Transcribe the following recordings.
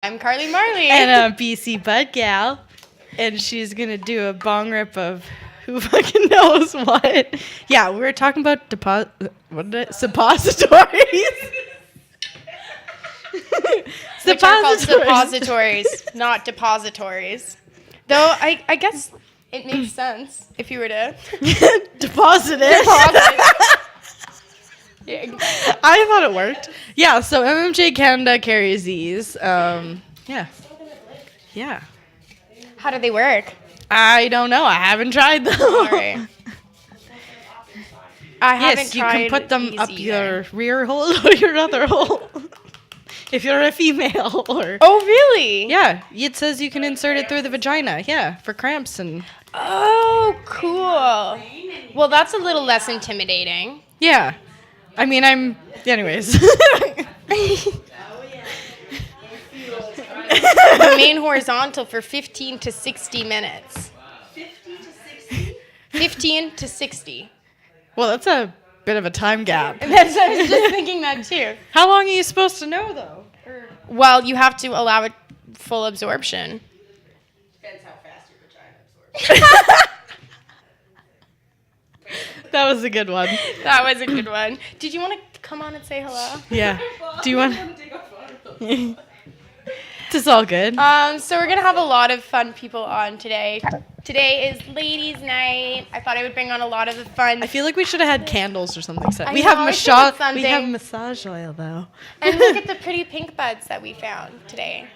I'm Carly Marley. And I'm BCbudgal. And she's going to do a bong rip of who fucking knows what. Yeah, we were talking about suppositories. Which are called suppositories, not depositories. Though I guess it makes sense if you were to deposit it. Yeah. I thought it worked. Yeah, so MMJ Canada carries these. Yeah. How do they work? I don't know. I haven't tried them. All right. I haven't yes, you tried can put them up either. your rear hole or your other hole. If you're a female. Or Oh, really? yeah, it says you can insert it through the vagina. Yeah, for cramps and. Oh, cool. Well, that's a little less intimidating. Yeah. I mean, anyways. Remain horizontal for 15 to 60 minutes. 15 to 60. Well, that's a bit of a time gap. I was just thinking that too. How long are you supposed to know, though? Well, you have to allow it full absorption. Depends how fast your vagina absorbs. That was a good one. That was a good one. Did you want to come on and say hello? Yeah. Do you want? It's all good. So we're gonna have a lot of fun people on today. Today is ladies' night. I thought I would bring on a lot of the fun. I feel like we should have had candles or something set. I We know, have I should have massage. We something. have massage oil though. And look at the pretty pink buds that we found today.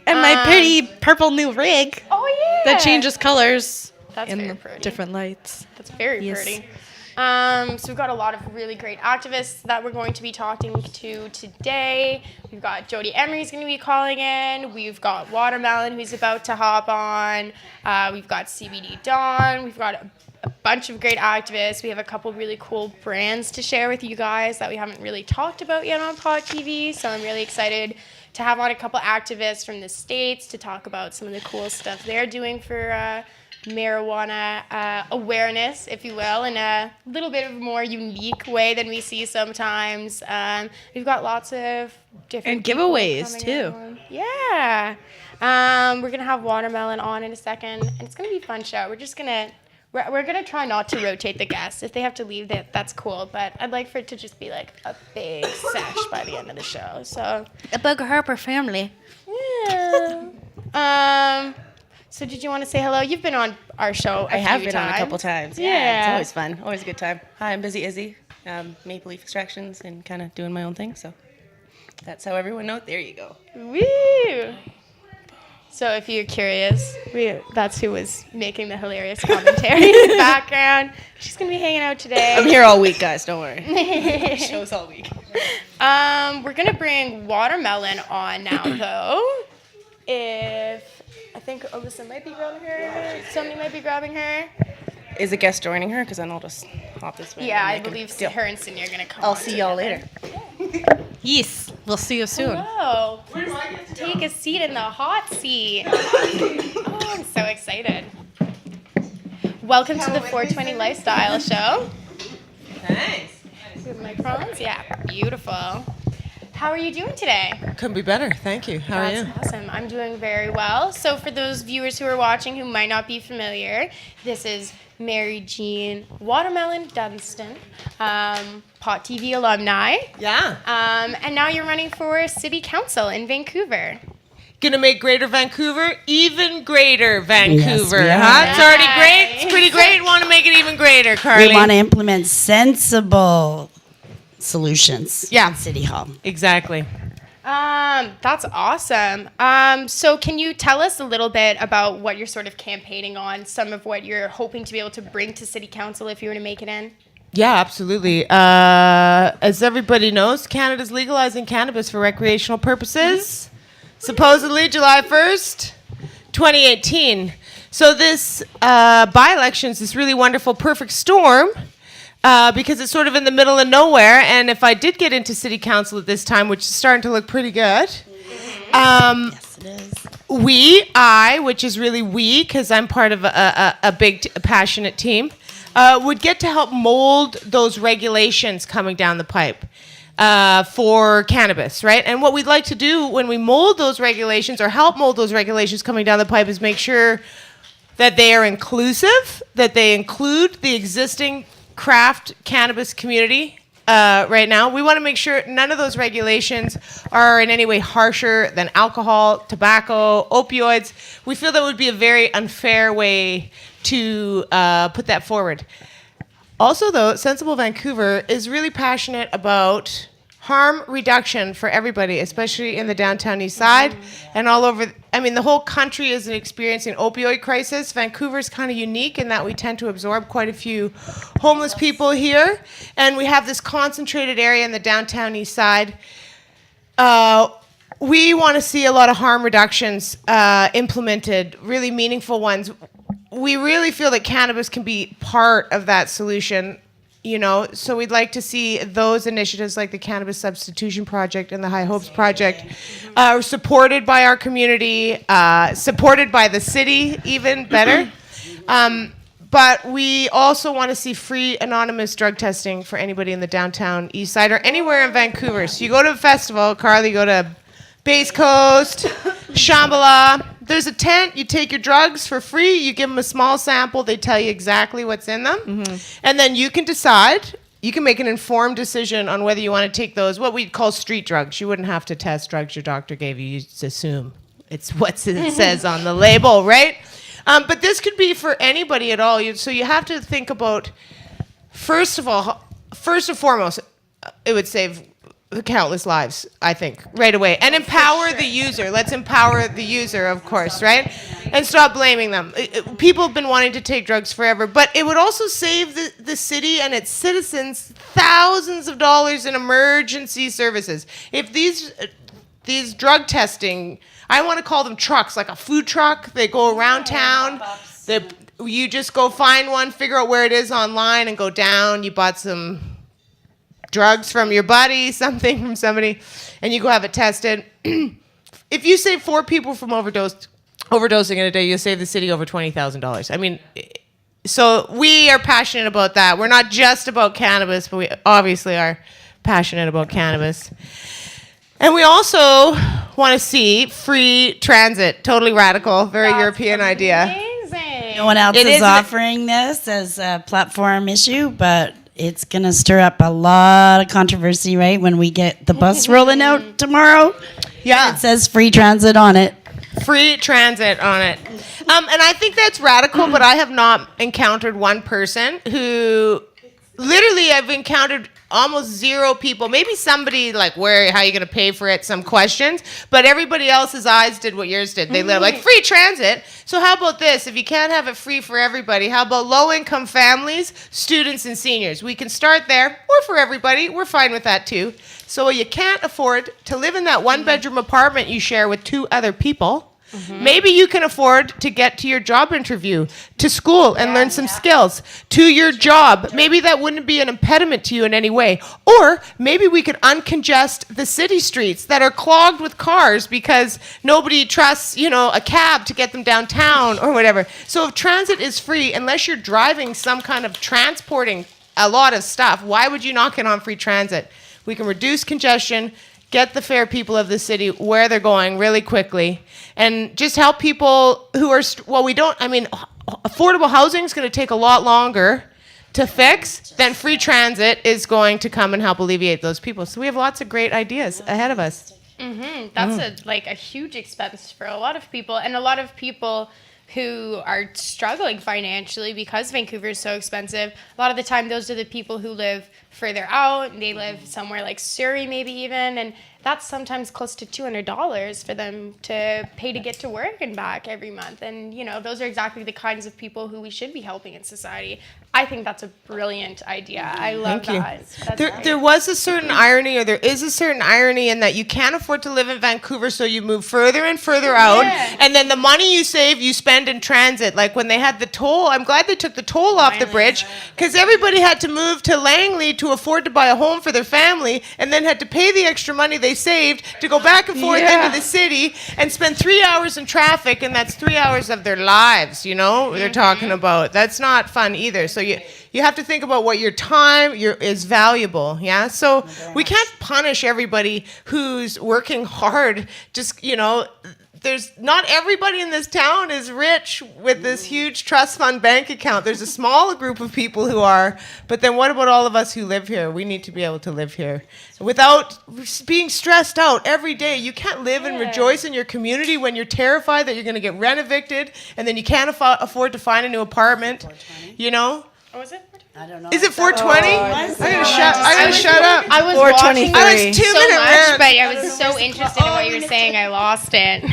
And my pretty purple new rig Oh yeah. that changes colors That's in very the pretty. different lights. That's very Yes. pretty. So we've got a lot of really great activists that we're going to be talking to today. We've got Jodie Emery is going to be calling in. We've got Watermelon who's about to hop on. We've got CBD Dawn. We've got a bunch of great activists. We have a couple really cool brands to share with you guys that we haven't really talked about yet on Pod TV. So I'm really excited to have on a couple activists from the States to talk about some of the cool stuff they're doing for marijuana awareness, if you will, in a little bit of a more unique way than we see sometimes. We've got lots of different And people giveaways, coming too. on. Yeah. We're gonna have Watermelon on in a second, and it's gonna be a fun show. We're gonna try not to rotate the guests. If they have to leave, that's cool. But I'd like for it to just be like a big sesh by the end of the show. So A bug Harper family. yeah. So did you want to say hello? You've been on our show I have few been on a couple times. Yeah, Yeah. it's always fun. Always a good time. Hi, I'm Busy Izzy. Maple Leaf Extractions and kind of doing my own thing. So that's how everyone knows. There you go. Woo! So if you're curious, that's who was making the hilarious commentary in the background. She's going to be hanging out today. I'm here all week, guys. Don't worry. Shows all week. We're going to bring Watermelon on now, though. I think Alyssa might be grabbing her. Somebody might be grabbing her. Is a guest joining her? Because then I'll just hop this way. Yeah, I and make believe deal. her and Cindy are going to come I'll on see y'all together. later. Yes. We'll see you soon. Hello. Take a seat in the hot seat. Oh, I'm so excited. Welcome to the 420 Lifestyle Show. Thanks. With my prawns? Yeah, beautiful. How are you doing today? Couldn't be better. Thank you. How are you? That's awesome. I'm doing very well. So for those viewers who are watching who might not be familiar, this is Mary Jean Watermelon Dunsdon, Pot TV alumni. Yeah. And now you're running for City Council in Vancouver. Gonna make Greater Vancouver even greater Vancouver, we are. huh? It's already Nice. great. It's pretty great. Want to make it even greater, Carly? We want to implement sensible solutions. Yeah. At City Hall. Exactly. That's awesome. So can you tell us a little bit about what you're sort of campaigning on, some of what you're hoping to be able to bring to City Council if you were to make it in? Yeah, absolutely. As everybody knows, Canada's legalizing cannabis for recreational purposes. Supposedly July 1st, 2018. So this by-election is this really wonderful perfect storm because it's sort of in the middle of nowhere. And if I did get into city council at this time, which is starting to look pretty good, Yes, it is. I, which is really we, because I'm part of a big, passionate team, would get to help mold those regulations coming down the pipe. for cannabis, right? And what we'd like to do when we mold those regulations or help mold those regulations coming down the pipe is make sure that they are inclusive, that they include the existing craft cannabis community right now. We want to make sure none of those regulations are in any way harsher than alcohol, tobacco, opioids. We feel that would be a very unfair way to put that forward. Also, though, Sensible Vancouver is really passionate about harm reduction for everybody, especially in the downtown east side and all over. I mean, the whole country is experiencing opioid crisis. Vancouver's kind of unique in that we tend to absorb quite a few homeless people here, and we have this concentrated area in the downtown east side. We want to see a lot of harm reductions implemented, really meaningful ones. We really feel that cannabis can be part of that solution, you know, so we'd like to see those initiatives like the Cannabis Substitution Project and the High Hopes Project supported by our community, supported by the city, even better. But we also want to see free anonymous drug testing for anybody in the downtown east side or anywhere in Vancouver. So you go to a festival, Carly, go to Base Coast, Shambhala. There's a tent. You take your drugs for free. You give them a small sample. They tell you exactly what's in them. And then you can decide. You can make an informed decision on whether you want to take those, what we'd call street drugs. You wouldn't have to test drugs your doctor gave you. You just assume it's what it says on the label, right? But this could be for anybody at all. So you have to think about, first and foremost, it would save countless lives, I think, right away. And empower the user. Let's empower the user, of course, right? And stop blaming them. People have been wanting to take drugs forever, but it would also save the city and its citizens thousands of dollars in emergency services. If these drug testing, I want to call them trucks, like a food truck. They go around town. You just go find one, figure out where it is online, and go down. You bought some drugs from your buddy, something from somebody, and you go have it tested. If you save 4 people from overdosing in a day, you'll save the city over $20,000. I mean, so we are passionate about that. We're not just about cannabis, but we obviously are passionate about cannabis. And we also want to see free transit. Totally radical, very European idea. Amazing. No one else is offering this as a platform issue, but it's going to stir up a lot of controversy, right, when we get the bus rolling out tomorrow. Yeah. It says free transit on it. Free transit on it. And I think that's radical, but I have not encountered one person who, literally I've encountered almost 0 people. Maybe somebody like, how are you going to pay for it? Some questions. But everybody else's eyes did what yours did. They live like free transit. So how about this? If you can't have it free for everybody, how about low-income families, students, and seniors? We can start there, or for everybody. We're fine with that too. So you can't afford to live in that one-bedroom apartment you share with 2 other people. Maybe you can afford to get to your job interview, to school, and learn some skills, to your job. Maybe that wouldn't be an impediment to you in any way. Or maybe we could uncongest the city streets that are clogged with cars because nobody trusts, a cab to get them downtown or whatever. So if transit is free, unless you're driving some kind of transporting a lot of stuff, why would you not get on free transit? We can reduce congestion, get the fair people of the city where they're going really quickly, and just help people who are, affordable housing is going to take a lot longer to fix than free transit is going to come and help alleviate those people. So we have lots of great ideas ahead of us. That's a huge expense for a lot of people, and a lot of people who are struggling financially because Vancouver is so expensive. A lot of the time, those are the people who live further out, and they live somewhere like Surrey maybe even, and that's sometimes close to $200 for them to pay to get to work and back every month. And, those are exactly the kinds of people who we should be helping in society. I think that's a brilliant idea. I love that. There was a certain irony, or there is a certain irony in that you can't afford to live in Vancouver, so you move further and further out, and then the money you save, you spend in transit. Like when they had the toll, I'm glad they took the toll off the bridge, because everybody had to move to Langley to afford to buy a home for their family, and then had to pay the extra money they saved to go back and forth into the city and spend 3 hours in traffic, and that's 3 hours of their lives, they're talking about. That's not fun either. So you have to think about what your time is valuable. Yeah. So we can't punish everybody who's working hard. Just, there's not everybody in this town is rich with this huge trust fund bank account. There's a small group of people who are, but then what about all of us who live here? We need to be able to live here without being stressed out every day. You can't live and rejoice in your community when you're terrified that you're going to get rent evicted and then you can't afford to find a new apartment. Oh, is it? I don't know. Is it 420? I'm gonna shut up. I was watching I was 2 so minute much, rant. but I was so interested in what you were saying, I lost it.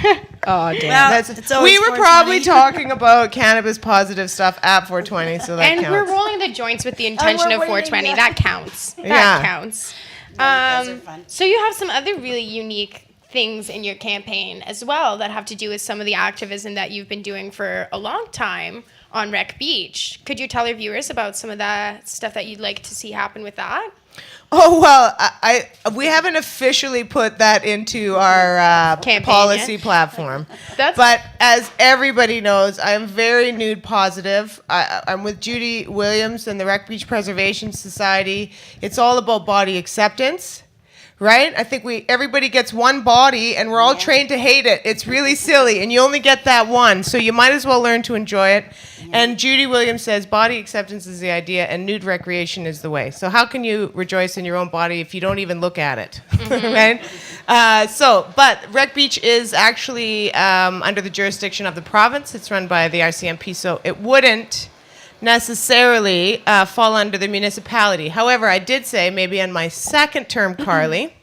Oh, damn. Well, it's always We were 420. probably talking about cannabis positive stuff at 420, so that And counts. we're rolling the joints with the intention of we're 420. waiting, That counts. That Yeah. counts. guys are fun. So you have some other really unique things in your campaign as well that have to do with some of the activism that you've been doing for a long time on Rec Beach. Could you tell our viewers about some of the stuff that you'd like to see happen with that? Oh, well, we haven't officially put that into our Campaign policy yet. platform. That's But as everybody knows, I'm very nude positive. I'm with Jodie Williams and the Rec Beach Preservation Society. It's all about body acceptance. Right? I think everybody gets one body and we're all trained to hate it. It's really silly and you only get that one. So you might as well learn to enjoy it. And Jodie Williams says body acceptance is the idea and nude recreation is the way. So how can you rejoice in your own body if you don't even look at it? Right? But Rec Beach is actually under the jurisdiction of the province. It's run by the RCMP, so it wouldn't necessarily fall under the municipality. However, I did say maybe on my second term, Carly,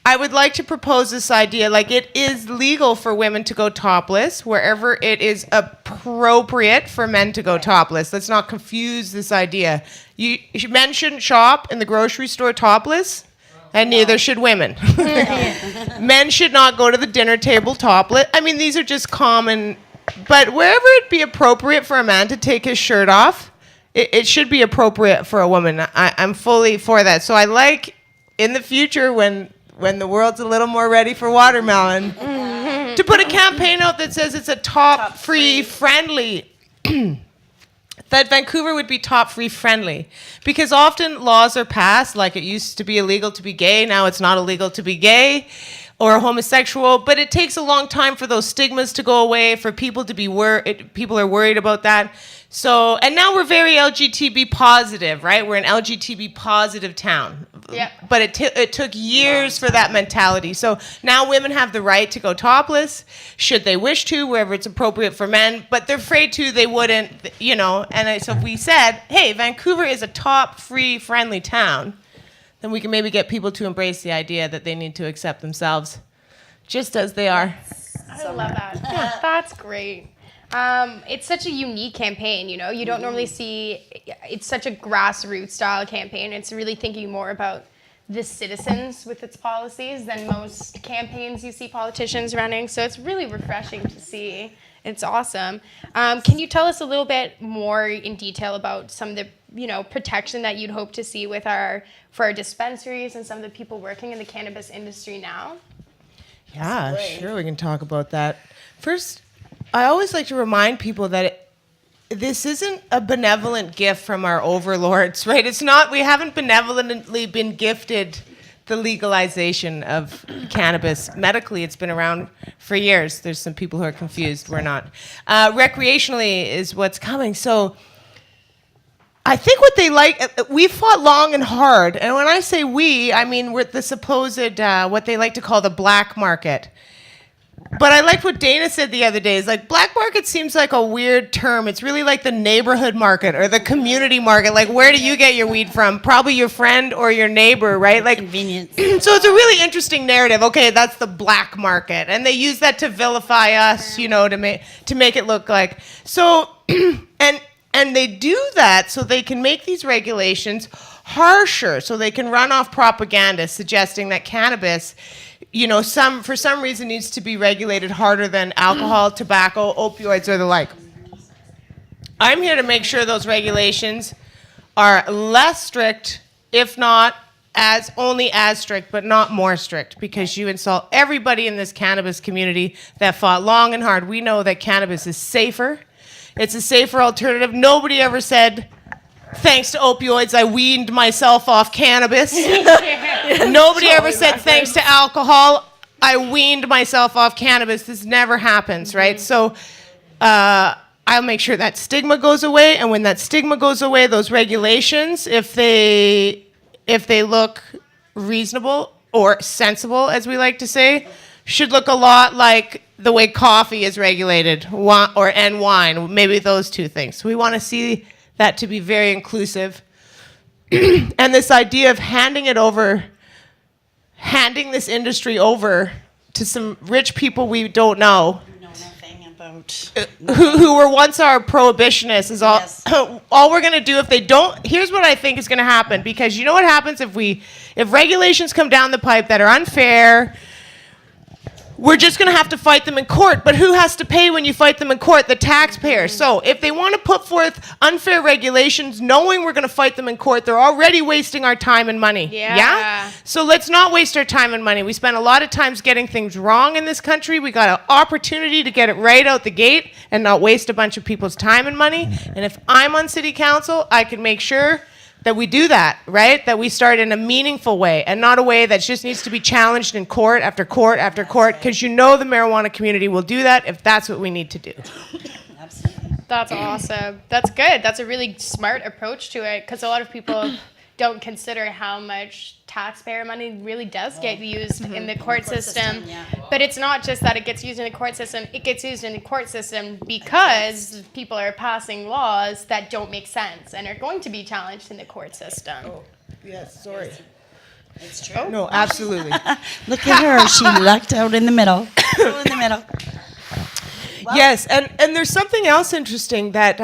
I would like to propose this idea, like it is legal for women to go topless wherever it is appropriate for men to go topless. Let's not confuse this idea. Men shouldn't shop in the grocery store topless, and neither should women. Men should not go to the dinner table topless. I mean, these are just common. But wherever it be appropriate for a man to take his shirt off, it should be appropriate for a woman. I'm fully for that. So I like in the future when the world's a little more ready for watermelon, to put a campaign out that says it's a top free friendly. That Vancouver would be top free friendly. Because often laws are passed, like it used to be illegal to be gay, now it's not illegal to be gay or homosexual, but it takes a long time for those stigmas to go away, for people to be people are worried about that. So, and now we're very LGBT positive, right? We're an LGBT positive town. Yep. But it took years for that mentality. So now women have the right to go topless, should they wish to, wherever it's appropriate for men, but they're afraid to, they wouldn't, And so if we said, hey, Vancouver is a top free friendly town, then we can maybe get people to embrace the idea that they need to accept themselves just as they are. I love that. Yeah, that's great. It's such a unique campaign, you don't normally see, it's such a grassroots style campaign. It's really thinking more about the citizens with its policies than most campaigns you see politicians running. So it's really refreshing to see. It's awesome. Can you tell us a little bit more in detail about some of the protection that you'd hope to see for our dispensaries and some of the people working in the cannabis industry now? Yeah, sure, we can talk about that. First, I always like to remind people that this isn't a benevolent gift from our overlords, right? It's not, we haven't benevolently been gifted the legalization of cannabis. Medically, it's been around for years. There's some people who are confused. We're not. Recreationally is what's coming. So I think what they like, we fought long and hard. And when I say we, I mean we're the supposed, what they like to call the black market. But I liked what Dana said the other day. Is like black market seems like a weird term. It's really like the neighborhood market or the community market. Like, where do you get your weed from? Probably your friend or your neighbor, right? Like Convenience. So it's a really interesting narrative. Okay, that's the black market, and they use that to vilify us, to make it look like so. And they do that so they can make these regulations harsher, so they can run off propaganda suggesting that cannabis, for some reason needs to be regulated harder than alcohol, tobacco, opioids, or the like. I'm here to make sure those regulations are less strict, if not only as strict, but not more strict, because you insult everybody in this cannabis community that fought long and hard. We know that cannabis is safer. It's a safer alternative. Nobody ever said, thanks to opioids, I weaned myself off cannabis. Nobody ever said, thanks to alcohol, I weaned myself off cannabis. This never happens, right? So I'll make sure that stigma goes away. And when that stigma goes away, those regulations, if they look reasonable or sensible, as we like to say, should look a lot like the way coffee is regulated, and wine, maybe those two things. So we want to see that to be very inclusive. And this idea of handing this industry over to some rich people we don't know, who were once our prohibitionists, is all. Yes. All we're gonna do if they don't. Here's what I think is gonna happen, because you know what happens if regulations come down the pipe that are unfair. We're just going to have to fight them in court. But who has to pay when you fight them in court? The taxpayers. So if they want to put forth unfair regulations, knowing we're going to fight them in court, they're already wasting our time and money. Yeah. So let's not waste our time and money. We spend a lot of times getting things wrong in this country. We got an opportunity to get it right out the gate and not waste a bunch of people's time and money. And if I'm on city council, I can make sure that we do that, right? That we start in a meaningful way and not a way that just needs to be challenged in court after court after court, because you know the marijuana community will do that if that's what we need to do. That's awesome. That's good. That's a really smart approach to it, because a lot of people don't consider how much taxpayer money really does get used in the court system. But it's not just that it gets used in the court system. It gets used in the court system because people are passing laws that don't make sense and are going to be challenged in the court system. Oh, yes, sorry. It's true. No, absolutely. Look at her. She lucked out in the middle. Go in the middle. Yes, and there's something else interesting that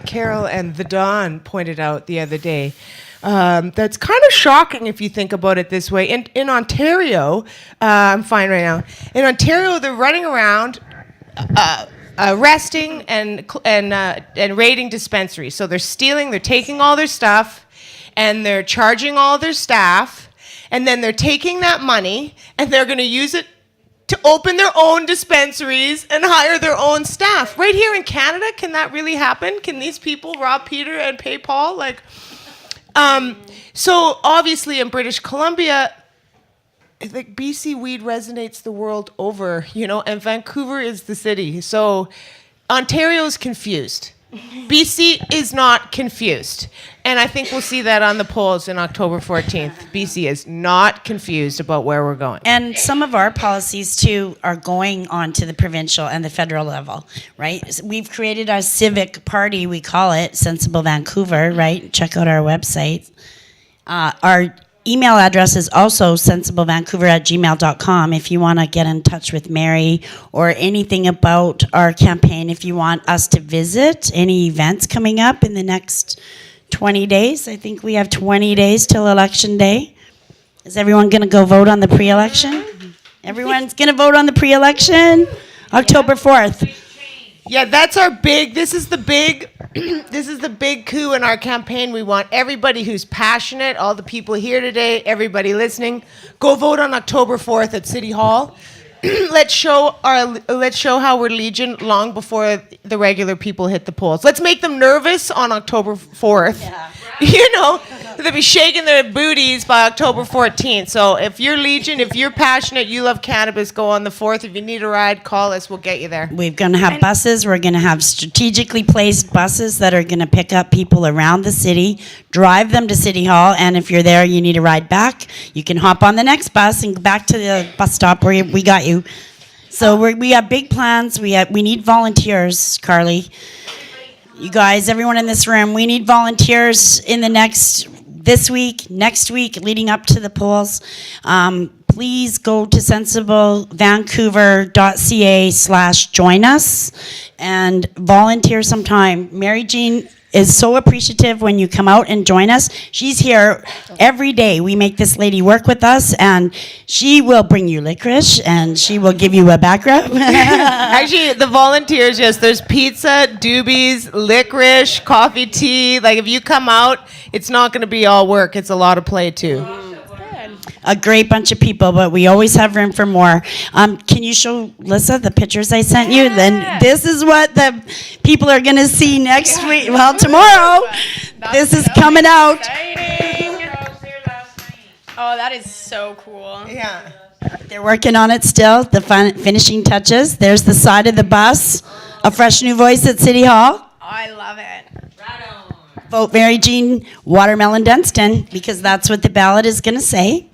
Carol and the Dawn pointed out the other day. That's kind of shocking if you think about it this way. In Ontario, I'm fine right now. In Ontario, they're running around arresting and raiding dispensaries. So they're stealing, they're taking all their stuff, and they're charging all their staff, and then they're taking that money and they're going to use it to open their own dispensaries and hire their own staff. Right here in Canada, can that really happen? Can these people rob Peter and pay Paul? So obviously in British Columbia, like BC weed resonates the world over, and Vancouver is the city. So Ontario's confused. BC is not confused. And I think we'll see that on the polls in October 14th. BC is not confused about where we're going. And some of our policies, too, are going on to the provincial and the federal level, right? We've created our civic party, we call it Sensible Vancouver, right? Check out our website. Our email address is also sensiblevancouver@gmail.com if you want to get in touch with Mary or anything about our campaign. If you want us to visit any events coming up in the next 20 days. I think we have 20 days till Election Day. Is everyone going to go vote on the pre-election? Everyone's going to vote on the pre-election? October 4th. Yeah, that's our big, this is the big coup in our campaign. We want everybody who's passionate, all the people here today, everybody listening, go vote on October 4th at City Hall. Let's show how we're Legion long before the regular people hit the polls. Let's make them nervous on October 4th. Yeah. They'll be shaking their booties by October 14th. So if you're Legion, if you're passionate, you love cannabis, go on the 4th. If you need a ride, call us. We'll get you there. We're going to have buses. We're going to have strategically placed buses that are going to pick up people around the city, drive them to City Hall, and if you're there, you need a ride back, you can hop on the next bus and go back to the bus stop where we got you. So we have big plans. We need volunteers, Carly. You guys, everyone in this room, we need volunteers in this week, next week, leading up to the polls. Please go to sensiblevancouver.ca/join us and volunteer some time. Mary Jean is so appreciative when you come out and join us. She's here every day. We make this lady work with us, and she will bring you licorice, and she will give you a back rub. Actually, the volunteers, yes, there's pizza, doobies, licorice, coffee, tea. Like, if you come out, it's not going to be all work. It's a lot of play, too. a great bunch of people, but we always have room for more. Can you show Lissa the pictures I sent you? Then this is what the people are going to see next week. Well, tomorrow. This is coming out. Exciting. Oh, that is so cool. Yeah. They're working on it still, the finishing touches. There's the side of the bus, a fresh new voice at City Hall. I love it. Vote Mary Jean Watermelon Dunsdon, because that's what the ballot is going to say.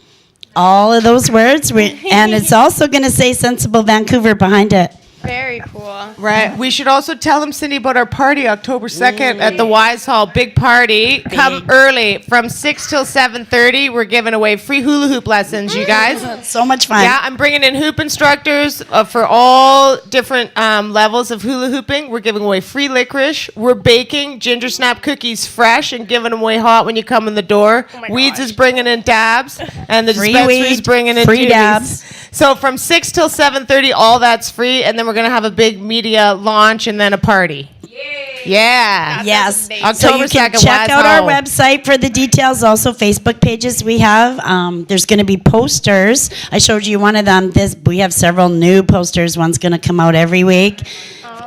All of those words. And it's also going to say Sensible Vancouver behind it. Very cool. Right. We should also tell them, Cindy, about our party October 2nd at the Wise Hall. Big party. Come early from 6 till 7:30. We're giving away free hula hoop lessons, you guys. So much fun. Yeah, I'm bringing in hoop instructors for all different levels of hula hooping. We're giving away free licorice. We're baking ginger snap cookies fresh and giving them away hot when you come in the door. Oh my Weeds gosh. is bringing in dabs, and the Free dispensary is weed, bringing in free juice. dabs. So from 6 till 7:30, all that's free, and then we're gonna have a big media launch and then a party. Yeah. Yes. amazing. So October you can 2nd, check Wise out our Hall. website for the details. Also, Facebook pages we have. There's going to be posters. I showed you one of them. We have several new posters. One's going to come out every week,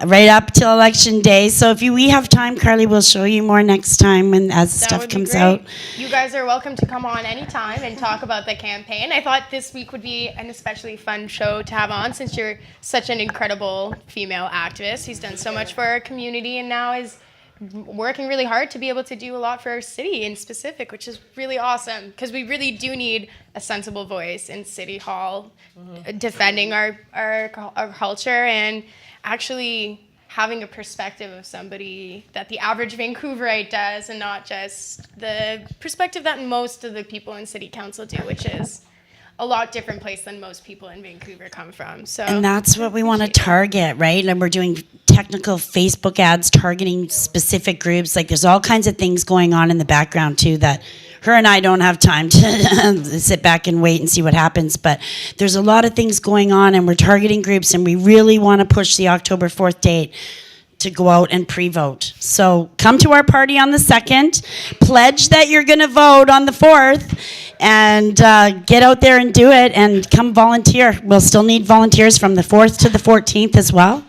right up till Election Day. So if we have time, Carly will show you more next time when as the That stuff would be comes great. out. You guys are welcome to come on anytime and talk about the campaign. I thought this week would be an especially fun show to have on since you're such an incredible female activist who's done so much for our community and now is working really hard to be able to do a lot for our city in specific, which is really awesome because we really do need a sensible voice in City Hall defending our culture and actually having a perspective of somebody that the average Vancouverite does and not just the perspective that most of the people in city council do, which is a lot different place than most people in Vancouver come from. So And that's what we want to target, right? And we're doing technical Facebook ads targeting specific groups. Like there's all kinds of things going on in the background too that her and I don't have time to sit back and wait and see what happens. But there's a lot of things going on and we're targeting groups and we really want to push the October 4th date to go out and pre-vote. So come to our party on the 2nd, pledge that you're going to vote on the 4th, and get out there and do it and come volunteer. We'll still need volunteers from the 4th to the 14th as well.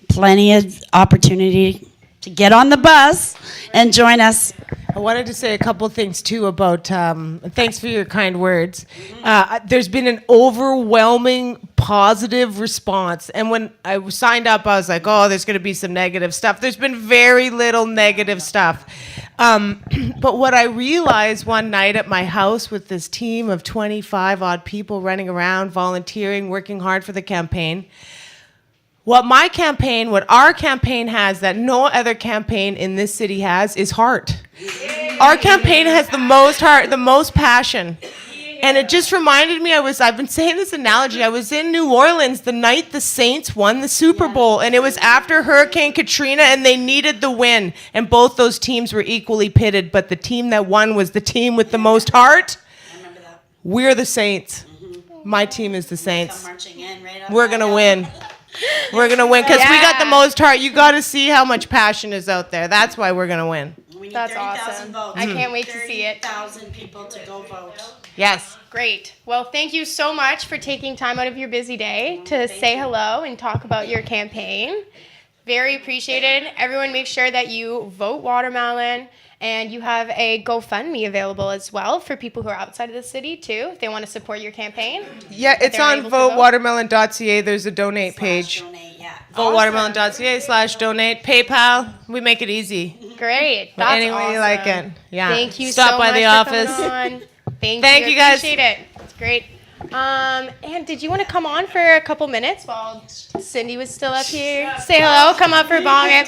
Plenty of opportunity to get on the bus and join us. I wanted to say a couple of things too about, thanks for your kind words. There's been an overwhelming positive response. And when I signed up, I was like, oh, there's going to be some negative stuff. There's been very little negative stuff. But what I realized one night at my house with this team of 25 odd people running around, volunteering, working hard for the campaign, what our campaign has that no other campaign in this city has is heart. Our campaign has the most heart, the most passion. And it just reminded me, I've been saying this analogy, I was in New Orleans the night the Saints won the Super Bowl, and it was after Hurricane Katrina, and they needed the win. And both those teams were equally pitted, but the team that won was the team with the most heart. I remember that. We're the Saints. My team is the Saints. Marching in right up We're going to win. We're going to win because we got the most heart. You got to see how much passion is out there. That's why we're going to win. We need That's 30,000 awesome. votes. I can't wait to see it. 30,000 people to go vote. Yes. Great. Well, thank you so much for taking time out of your busy day to say hello and talk about your campaign. Very appreciated. Everyone make sure that you vote Watermelon, and you have a GoFundMe available as well for people who are outside of the city too, if they want to support your campaign. Yeah, it's they're on able to vote. votewatermelon.ca. There's a donate page. Donate, yeah. Votewatermelon.ca/donate. PayPal. We make it easy. Great. That's Any way you like awesome. it. Yeah. Thank you Stop so by much the for office. coming on. Thank you, guys. Appreciate it. It's great. And did you want to come on for a couple minutes while Cindy was still up here? Say hello. Come up for bong it.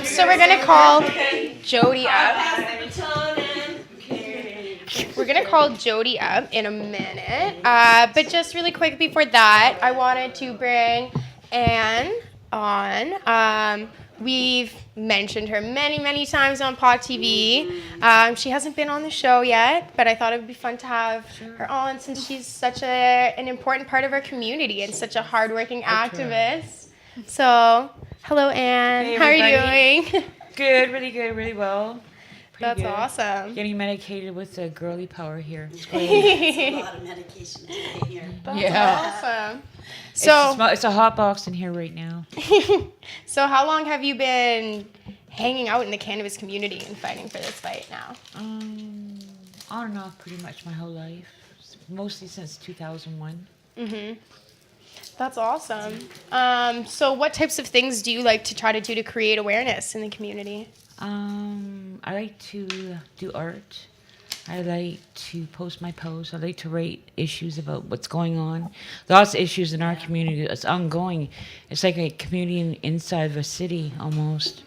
So we're gonna call Jodie up. We're gonna call Jodie up in a minute. But just really quick before that, I wanted to bring Anne on. We've mentioned her many, many times on Pod TV. She hasn't been on the show yet, but I thought it would be fun to have her on since she's such an important part of our community and such a hardworking activist. So, hello, Anne. Hey, how are you everybody. doing? Good, really well. That's good. awesome. Getting medicated with the girly power here. It's great. It's a lot of medication to take here. Awesome. So, It's a hot box in here right now. so how long have you been hanging out in the cannabis community and fighting for this fight now? On and off pretty much my whole life. Mostly since 2001. That's awesome. So what types of things do you like to try to do to create awareness in the community? I like to do art. I like to post my posts. I like to write issues about what's going on. Lots of issues in our community. It's ongoing. It's like a community inside of a city almost.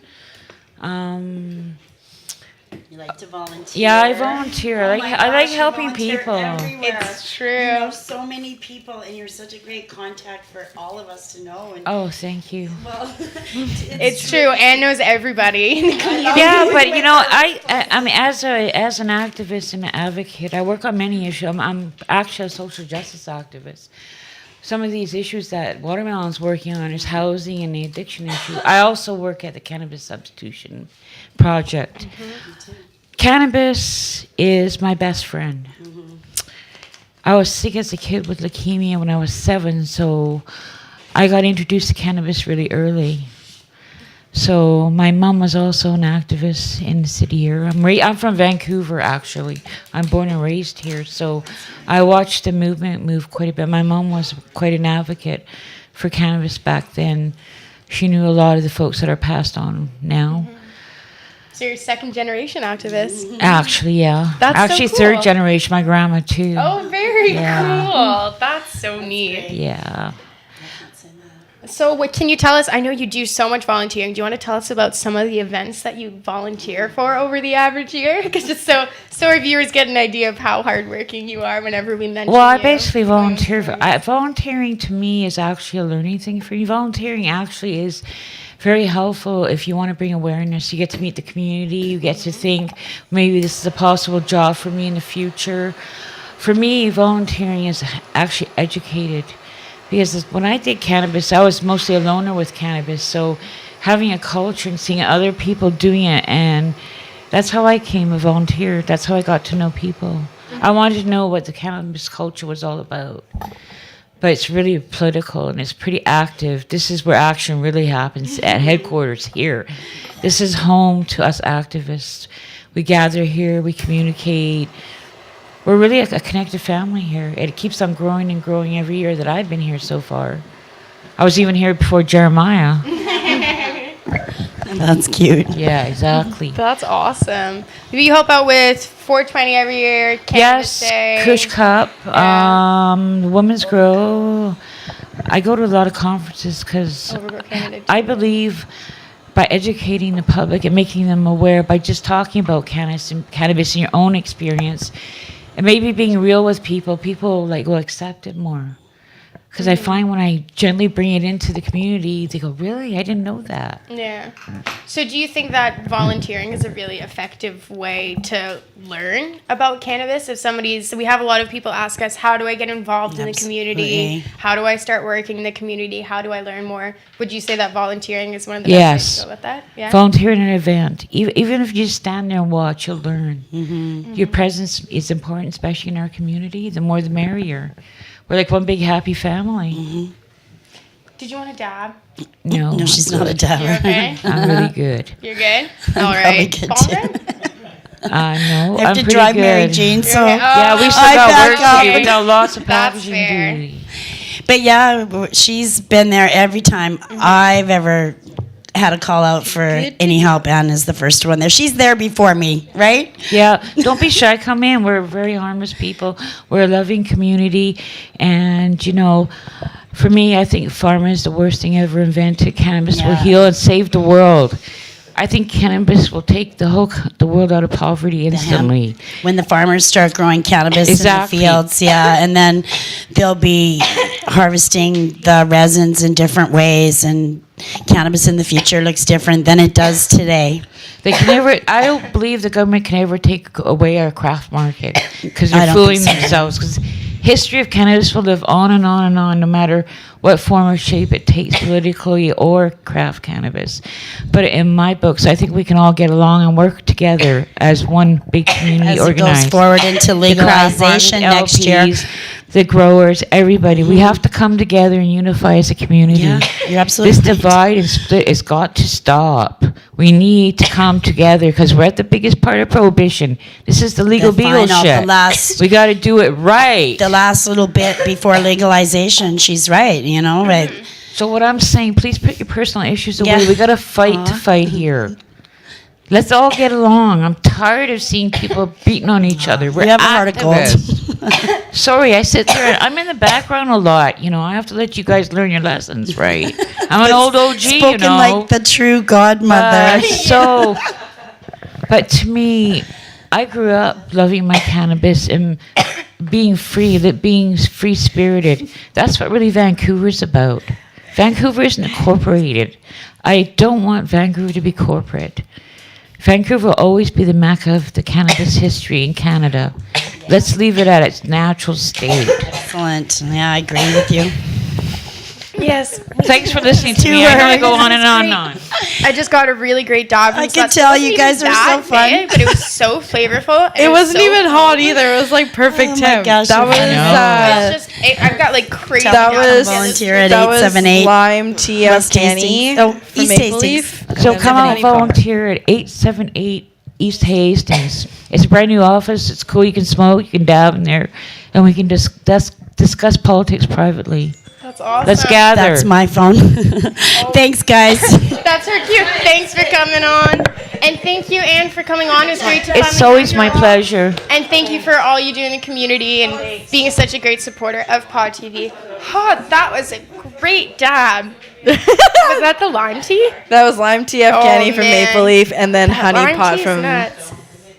You like to volunteer. Yeah, I volunteer. Oh I my like gosh, you helping volunteer people. everywhere. It's true. You know so many people, and you're such a great contact for all of us to know. And Oh, thank you. well, It's true. Anne knows everybody in the community. Yeah, but you know, I mean, as an activist and an advocate, I work on many issues. I'm actually a social justice activist. Some of these issues that Watermelon's working on is housing and the addiction issue. I also work at the Cannabis Substitution Project. Cannabis is my best friend. I was sick as a kid with leukemia when I was 7, so I got introduced to cannabis really early. So my mom was also an activist in the city here. I'm from Vancouver, actually. I'm born and raised here, so I watched the movement move quite a bit. My mom was quite an advocate for cannabis back then. She knew a lot of the folks that are passed on now. So you're a second generation activist. Actually, yeah. That's so actually cool. third generation. My grandma too. Oh, very Yeah. cool. That's so neat. Yeah. So what can you tell us? I know you do so much volunteering. Do you want to tell us about some of the events that you volunteer for over the average year? Because just so our viewers get an idea of how hardworking you are whenever we mention Well, I you. basically volunteer. Volunteering to me is actually a learning thing for you. Volunteering actually is very helpful if you want to bring awareness. You get to meet the community. You get to think, maybe this is a possible job for me in the future. For me, volunteering is actually educated. Because when I did cannabis, I was mostly a loner with cannabis. So having a culture and seeing other people doing it, and that's how I came a volunteer. That's how I got to know people. I wanted to know what the cannabis culture was all about. But it's really political and it's pretty active. This is where action really happens at headquarters here. This is home to us activists. We gather here, we communicate. We're really a connected family here. It keeps on growing and growing every year that I've been here so far. I was even here before Jeremiah. that's cute. Yeah, exactly. That's awesome. You help out with 420 every year, Cannabis Yes, Day. Kush Cup, Yeah. Women's Grow. I go to a lot of conferences because Overgrow Canada. I believe by educating the public and making them aware by just talking about cannabis in your own experience, and maybe being real with people will accept it more. Because I find when I gently bring it into the community, they go, really? I didn't know that. Yeah. So do you think that volunteering is a really effective way to learn about cannabis? We have a lot of people ask us, how do I get involved in the community? Absolutely. How do I start working in the community? How do I learn more? Would you say that volunteering is one of the best ways Yes. to go with that? Yeah. Volunteer in an event. Even if you just stand there and watch, you'll learn. Your presence is important, especially in our community. The more the merrier. We're like one big happy family. Did you want to dab? No, No, she's not a You're dabber. okay? I'm really good. You're good? All Probably right. good Bong too. rip? No, I have I'm to pretty drive good. Mary Jane, so. Okay. Yeah, we still I got back work up. to do. We got lots of That's packaging fair. duty. But yeah, she's been there every time I've ever had a call out for any help. Anne is the first one there. She's there before me, right? Yeah, don't be shy. Come in. We're very harmless people. We're a loving community. And, for me, I think pharma is the worst thing ever invented. Cannabis will Yeah. heal and save the world. I think cannabis will take the world out of poverty instantly. When the farmers start growing cannabis Exactly. in the fields, yeah, and then they'll be harvesting the resins in different ways, and cannabis in the future looks different than it does today. They can never. I don't believe the government can ever take away our craft market because I they're don't fooling think so. themselves. Because history of cannabis will live on and on and on, no matter what form or shape it takes, politically or craft cannabis. But in my books, I think we can all get along and work together as one big community As it organized. goes forward into The craft farmers, legalization next year. LPs, the growers, everybody. We have to come together and unify as a community. Yeah, you're absolutely This right. divide and split has got to stop. We need to come together because we're at the biggest part of prohibition. This is the legal The beagle final, shit. the last- We got to do it right. The last little bit before legalization, she's right, you know, right? So what I'm saying, please put your personal issues away. Yeah. We got to fight to fight here. Let's all get along. I'm tired of seeing people beating on each other. We're We have a heart of gold. activists. Sorry, I sit there and I'm in the background a lot. You know, I have to let you guys learn your lessons, right? I'm an old OG, Spoken you know. like the true godmother. But to me, I grew up loving my cannabis and being free, that being free spirited. That's what really Vancouver's about. Vancouver isn't incorporated. I don't want Vancouver to be corporate. Vancouver will always be the mecca of the cannabis history in Canada. Let's leave it at its natural state. Excellent. Yeah, I agree with you. Yes. Thanks for listening to me. I know I go on and on and on. I just got a really great dab. from I can Seth. tell It wasn't you guys even are so that fun. big, but it was so flavorful. and It wasn't so even hot either. It was like perfect Oh my temp. gosh, That you're was funny. It's just, I've got like crazy. That dabs. was- Yeah, Volunteer at that was 878. lime tea West Afghani Hastings. Oh, from East Maple Hastings. Leaf. So and come then out honey pot. volunteer at 878 East Hastings. It's a brand new office. It's cool. You can smoke. You can dab in there. And we can discuss politics privately. That's awesome. Let's gather. That's my phone. Thanks, guys. That's her cue. Thanks for coming on. And thank you, Anne, for coming on. It was great to come It's and always hang my out. pleasure. And thank you for all you do in the community and being such a great supporter of Pod TV. Oh, that was a great dab. Was that the lime tea? That was lime tea Afghani from man. Maple Leaf, and then honey Lime pot tea is from nuts.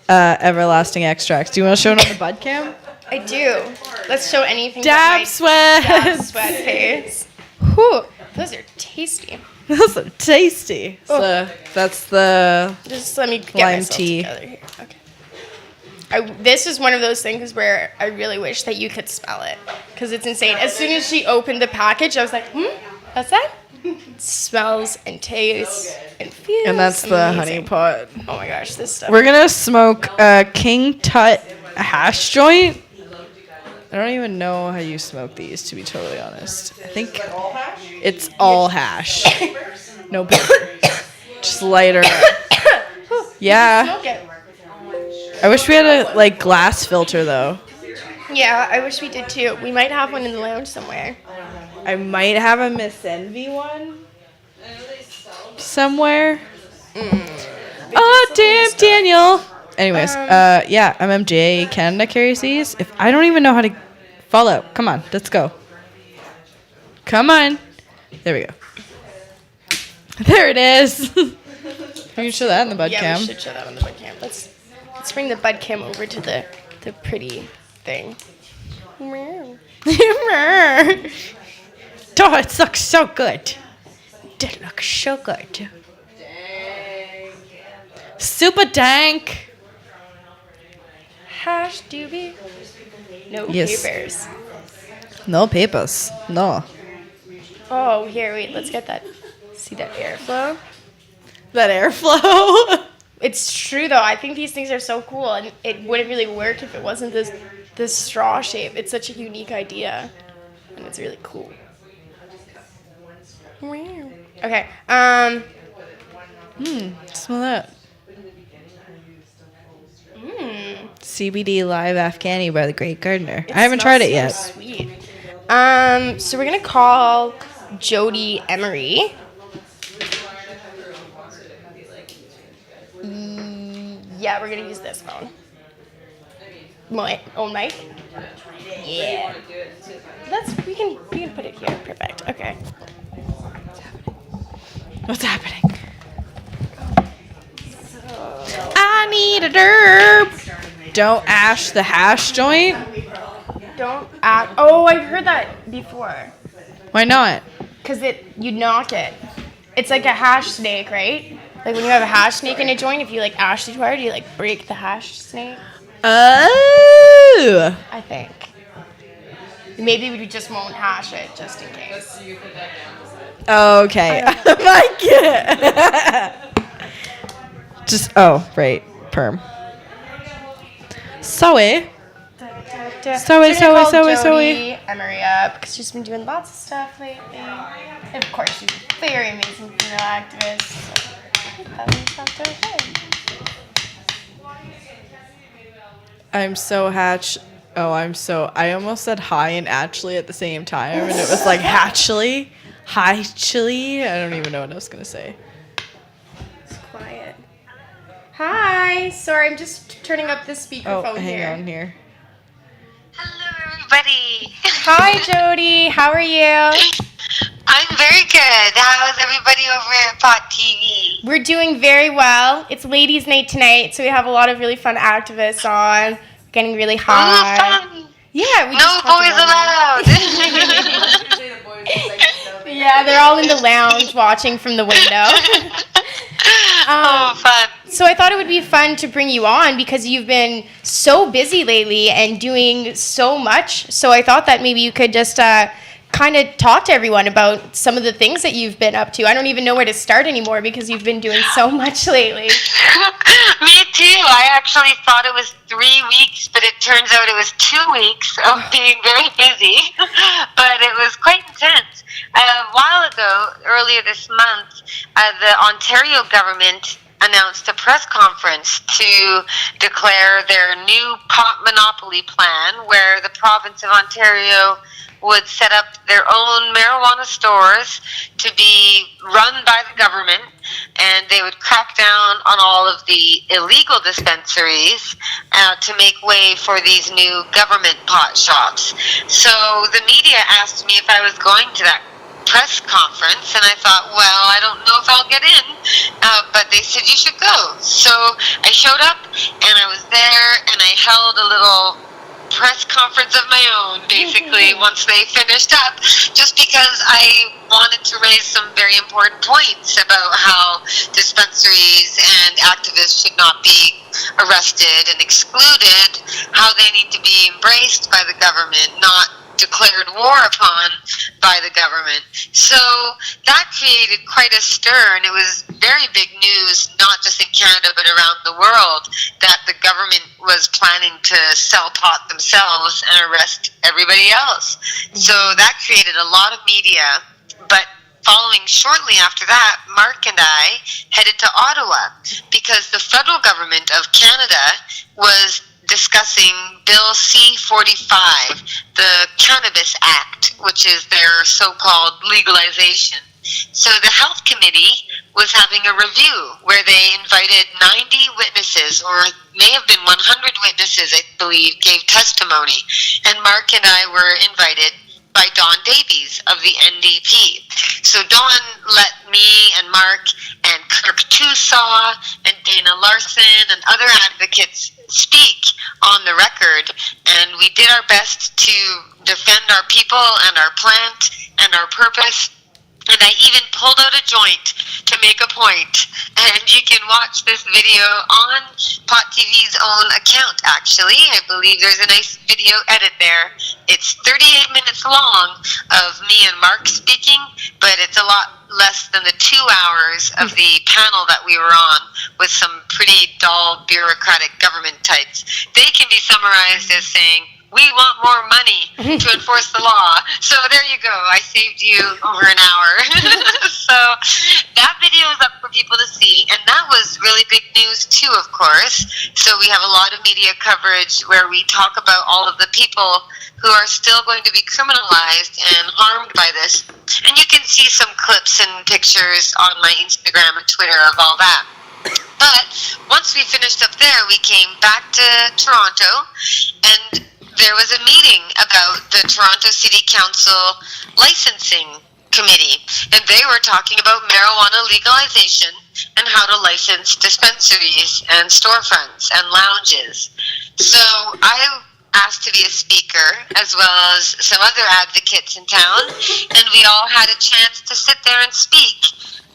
Everlasting Extracts. Do you want to show it on the bud cam? I do. Let's show anything. Dab sweat. Dab sweat face. Whew, those are tasty. Those are tasty. So that's the Just let me get Lime myself tea. together here. Okay. This is one of those things where I really wish that you could smell it because it's insane. As soon as she opened the package, I was like, what's that? It smells and tastes and feels and that's the amazing. honey pot. Oh my gosh, this stuff. We're gonna smoke a King Tut hash joint. I don't even know how you smoke these, to be totally honest. I think it's all hash. No paper. Just lighter. Yeah. Smoke it. I wish we had a like glass filter though. Yeah, I wish we did too. We might have one in the lounge somewhere. I might have a Miss Envy one somewhere. Oh damn, Daniel. Anyways, yeah, MMJ Canada carries these. If I don't even know how to follow, come on, let's go. Come on. There we go. There it is. Can you show that in the bud Yeah, cam? we should show that on the bud cam. Let's bring the bud cam over to the pretty thing. Oh, it looks so good. It looks so good. Super dank. Hash doobie. No Yes. papers. No papers. No. Oh, here, wait, let's get that. See that airflow? That airflow. It's true though. I think these things are so cool, and it wouldn't really work if it wasn't this straw shape. It's such a unique idea, and it's really cool. Okay. Smell that. CBD Live Afghani by the Great Gardener. I haven't tried it yet. So sweet. So we're gonna call Jodie Emery. Yeah, we're gonna use this phone. My own mic. Yeah. We can put it here. Perfect. Okay. What's happening? I need a derb. Don't ash the hash joint. Don't add. Oh, I've heard that before. Why not? Cause you knock it. It's like a hash snake, right? Like when you have a hash snake in a joint, if you like ash too hard, you like break the hash snake. Oh. I think. Maybe we just won't hash it just in case. Okay. Just, right. Perm. Zoe. Zoe. Jodie Emery up because she's been doing lots of stuff lately. And of course, she's a very amazing female activist. So that means that's okay. I'm so hatch. Oh, I almost said hi and Atchley at the same time, and it was like Hatchley. Hi, Chili. I don't even know what I was going to say. It's quiet. Hi. Sorry, I'm just turning up this speakerphone Hang here. on here. Hello, everybody. Hi, Jody. How are you? I'm very good. How's everybody over at Pot TV? We're doing very well. It's ladies' night tonight, so we have a lot of really fun activists on. Getting really high. Fun. Yeah, we No just talked boys about allowed. Yeah, they're all in the lounge watching from the window. Oh, fun. So I thought it would be fun to bring you on because you've been so busy lately and doing so much. So I thought that maybe you could just kind of talk to everyone about some of the things that you've been up to. I don't even know where to start anymore because you've been doing so much lately. Me too. I actually thought it was 3 weeks, but it turns out it was 2 weeks of being very busy. But it was quite intense. A while ago, earlier this month, the Ontario government announced a press conference to declare their new pot monopoly plan, where the province of Ontario would set up their own marijuana stores to be run by the government, and they would crack down on all of the illegal dispensaries to make way for these new government pot shops. So the media asked me if I was going to that press conference, and I thought, well, I don't know if I'll get in, but they said you should go. So I showed up, and I was there, and I held a little press conference of my own, basically, once they finished up, just because I wanted to raise some very important points about how dispensaries and activists should not be arrested and excluded, how they need to be embraced by the government, not declared war upon by the government. So that created quite a stir, and it was very big news, not just in Canada but around the world, that the government was planning to sell pot themselves and arrest everybody else. So that created a lot of media. But following shortly after that, Mark and I headed to Ottawa because the federal government of Canada was discussing Bill C-45, the Cannabis Act, which is their so-called legalization. So the Health Committee was having a review where they invited 90 witnesses, or may have been 100 witnesses, I believe, gave testimony. And Mark and I were invited by Dawn Davies of the NDP. So Dawn let me and Mark and Kirk Tusaw and Dana Larson and other advocates speak on the record, and we did our best to defend our people and our plant and our purpose. And I even pulled out a joint to make a point. And you can watch this video on Pot TV's own account, actually. I believe there's a nice video edit there. It's 38 minutes long of me and Mark speaking, but it's a lot less than the 2 hours of the panel that we were on with some pretty dull, bureaucratic government types. They can be summarized as saying, we want more money to enforce the law. So there you go. I saved you over an hour. So that video is up for people to see. And that was really big news too, of course. So we have a lot of media coverage where we talk about all of the people who are still going to be criminalized and harmed by this. And you can see some clips and pictures on my Instagram and Twitter of all that. But once we finished up there, we came back to Toronto, and there was a meeting about the Toronto City Council licensing committee, and they were talking about marijuana legalization and how to license dispensaries and storefronts and lounges. So I asked to be a speaker, as well as some other advocates in town, and we all had a chance to sit there and speak.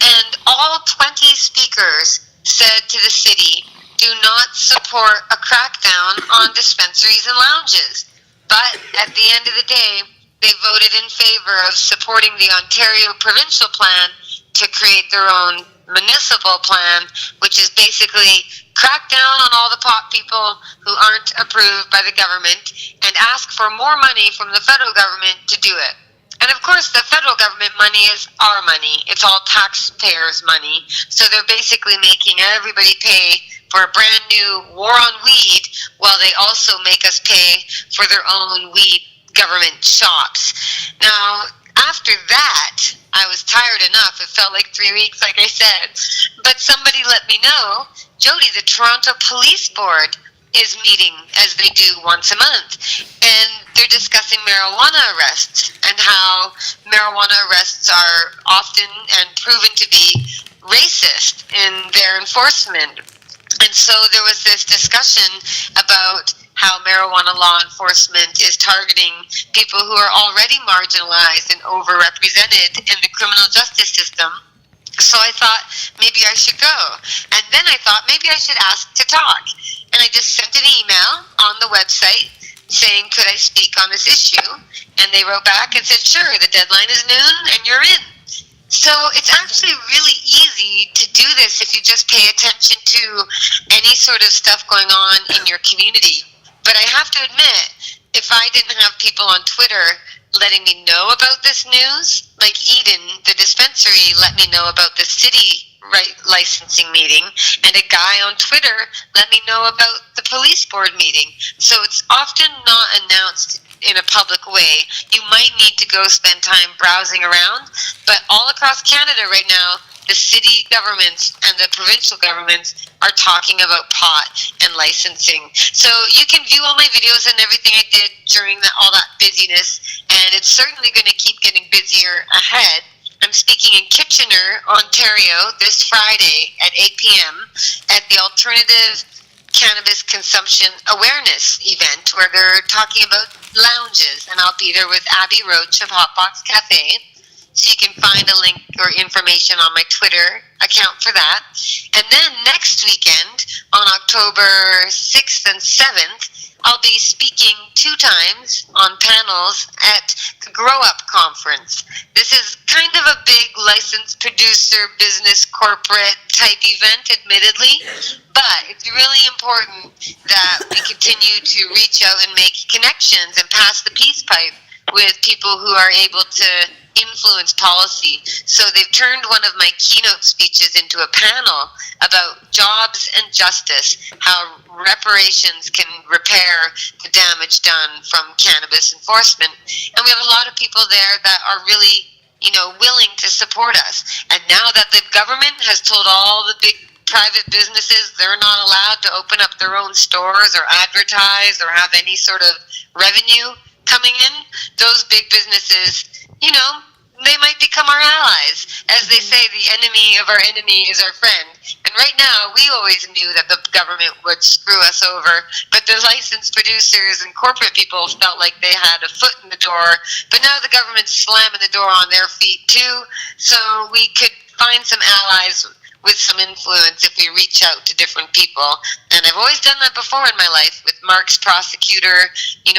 And all 20 speakers said to the city, do not support a crackdown on dispensaries and lounges. But at the end of the day, they voted in favor of supporting the Ontario provincial plan to create their own municipal plan, which is basically crack down on all the pot people who aren't approved by the government and ask for more money from the federal government to do it. And of course, the federal government money is our money. It's all taxpayers' money. So they're basically making everybody pay for a brand new war on weed while they also make us pay for their own weed government shops. Now, after that, I was tired enough. It felt like 3 weeks, like I said. But somebody let me know, Jodie, the Toronto Police Board is meeting as they do once a month. And they're discussing marijuana arrests and how marijuana arrests are often and proven to be racist in their enforcement. And so there was this discussion about how marijuana law enforcement is targeting people who are already marginalized and overrepresented in the criminal justice system. So I thought maybe I should go. And then I thought maybe I should ask to talk. And I just sent an email on the website saying, could I speak on this issue? And they wrote back and said, sure, the deadline is noon and you're in. So it's actually really easy to do this if you just pay attention to any sort of stuff going on in your community. But I have to admit, if I didn't have people on Twitter letting me know about this news, like Eden, the dispensary, let me know about the city licensing meeting, and a guy on Twitter let me know about the police board meeting. So it's often not announced in a public way. You might need to go spend time browsing around, but all across Canada right now, the city governments and the provincial governments are talking about pot and licensing. So you can view all my videos and everything I did during all that busyness, and it's certainly going to keep getting busier ahead. I'm speaking in Kitchener, Ontario, this Friday at 8 p.m. at the Alternative Cannabis Consumption Awareness event, where they're talking about lounges, and I'll be there with Abby Roach of Hotbox Cafe. So you can find a link or information on my Twitter account for that. And then next weekend, on October 6th and 7th, I'll be speaking 2 times on panels at the Grow Up Conference. This is kind of a big licensed producer, business, corporate type event, admittedly, but it's really important that we continue to reach out and make connections and pass the peace pipe with people who are able to influence policy. So they've turned one of my keynote speeches into a panel about jobs and justice, how reparations can repair the damage done from cannabis enforcement. And we have a lot of people there that are really, willing to support us. And now that the government has told all the big private businesses they're not allowed to open up their own stores or advertise or have any sort of revenue coming in, those big businesses, they might become our allies. As they say, the enemy of our enemy is our friend. And right now, we always knew that the government would screw us over, but the licensed producers and corporate people felt like they had a foot in the door. But now the government's slamming the door on their feet too, so we could find some allies with some influence if we reach out to different people. And I've always done that before in my life with Mark's prosecutor.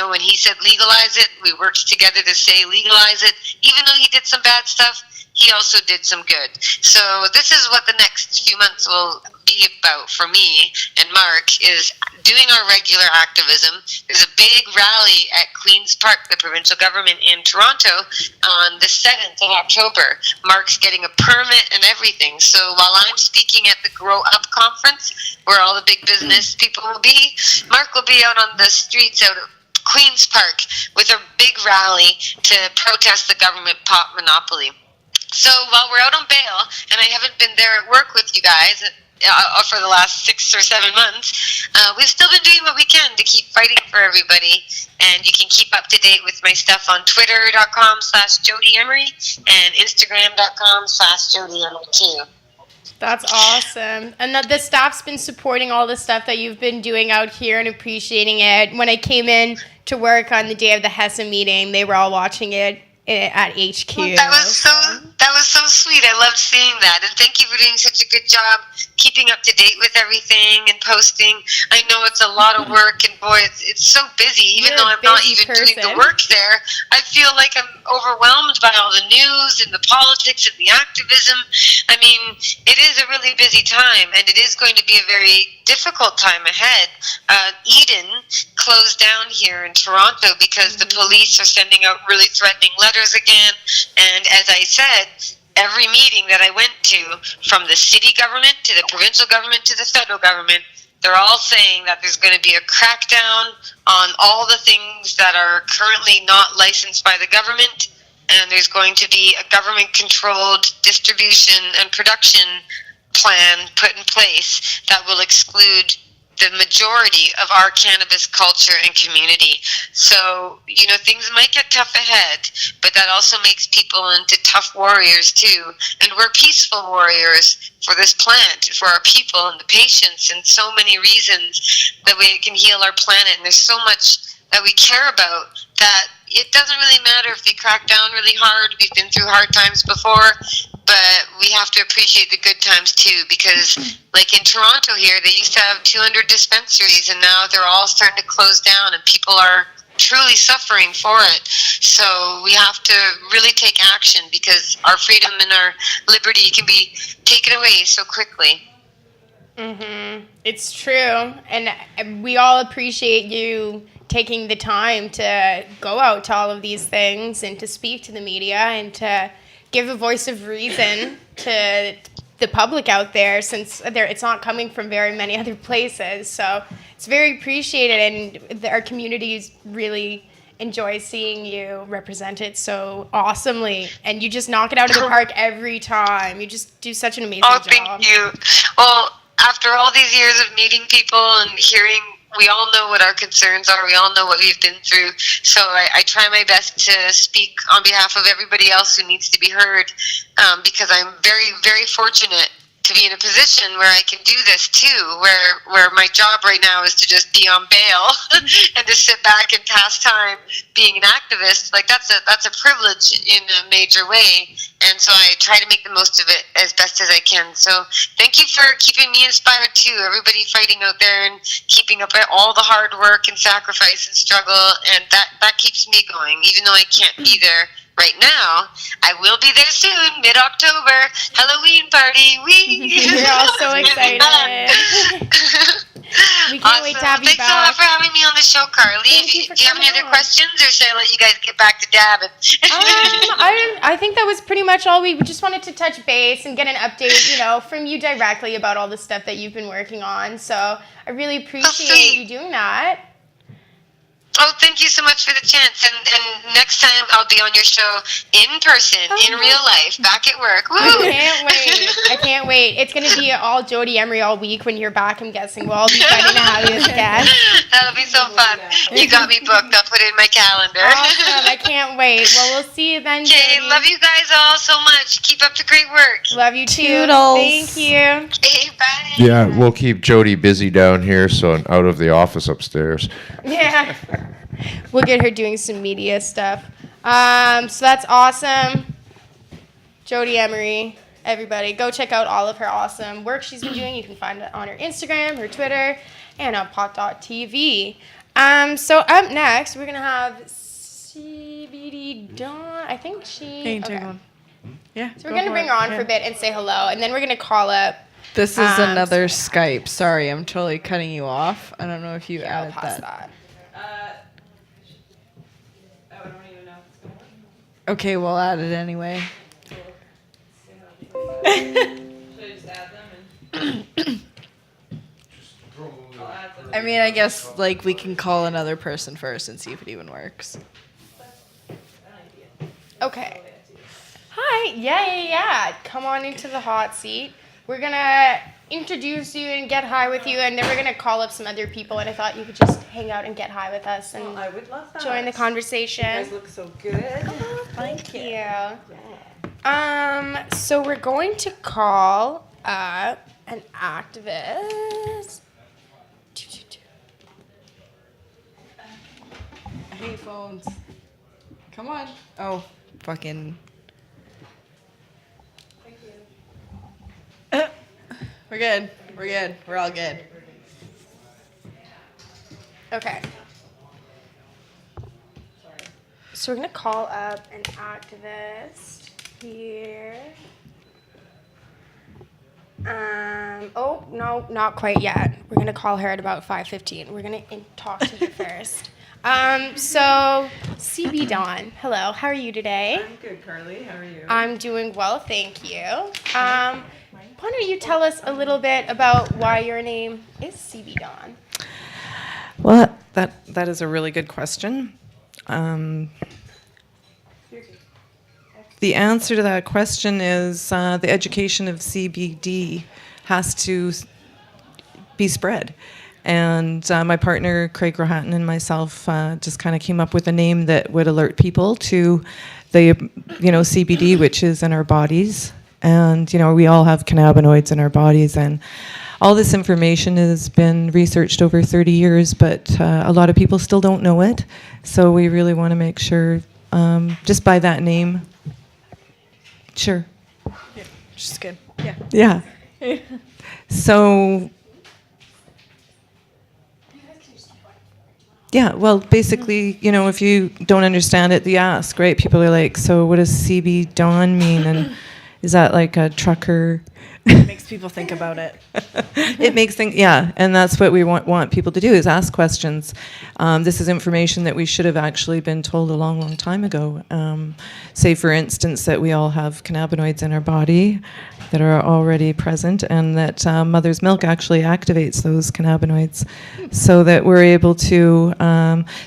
When he said legalize it, we worked together to say legalize it. Even though he did some bad stuff, he also did some good. So this is what the next few months will be about for me and Mark, is doing our regular activism. There's a big rally at Queen's Park, the provincial government in Toronto, on the 7th of October. Mark's getting a permit and everything. So while I'm speaking at the Grow Up Conference, where all the big business people will be, Mark will be out on the streets out of Queen's Park with a big rally to protest the government pot monopoly. So while we're out on bail, and I haven't been there at work with you guys for the last 6 or 7 months, we've still been doing what we can to keep fighting for everybody. And you can keep up to date with my stuff on twitter.com/Jodie Emery and instagram.com/Jodie Emery too. That's awesome. And the staff's been supporting all the stuff that you've been doing out here and appreciating it. When I came in to work on the day of the HESA meeting, they were all watching it at HQ. That was so sweet. I loved seeing that. And thank you for doing such a good job keeping up to date with everything and posting. I know it's a lot of work, and boy, it's so busy. Even You're though a I'm not busy even doing the person. work there, I feel like I'm overwhelmed by all the news and the politics and the activism. I mean, it is a really busy time, and it is going to be a very difficult time ahead. Eden closed down here in Toronto because the police are sending out really threatening letters again. And as I said, every meeting that I went to, from the city government to the provincial government to the federal government, they're all saying that there's going to be a crackdown on all the things that are currently not licensed by the government, and there's going to be a government-controlled distribution and production plan put in place that will exclude the majority of our cannabis culture and community. So, you know, things might get tough ahead, but that also makes people into tough warriors too. And we're peaceful warriors for this plant, for our people and the patients, and so many reasons that we can heal our planet. And there's so much that we care about that it doesn't really matter if they crack down really hard. We've been through hard times before, but we have to appreciate the good times too, because like in Toronto here, they used to have 200 dispensaries, and now they're all starting to close down, and people are truly suffering for it. So we have to really take action, because our freedom and our liberty can be taken away so quickly. It's true, and we all appreciate you taking the time to go out to all of these things and to speak to the media and to give a voice of reason to the public out there, since it's not coming from very many other places. So it's very appreciated, and our communities really enjoy seeing you represent it so awesomely, and you just knock it out of the park every time. You just do such an amazing job. Thank you. Well, after all these years of meeting people and hearing, we all know what our concerns are. We all know what we've been through. So I try my best to speak on behalf of everybody else who needs to be heard, because I'm very, very fortunate to be in a position where I can do this too, where my job right now is to just be on bail and to sit back and pass time being an activist. Like that's a privilege in a major way, and so I try to make the most of it as best as I can. So thank you for keeping me inspired too. Everybody fighting out there and keeping up all the hard work and sacrifice and struggle, and that keeps me going, even though I can't be there right now. I will be there soon, mid-October, Halloween party. We're all so excited. We can't wait to have you Thanks back. so much for having me on the show, Carly. Thank you for Do you have any coming other on. questions, or should I let you guys get back to dabbing? I think that was pretty much all. We just wanted to touch base and get an update, from you directly about all the stuff that you've been working on. So I really appreciate sweet. you doing that. Oh, thank you so much for the chance. And next time I'll be on your show in person, in real life, back at work. Woo! I can't wait. It's going to be all Jodie Emery all week when you're back, I'm guessing. We'll all be fighting to have you as a guest. That'll be so fun. You got me booked. I'll put it in my calendar. Awesome. I can't wait. Well, we'll see you then, Okay, Jodie. love you guys all so much. Keep up the great work. Love you too. Toodles. Thank you. Okay, bye. Yeah, we'll keep Jody busy down here, so out of the office upstairs. Yeah. We'll get her doing some media stuff. So that's awesome. Jodie Emery, everybody, go check out all of her awesome work she's been doing. You can find it on her Instagram, her Twitter, and on pot.tv. So up next, we're going to have CBD Dawn. I think she... Okay. Yeah. So we're going to bring her on for a bit and say hello, and then we're going to call up... This is another Skype. Sorry, I'm totally cutting you off. I don't know if you I'll added pass that. I don't even know if it's going to work. Okay, we'll add it anyway. Should I just add them? I'll add them. I mean, I guess we can call another person first and see if it even works. Okay. Hi. Yeah. Come on into the hot seat. We're going to introduce you and get high with you, and then we're going to call up some other people, and I thought you could just hang out and get high with us and I would love that. join the conversation. You guys look so good. Thank you. So we're going to call up an activist. I hate phones. Come on. Oh, fucking. We're good. We're good. We're all good. Okay. So we're gonna call up an activist here. Oh no, not quite yet. We're gonna call her at about 5:15. We're gonna talk to her first. So CB Dawn, hello. How are you today? I'm good, Carly. How are you? I'm doing well, thank you. Why don't you tell us a little bit about why your name is CB Dawn? Well, that is a really good question. The answer to that question is the education of CBD has to be spread. And my partner, Craig Rohatton, and myself just kind of came up with a name that would alert people to the, CBD, which is in our bodies. And, we all have cannabinoids in our bodies. And all this information has been researched over 30 years, but a lot of people still don't know it. So we really want to make sure, just by that name. Sure. Yeah, just good. Yeah. Yeah. So, yeah, well, basically, if you don't understand it, you ask, right? People are like, so what does CB Dawn mean? And is that like a trucker? It makes people think about it. It makes things, yeah, and that's what we want people to do, is ask questions. This is information that we should have actually been told a long, long time ago. Say, for instance, that we all have cannabinoids in our body that are already present, and that mother's milk actually activates those cannabinoids, so that we're able to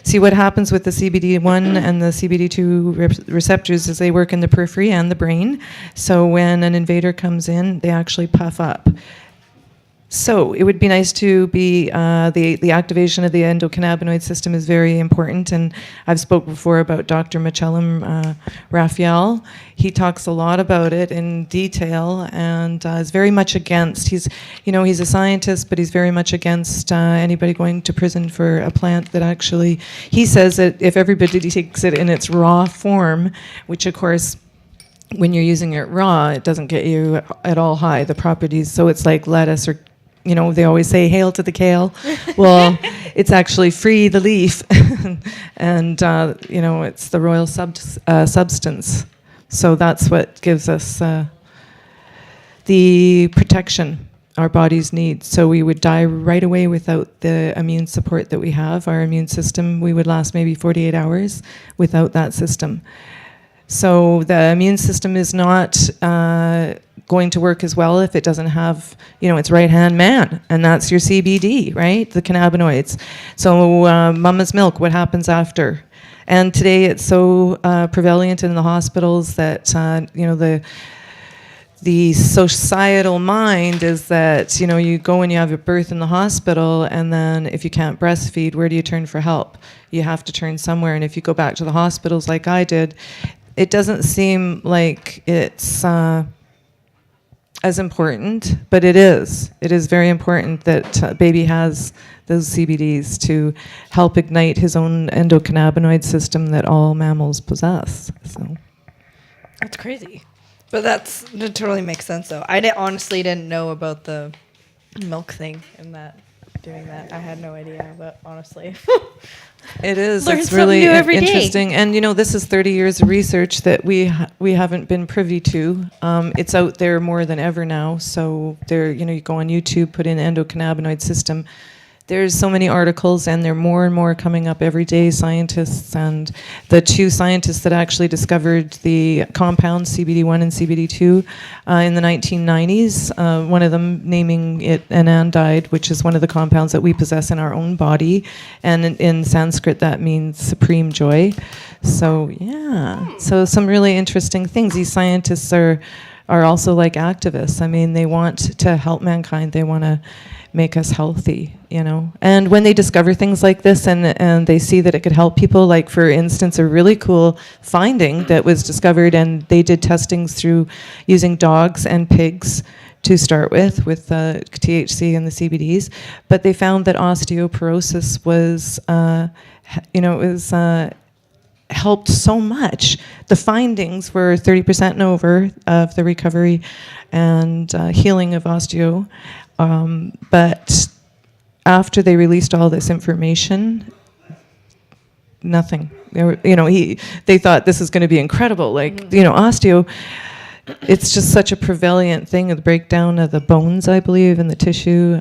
see what happens with the CBD1 and the CBD2 receptors as they work in the periphery and the brain. So when an invader comes in, they actually puff up. So it would be nice to be, the activation of the endocannabinoid system is very important, and I've spoke before about Dr. Macellum Raphael. He talks a lot about it in detail, and is very much against, he's a scientist, but he's very much against anybody going to prison for a plant that actually, he says that if everybody takes it in its raw form, which of course, when you're using it raw, it doesn't get you at all high, the properties. So it's like lettuce, or, they always say, hail to the kale. Well, it's actually free the leaf. And, it's the royal substance. So that's what gives us the protection our bodies need. So we would die right away without the immune support that we have. Our immune system, we would last maybe 48 hours without that system. So the immune system is not going to work as well if it doesn't have, its right-hand man, and that's your CBD, right? The cannabinoids. So mama's milk, what happens after? And today it's so prevalent in the hospitals that, the societal mind is that, you go and you have a birth in the hospital, and then if you can't breastfeed, where do you turn for help? You have to turn somewhere, and if you go back to the hospitals like I did, it doesn't seem like it's as important, but it is. It is very important that baby has those CBDs to help ignite his own endocannabinoid system that all mammals possess. So That's crazy. But that totally makes sense, though. Honestly didn't know about the milk thing and doing that. I had no idea, but honestly. it is. Learn It's something really new every day. interesting. And, this is 30 years of research that we haven't been privy to. It's out there more than ever now. So there, you go on YouTube, put in endocannabinoid system. There's so many articles, and there are more and more coming up every day, scientists. And the two scientists that actually discovered the compounds CBD1 and CBD2 in the 1990s, one of them naming it anandide, which is one of the compounds that we possess in our own body. And in Sanskrit, that means supreme joy. So, yeah. So some really interesting things. These scientists are also like activists. I mean, they want to help mankind. They want to make us healthy, And when they discover things like this and they see that it could help people, like, for instance, a really cool finding that was discovered, and they did testings through using dogs and pigs to start with the THC and the CBDs, but they found that osteoporosis was, helped so much. The findings were 30% and over of the recovery and healing of osteo. But after they released all this information, nothing. They were, they thought this is going to be incredible. Like, osteo, it's just such a prevalent thing, the breakdown of the bones, I believe, and the tissue.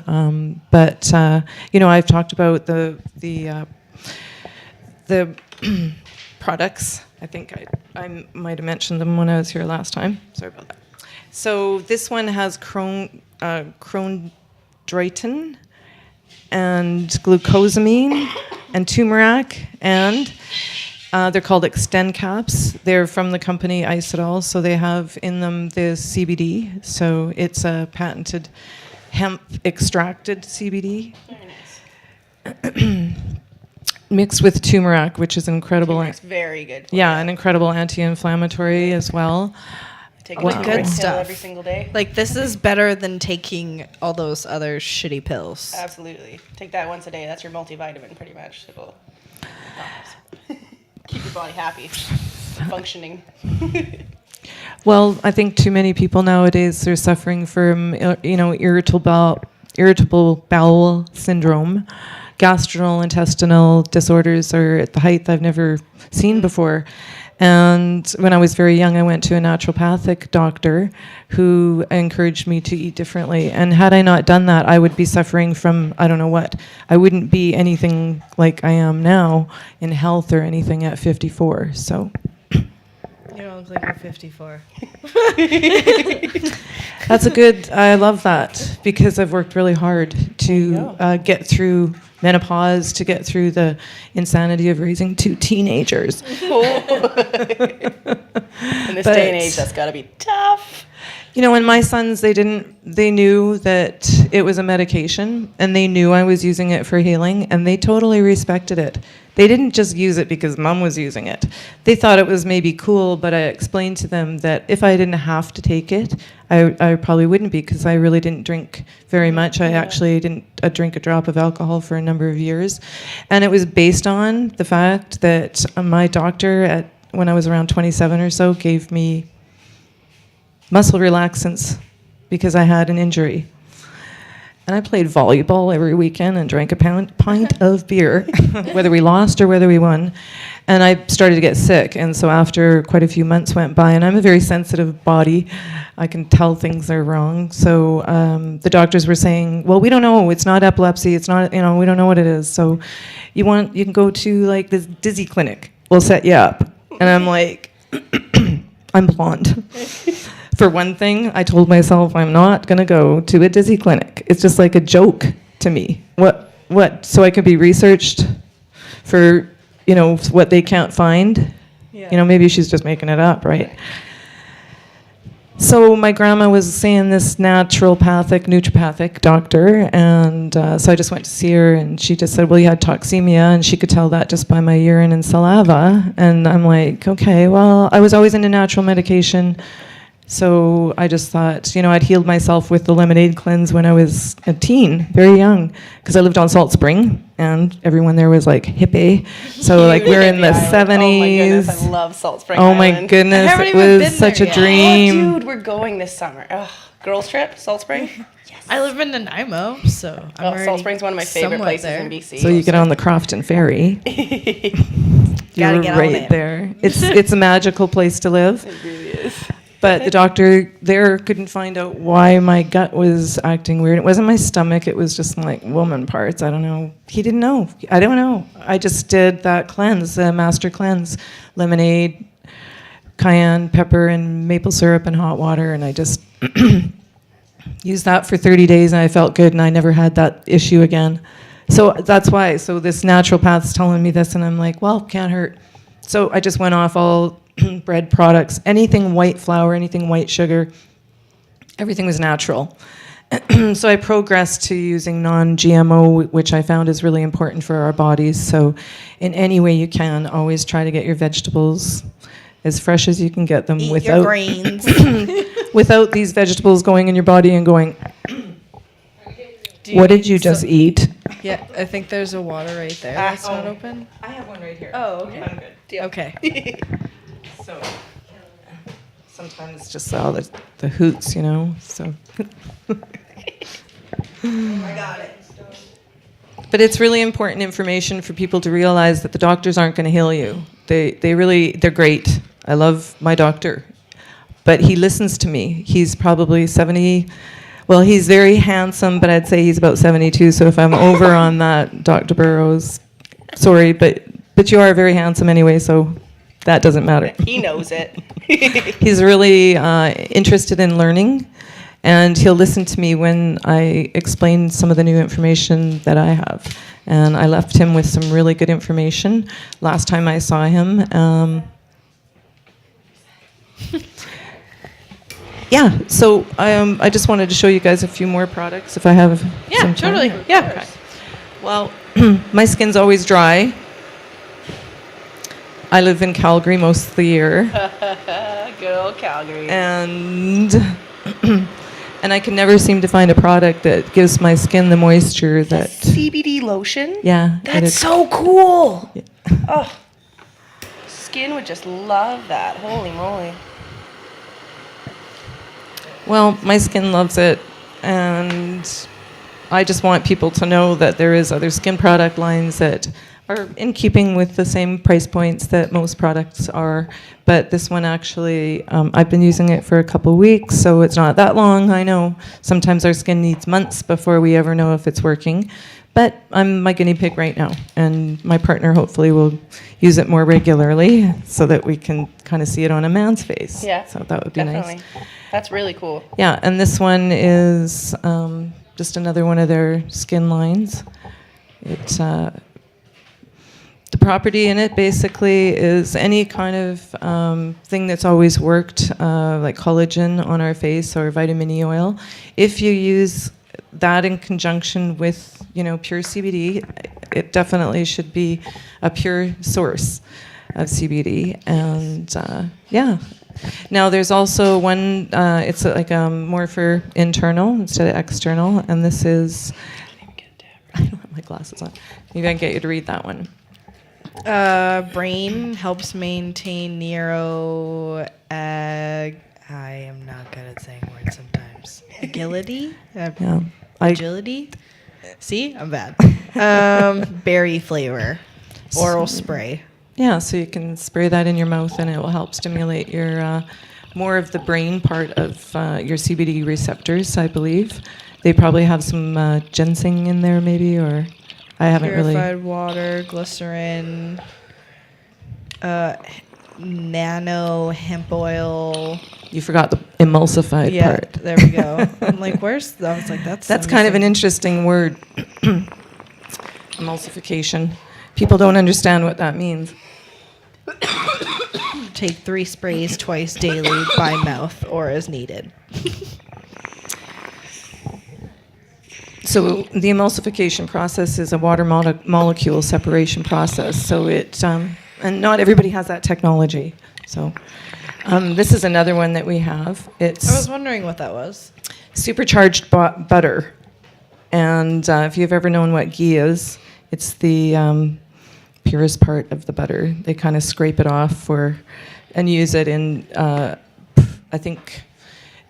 But I've talked about the products. I think I might have mentioned them when I was here last time. Sorry about that. So this one has chondroitin and glucosamine and turmeric, and they're called Extend Caps. They're from the company Isodol, so they have in them the CBD. So it's a patented hemp extracted CBD. Very nice. Mixed with turmeric, which is incredible. Turmeric's very good. Yeah, an incredible anti-inflammatory as well. Take Wow. Good pill stuff. every single day. Like, this is better than taking all those other shitty pills. Absolutely. Take that once a day. That's your multivitamin, pretty much. It'll keep your body happy, functioning. Well, I think too many people nowadays are suffering from, irritable bowel syndrome. Gastrointestinal disorders are at the height I've never seen before. And when I was very young, I went to a naturopathic doctor who encouraged me to eat differently. And had I not done that, I would be suffering from, I don't know what. I wouldn't be anything like I am now in health or anything at 54. So. You don't look like you're 54. I love that, because I've worked really hard to get through menopause, to get through the insanity of raising 2 teenagers. In this day and age, that's got to be tough. And my sons, they knew that it was a medication, and they knew I was using it for healing, and they totally respected it. They didn't just use it because mom was using it. They thought it was maybe cool, but I explained to them that if I didn't have to take it, I probably wouldn't be, because I really didn't drink very much. I actually didn't drink a drop of alcohol for a number of years. And it was based on the fact that my doctor, when I was around 27 or so, gave me muscle relaxants because I had an injury. And I played volleyball every weekend and drank a pint of beer, whether we lost or whether we won. And I started to get sick. And so after quite a few months went by, and I'm a very sensitive body, I can tell things are wrong. So the doctors were saying, well, we don't know. It's not epilepsy. It's not, we don't know what it is. So you can go to like this dizzy clinic. We'll set you up. And I'm like, I'm blonde. For one thing, I told myself I'm not going to go to a dizzy clinic. It's just like a joke to me. What? So I could be researched for, what they can't find? Yeah. Maybe she's just making it up, right? So my grandma was seeing this naturopathic doctor, and so I just went to see her, and she just said, well, you had toxemia, and she could tell that just by my urine and saliva. And I'm like, okay, well, I was always into natural medication. So I just thought, I'd healed myself with the lemonade cleanse when I was a teen, very young, because I lived on Salt Spring, and everyone there was like hippie. So like we're in the 70s. Oh my goodness, I love Salt Spring Oh Island. my goodness, I haven't it even was been such there a yet. dream. Oh, dude, we're going this summer. Ugh, girls trip, Salt Spring. Yes. I live in Nanaimo, so I'm already Salt Spring's one of my favorite somewhat places there. in BC. So you get on the Crofton Ferry. Gotta You're get on right it. there. It's a magical place to live. It really is. But the doctor there couldn't find out why my gut was acting weird. It wasn't my stomach. It was just like woman parts. I don't know. He didn't know. I don't know. I just did that cleanse, the master cleanse, lemonade, cayenne pepper, and maple syrup and hot water. And I just used that for 30 days, and I felt good, and I never had that issue again. So that's why. So this naturopath's telling me this, and I'm like, well, can't hurt. So I just went off all bread products, anything white flour, anything white sugar, everything was natural. So I progressed to using non-GMO, which I found is really important for our bodies. So in any way you can, always try to get your vegetables as fresh as you can get them, Eat without your grains. without these vegetables going in your body and going, what did you just eat? Yeah, I think there's a water right there. That's not open. I have one right here. Oh, okay. I'm good. Okay. So sometimes it's just all the hoots, you know. So. I got it. But it's really important information for people to realize that the doctors aren't going to heal you. They're great. I love my doctor, but he listens to me. He's probably 70. Well, he's very handsome, but I'd say he's about 72. So if I'm over on that, Dr. Burrows, sorry, but you are very handsome anyway, so that doesn't matter. He knows it. He's really interested in learning, and he'll listen to me when I explain some of the new information that I have. And I left him with some really good information last time I saw him. Yeah, so I just wanted to show you guys a few more products if I have some time. Totally. Yeah. Okay. Well, my skin's always dry. I live in Calgary most of the year. Good old Calgary. And I can never seem to find a product that gives my skin the moisture that... CBD lotion? Yeah. That's so cool. Yeah. Oh, skin would just love that. Holy moly. Well, my skin loves it, and I just want people to know that there is other skin product lines that are in keeping with the same price points that most products are. But this one actually, I've been using it for a couple weeks, so it's not that long. I know sometimes our skin needs months before we ever know if it's working. But I'm my guinea pig right now, and my partner hopefully will use it more regularly so that we can kind of see it on a man's face. Yeah. So that would be definitely. nice. That's really cool. Yeah, and this one is just another one of their skin lines. It's the property in it basically is any kind of thing that's always worked, like collagen on our face or vitamin E oil. If you use that in conjunction with, pure CBD, it definitely should be a pure source of CBD. And yeah. Now there's also one, it's like more for internal instead of external, and this is, I don't have my glasses on. Maybe I can get you to read that one. Brain helps maintain neuro. I am not good at saying words sometimes. Agility? Yeah. Agility? See? I'm bad. Berry flavor. Oral spray. Yeah, so you can spray that in your mouth, and it will help stimulate your more of the brain part of your CBD receptors, I believe. They probably have some ginseng in there, maybe, or I haven't Purified water, glycerin, nano hemp oil. You forgot the emulsified part. There we go. I'm like, where's? I was like, that's kind of an interesting word. Emulsification. People don't understand what that means. Take 3 sprays twice daily by mouth or as needed. So the emulsification process is a water molecule separation process. So it, and not everybody has that technology. So this is another one that we have. I was wondering what that was. Supercharged butter. And if you've ever known what ghee is, it's the purest part of the butter. They kind of scrape it off and use it in, I think,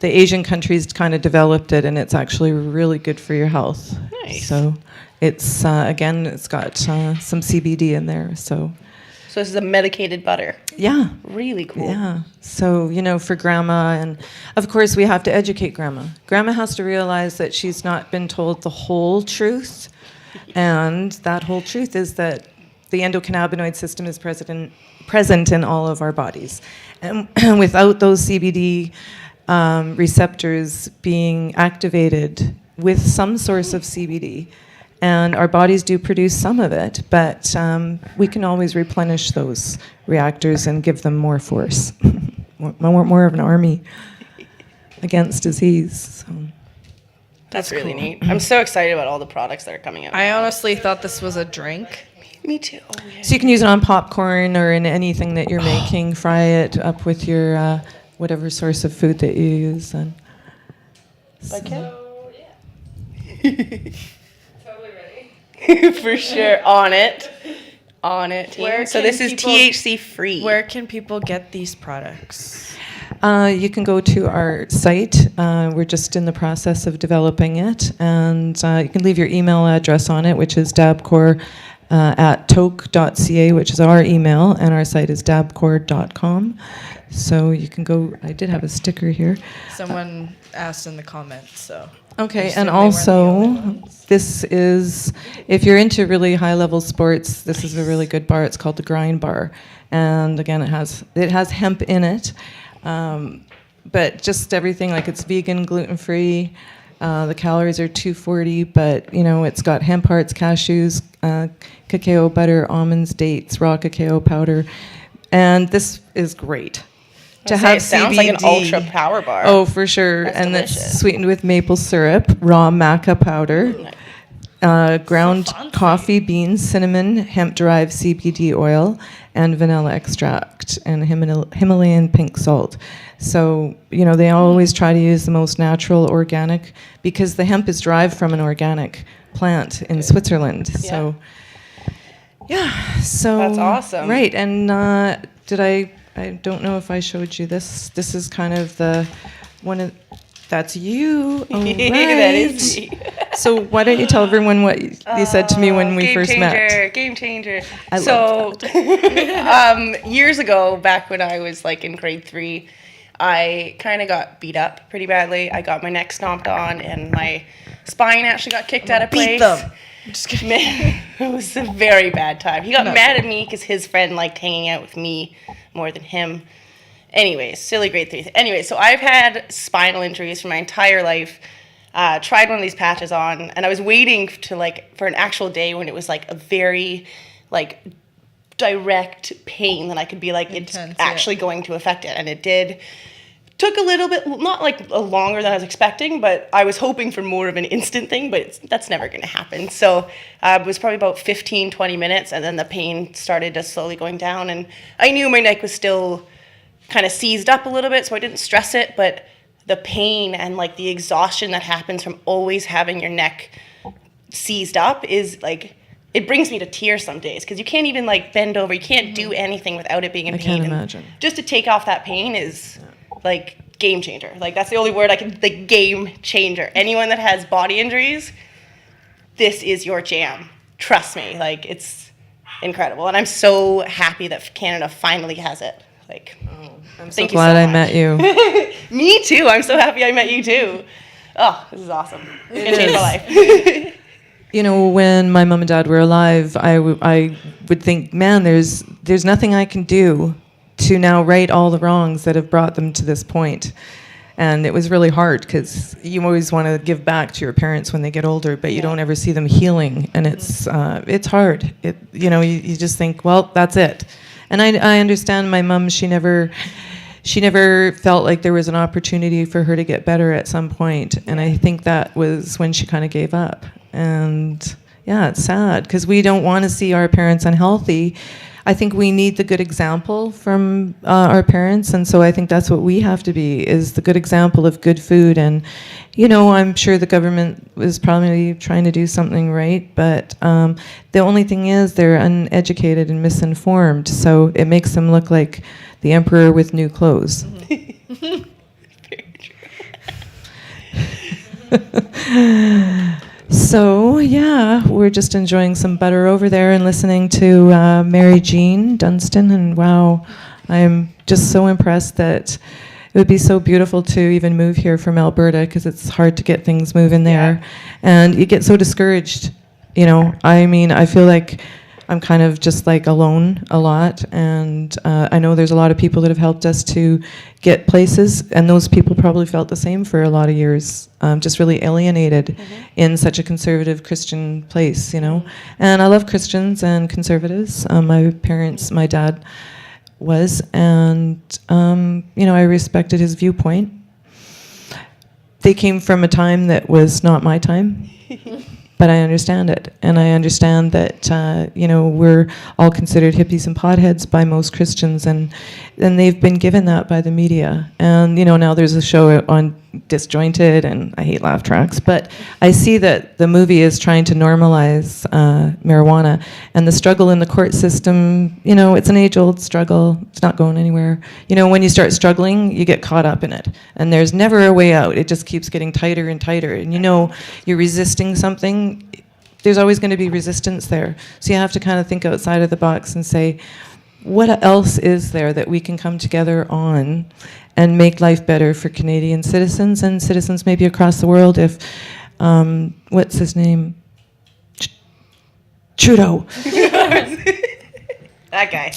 the Asian countries kind of developed it, and it's actually really good for your health. Nice. So it's, again, it's got some CBD in there. So this is a medicated butter. Yeah. Really cool. Yeah. So, for grandma, and of course we have to educate grandma. Grandma has to realize that she's not been told the whole truth. And that whole truth is that the endocannabinoid system is present in all of our bodies. And without those CBD receptors being activated with some source of CBD, and our bodies do produce some of it, but we can always replenish those reactors and give them more force, more of an army against disease. So. That's really neat. I'm so excited about all the products that are coming out. I honestly thought this was a drink. Me too. Oh, yeah. So you can use it on popcorn or in anything that you're making. Fry it up with your whatever source of food that you use. And Okay. So, yeah. Totally ready. For sure. On it. Where So can this is people- THC free. Where can people get these products? You can go to our site. We're just in the process of developing it. And you can leave your email address on it, which is dabcore at toke.ca, which is our email. And our site is dabcore.com. So you can go. I did have a sticker here. Someone asked in the comments, so. Okay, assume and they weren't the only also, ones. this is, if you're into really high-level sports, this is a really good bar. It's called the Grind Bar. And again, it has hemp in it. But just everything, like it's vegan, gluten-free. The calories are 240, but it's got hemp hearts, cashews, cacao butter, almonds, dates, raw cacao powder, and this is great. To have it sounds like an CBD. ultra power bar. Oh, for sure, That's and delicious. it's sweetened with maple syrup, raw maca powder, ground coffee beans, cinnamon, hemp-derived CBD oil, and vanilla extract, and Himalayan pink salt. So, they always try to use the most natural, organic, because the hemp is derived from an organic plant in Switzerland. So, so That's awesome. Right, and I don't know if I showed you this. This is kind of the one of. That's you. All right. That is me. So why don't you tell everyone what you said to me when we first met? Game changer. I So, years ago, back when I was like in grade 3, I kind of got beat up pretty badly. I got my neck stomped on, and my spine actually got kicked out of place. Beat them. Just kidding. Man, it was a very bad time. He got mad at me because his friend liked hanging out with me more than him. Anyways, silly grade 3. Anyway, so I've had spinal injuries for my entire life. Tried one of these patches on, and I was waiting for an actual day when it was like a very direct pain that I could be like, Intense, it's actually going to affect it, and it did. Took a little bit, not longer than I was expecting, but I was hoping for more of an instant thing, but that's never going to happen. So it was probably about 15, 20 minutes, and then the pain started just slowly going down, and I knew my neck was still kind of seized up a little bit, so I didn't stress it, but the pain and the exhaustion that happens from always having your neck seized up is it brings me to tears some days, because you can't even bend over, you can't do anything without it being in I pain. can't And imagine. just to take off that pain is game changer. That's the only word I can, game changer. Anyone that has body injuries, this is your jam. Trust me, it's incredible. And I'm so happy that Canada finally has it. I'm so thank you glad so I much. met you. Me too. I'm so happy I met you too. Oh, this is awesome. It's gonna change my life. When my mom and dad were alive, I would think, man, there's nothing I can do to now right all the wrongs that have brought them to this point. And it was really hard, because you always want to give back to your parents when they get older, but you don't ever see them healing, and it's hard. You just think, well, that's it. And I understand my mom. She never felt like there was an opportunity for her to get better at some point, and I think that was when she kind of gave up. And yeah, it's sad, because we don't want to see our parents unhealthy. I think we need the good example from our parents, and so I think that's what we have to be, is the good example of good food. And I'm sure the government was probably trying to do something right, but the only thing is they're uneducated and misinformed, so it makes them look like the emperor with new clothes. Very true. So, yeah, we're just enjoying some butter over there and listening to Mary Jean Dunsdon, and wow, I'm just so impressed that it would be so beautiful to even move here from Alberta, because it's hard to get things moving there. And you get so discouraged, I feel like I'm kind of just alone a lot, and I know there's a lot of people that have helped us to get places, and those people probably felt the same for a lot of years, just really alienated in such a conservative Christian place, And I love Christians and conservatives. My dad was, and I respected his viewpoint. They came from a time that was not my time. But I understand it, and I understand that we're all considered hippies and potheads by most Christians, and And they've been given that by the media. And, now there's a show on Disjointed, and I hate laugh tracks, but I see that the movie is trying to normalize marijuana. And the struggle in the court system, it's an age-old struggle. It's not going anywhere. When you start struggling, you get caught up in it. And there's never a way out. It just keeps getting tighter and tighter. And you're resisting something, there's always going to be resistance there. So you have to kind of think outside of the box and say, what else is there that we can come together on and make life better for Canadian citizens and citizens maybe across the world if, what's his name? Trudeau. That guy.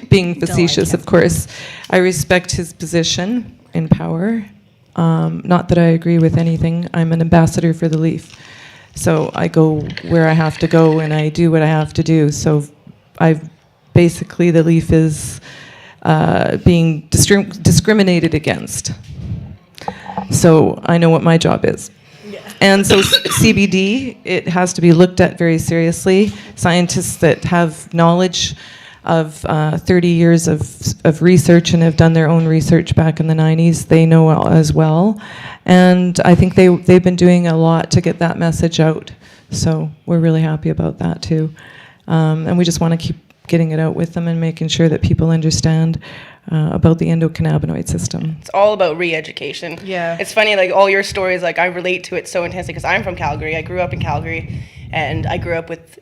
Being facetious, of course. I respect his position in power. Not that I agree with anything. I'm an ambassador for the Leaf. So I go where I have to go and I do what I have to do. So basically the Leaf is being discriminated against. So I know what my job is. And so CBD, it has to be looked at very seriously. Scientists that have knowledge of 30 years of research and have done their own research back in the 90s, they know as well. And I think they've been doing a lot to get that message out. So we're really happy about that too. And we just want to keep getting it out with them and making sure that people understand about the endocannabinoid system. It's all about re-education. Yeah. It's funny, like all your stories, like I relate to it so intensely because I'm from Calgary. I grew up in Calgary, and I grew up with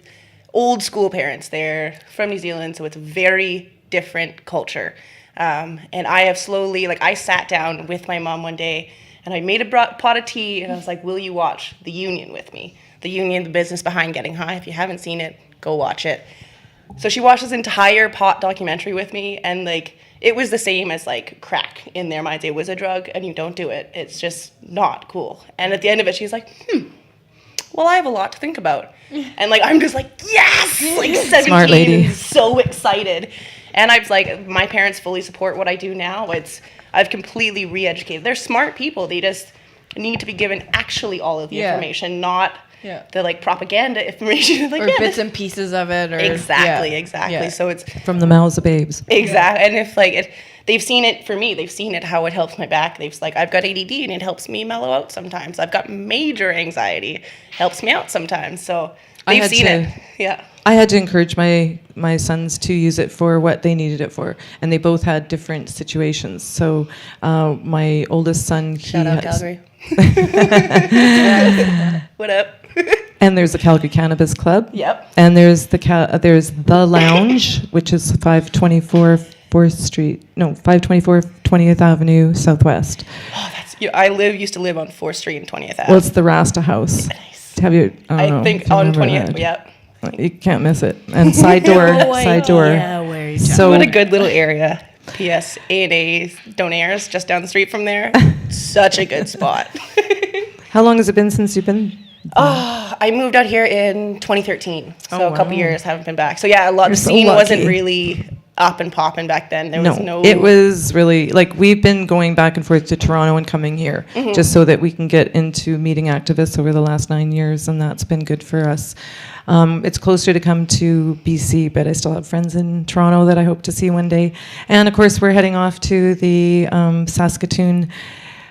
old school parents. They're from New Zealand, so it's a very different culture. And I have slowly, I sat down with my mom one day, and I made a pot of tea, and I was like, will you watch The Union with me? The Union, the business behind getting high. If you haven't seen it, go watch it. So she watched this entire pot documentary with me, and it was the same as crack in their minds. It was a drug, and you don't do it. It's just not cool. And at the end of it, she's like, well, I have a lot to think about. And I'm just yes! 17, Smart lady. So excited. And I was my parents fully support what I do now. I've completely re-educated. They're smart people. They just need to be given actually all of the information, not the propaganda information. Or bits and pieces of it. Or, exactly. Yeah. So it's from the mouths of babes. Exactly. And if they've seen it for me, they've seen it how it helps my back. They've I've got ADD and it helps me mellow out sometimes. I've got major anxiety, helps me out sometimes. So they've seen it. Yeah. I had to encourage my sons to use it for what they needed it for, and they both had different situations. So my oldest son, shout out Calgary. What up? And there's the Calgary Cannabis Club. Yep. And there's the Lounge, which is 524 4th Street. No, 524 20th Avenue Southwest. Oh, I used to live on 4th Street and 20th Avenue. Well, it's the Rasta House. Nice. Have you? I think on 20th. Yep. You can't miss it. And side door. Yeah, where you So what a good little area. P.S. A&A Donaires just down the street from there. Such a good spot. How long has it been since you've been? I moved out here in 2013, so Oh, a couple wow. years, haven't been back. So yeah, You're the so scene wasn't lucky. really up and popping back then. There was no. It was really we've been going back and forth to Toronto and coming here just so that we can get into meeting activists over the last 9 years, and that's been good for us. It's closer to come to BC, but I still have friends in Toronto that I hope to see one day. And of course, we're heading off to the Saskatoon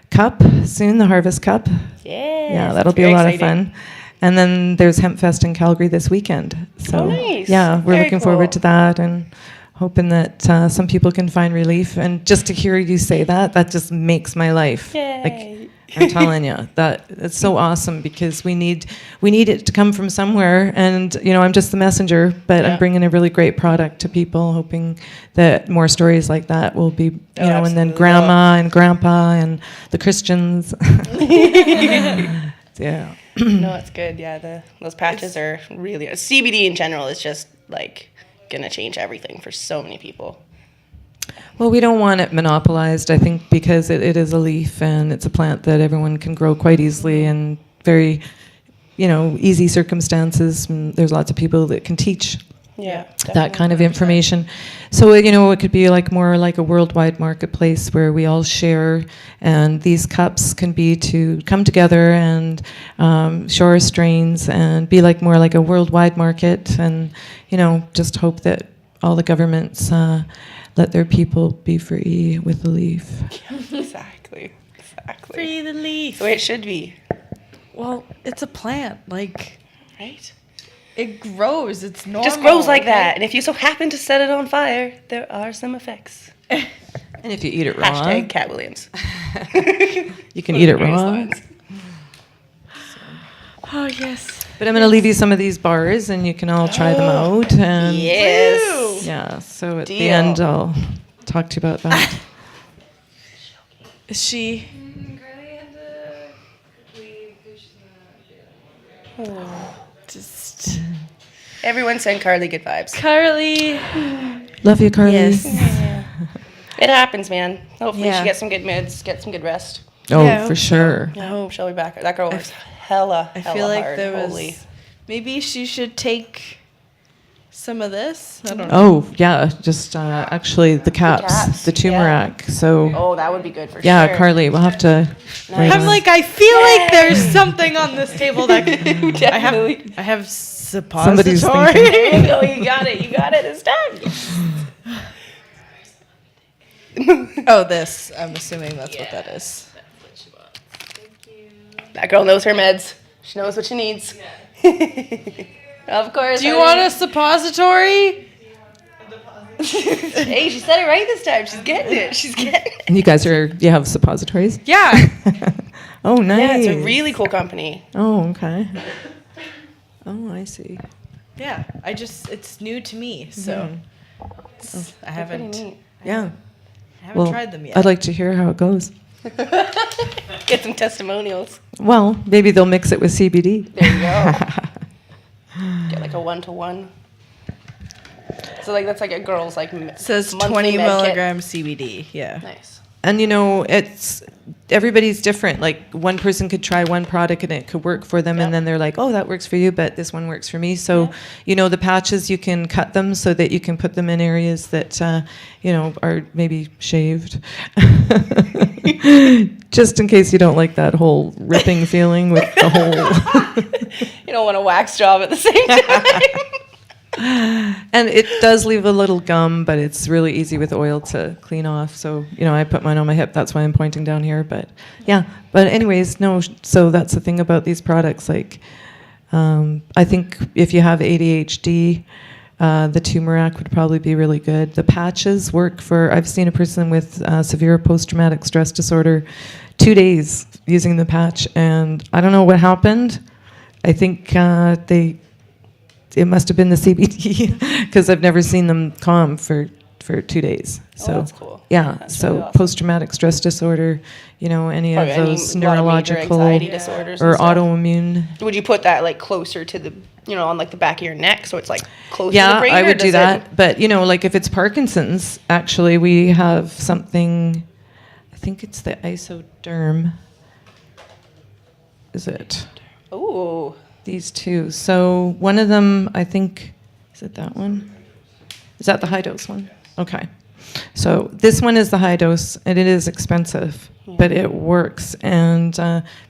Cup soon, the Harvest Cup. Yeah, that'll be a lot of fun. And then there's Hempfest in Calgary this weekend. So nice. yeah, we're Very looking cool. forward to that and hoping that some people can find relief. And just to hear you say that just makes my life. Yay. I'm telling you, it's so awesome because we need it to come from somewhere. And I'm just the messenger, but I'm bringing a really great product to people, hoping that more stories like that will be, and then absolutely. grandma and grandpa and the Christians. Yeah. No, it's good. Yeah, those patches are really CBD in general is just gonna change everything for so many people. Well, we don't want it monopolized, I think, because it is a leaf and it's a plant that everyone can grow quite easily and very, easy circumstances. And there's lots of people that can teach Yeah, that kind of information. So, it could be more like a worldwide marketplace where we all share, and these cups can be to come together and show our strains and be more like a worldwide market, and, just hope that all the governments let their people be free with the leaf. Exactly. Free the leaf. The way it should be, Well, it's a plant. Like, right? it grows. It's normal. It just grows like that. And if you so happen to set it on fire, there are some effects. And if you eat it raw, Hashtag Cat Williams. you can eat it raw. Oh, yes. But I'm going to leave you some of these bars, and you can all try them out. And Yes. yeah, so at the Deal. end, I'll talk to you about that. Is she? Just Everyone send Carly good vibes. Carly. Love you, Carly. Yes. It happens, man. Hopefully Yeah. she gets some good mids, get some good rest. Oh, Yeah. for sure. I hope she'll be back. That girl works hella I feel like hard. there was. Holy. Maybe she should take some of this. I don't know. Oh, yeah, just actually the caps, the yeah. turmeric. So, Oh, that would be good for yeah, sure. Carly, we'll have to. write I'm on- like, I feel like there's something on this table that Definitely. I have Somebody's suppository. thinking. There you go. You got it. You got it this time. Oh, this. I'm assuming that's what that is. That girl knows her meds. She knows what she needs. Of course. Do you want a suppository? Hey, she said it right this time. She's getting it. She's getting it. And you guys you have suppositories? Yeah. Oh, nice. Yeah, it's a really cool company. Oh, okay. Oh, I see. Yeah. It's new to me, so I haven't Yeah. haven't tried them yet. I'd like to hear how it goes. Get some testimonials. Well, maybe they'll mix it with CBD. There you go. Get like a 1-to-1. So like that's like a girl's like It says monthly 20 med kit. milligrams CBD. Yeah. Nice. And everybody's different. Like one person could try one product and it could work for them, and then they're like, "Oh, that works for you, but this one works for me." So, the patches, you can cut them so that you can put them in areas that are maybe shaved, just in case you don't like that whole ripping feeling with the whole. You don't want a wax job at the same time. And it does leave a little gum, but it's really easy with oil to clean off. So, I put mine on my hip. That's why I'm pointing down here. But yeah. But anyways, no. So that's the thing about these products. Like, I think if you have ADHD, the turmeric would probably be really good. The patches work for. I've seen a person with severe post-traumatic stress disorder, 2 days using the patch, and I don't know what happened. I think it must have been the CBD because I've never seen them calm for 2 days. So that's cool. Yeah. That's So really awesome. post-traumatic stress disorder, any Probably of those any lot of major neurological anxiety disorders and or stuff. autoimmune. Would you put that like closer to the, on like the back of your neck so it's like closer to the Yeah, brain? I or would do does that. But like if it's Parkinson's, actually we have something. I think it's the isoderm. Is it? Ooh. These two. So one of them, I think, is it that one? Is that the high dose one? Okay. So this one is the high dose, and it is expensive, but it works. And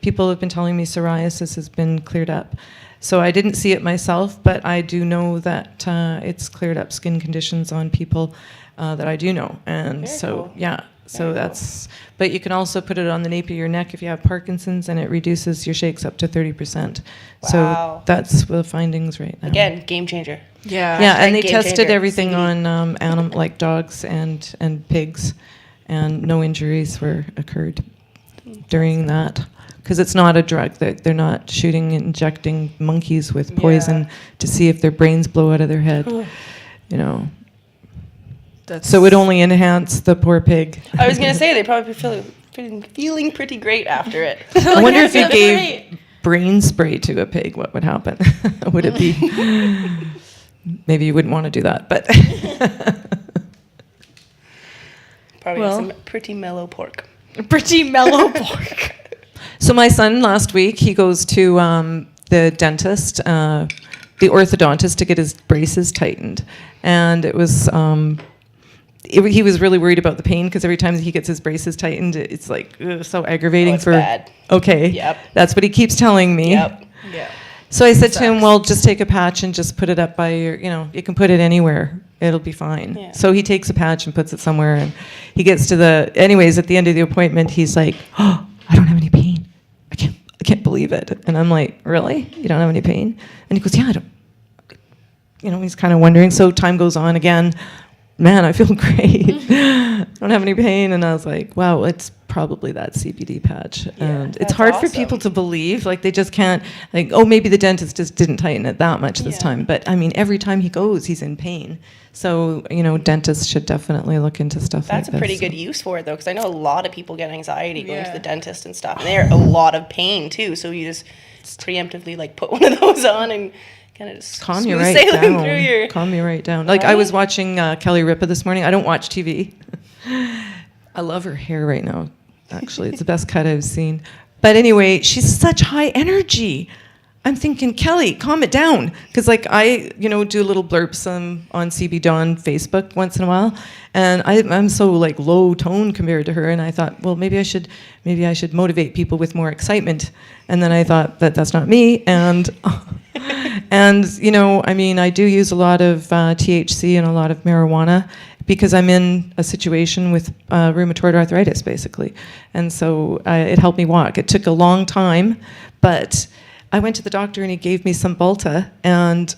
people have been telling me psoriasis has been cleared up. So I didn't see it myself, but I do know that it's cleared up skin conditions on people that I do know. And Very so, cool. yeah. So that's, but you can also put it on the nape of your neck if you have Parkinson's, and it reduces your shakes up to 30%. Wow. So that's the findings right now. Again, game changer. Yeah. Yeah, and they Game tested changer. everything CBD. on animal like dogs and pigs, and no injuries were occurred during that. Because it's not a drug; that they're not injecting monkeys with poison to see if their brains blow out of their head. So it would only enhance the poor pig. I was gonna say they probably feeling pretty great after it. I wonder if you gave brain spray to a pig, what would happen? Would it be? Maybe you wouldn't want to do that, but Probably Well. some pretty mellow pork. Pretty mellow pork. So my son last week, he goes to the dentist, the orthodontist, to get his braces tightened, and it was. He was really worried about the pain because every time he gets his braces tightened, it's like so aggravating it's for. bad. Okay. Yep. That's what he keeps telling me. Yep. Yeah. So I said to him, "Well, just take a patch and just put it up by your. You can put it anywhere It'll be fine. Yeah. So he takes a patch and puts it somewhere, and he gets to anyways, at the end of the appointment, he's like, oh, I don't have any pain. I can't believe it. And I'm like, really? You don't have any pain? And he goes, yeah, I don't. He's kind of wondering. So time goes on again. Man, I feel great. I don't have any pain. And I was like, wow, it's probably that CBD patch. And it's that's hard for awesome. people to believe. Like, they just can't, like, oh, maybe the dentist just didn't tighten it that much this time. But, I mean, every time he goes, he's in pain. So, dentists should definitely look into stuff like That's this. a pretty good use for it, though, because I know a lot of people get anxiety going to the dentist and stuff. And they're a lot of pain, too. So you just preemptively, like, put one of those on and kind of just Calm you smooth right sailing down. through your... Calm you right down. Like, I was watching Kelly Ripa this morning. I don't watch TV. I love her hair right now. Actually, it's the best cut I've seen. But anyway, she's such high energy. I'm thinking, Kelly, calm it down. Because, like, I, do little blurps on CB Dawn Facebook once in a while. And I'm so, like, low tone compared to her. And I thought, well, maybe I should motivate people with more excitement. And then I thought that's not me. And... And, I do use a lot of THC and a lot of marijuana because I'm in a situation with rheumatoid arthritis, basically. And so it helped me walk. It took a long time, but I went to the doctor and he gave me some Balta, and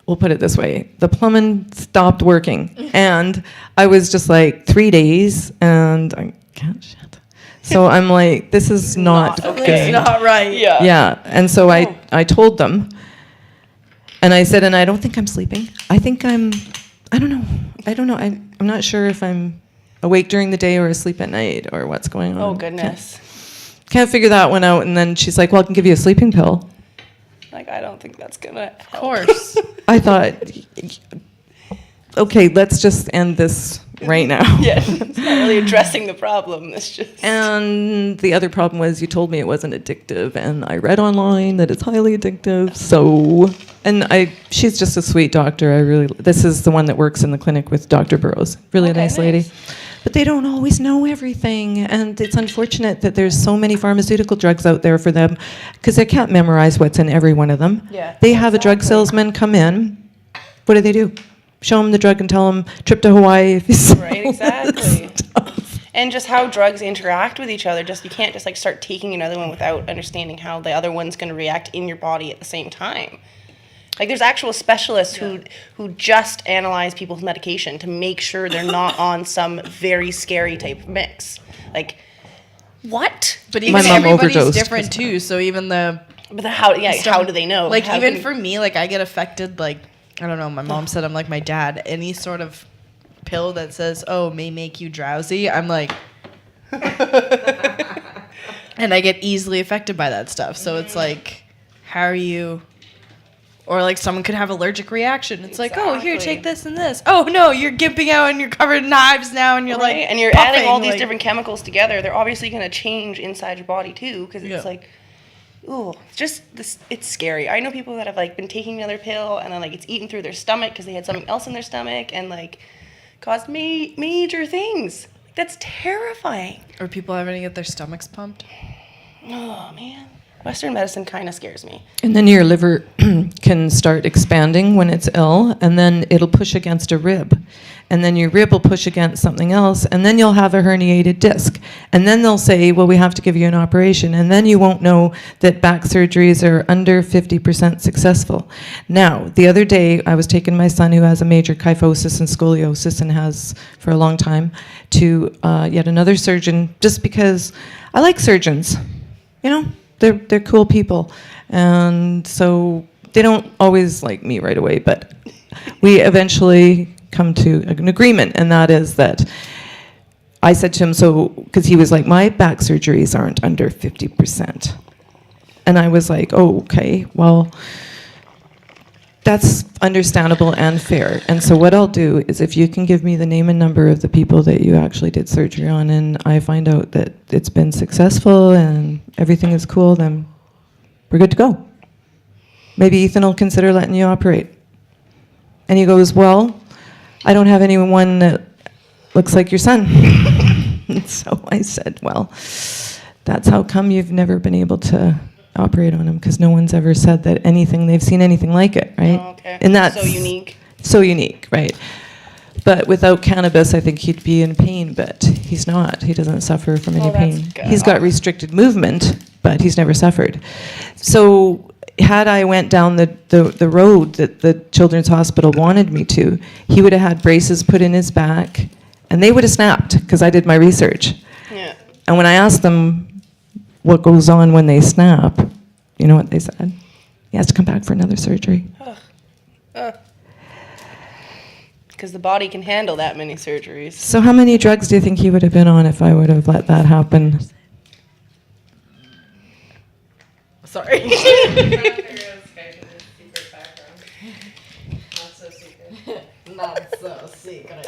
we'll put it this way. The plumbing stopped working. And I was just like 3 days, and I can't shit. So I'm like, this is not okay. It's not right. Yeah. Yeah, and so I told them, and I said, and I don't think I'm sleeping. I think I don't know. I'm not sure if I'm awake during the day or asleep at night or what's going on. Oh, goodness. Can't figure that one out. And then she's like, well, I can give you a sleeping pill. Like, I don't think that's going to help. Of course. I thought, okay, let's just end this right now. Yeah, it's not really addressing the problem. It's just... And the other problem was you told me it wasn't addictive, and I read online that it's highly addictive. So, and she's just a sweet doctor. This is the one that works in the clinic with Dr. Burrows. Really a nice lady. But they don't always know everything, and it's unfortunate that there's so many pharmaceutical drugs out there for them because they can't memorize what's in every one of them. Yeah, they have a drug salesman come in. What do? Show them the drug and tell them trip to Hawaii if you Right, exactly. And just how drugs interact with each other. You can't just like start taking another one without understanding how the other one's going to react in your body at the same time. Like, there's actual specialists who just analyze people's medication to make sure they're not on some very scary type of mix. Like, what? But My even mom everybody's overdosed. different too. So even How do they know? like How even can- for me, like I get affected. Like I don't know. My mom said I'm like my dad. Any sort of pill that says may make you drowsy, I'm like. And I get easily affected by that stuff. So it's like, how are you? Or like someone could have allergic reaction. It's like, oh, here, take this and this. Oh no, you're gimping out and you're covered in hives now, and you're Right, like, and you're puffing, adding all these like- different chemicals together. They're obviously going to change inside your body too, because it's like, ooh, it's just this. It's scary. I know people that have like been taking another pill, and then like it's eaten through their stomach because they had something else in their stomach, and like caused major things. That's terrifying. Or people having to get their stomachs pumped. Oh man, Western medicine kind of scares me. And then your liver can start expanding when it's ill, and then it'll push against a rib. And then your rib will push against something else, and then you'll have a herniated disc. And then they'll say, well, we have to give you an operation. And then you won't know that back surgeries are under 50% successful. Now, the other day, I was taking my son, who has a major kyphosis and scoliosis and has for a long time, to yet another surgeon, just because I like surgeons. You know, they're cool people. And so they don't always like me right away, but we eventually come to an agreement, and that is that I said to him, so, because he was like, my back surgeries aren't under 50%. And I was like, oh, okay, well, that's understandable and fair. And so what I'll do is, if you can give me the name and number of the people that you actually did surgery on, and I find out that it's been successful and everything is cool, then we're good to go. Maybe Ethan will consider letting you operate. And he goes, well, I don't have anyone that looks like your son. So I said, well, that's how come you've never been able to operate on him, because no one's ever said that they've seen anything like it, right? Oh, okay. And that's so unique. So unique, right? But without cannabis, I think he'd be in pain, but he's not. He doesn't suffer from any pain. He's got restricted movement, but he's never suffered. So had I went down the road that the Children's Hospital wanted me to, he would have had braces put in his back, and they would have snapped, because I did my research. Yeah. And when I asked them what goes on when they snap, you know what they said? He has to come back for another surgery. Because the body can handle that many surgeries. So how many drugs do you think he would have been on if I would have let that happen? Sorry. Not so secret.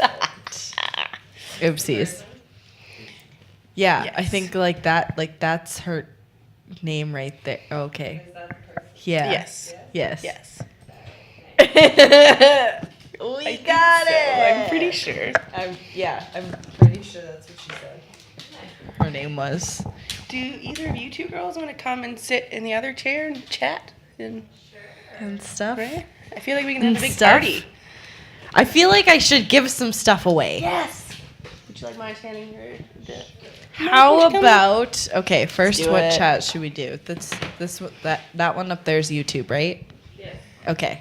Oopsies. Yeah, I think like that. Like that's her name right there. Okay. Yeah. Yes. Yes. Yes. We got it. I'm pretty sure. I'm pretty sure that's what she said. Her name was. Do either of you two girls want to come and sit in the other chair and chat? And stuff. right? I feel like we can have a big stuff. party. I feel like I should give some stuff away. Yes. Would you like my standing here? How about first do what it. chat should we do? That one up there is YouTube, right? Yeah. Okay.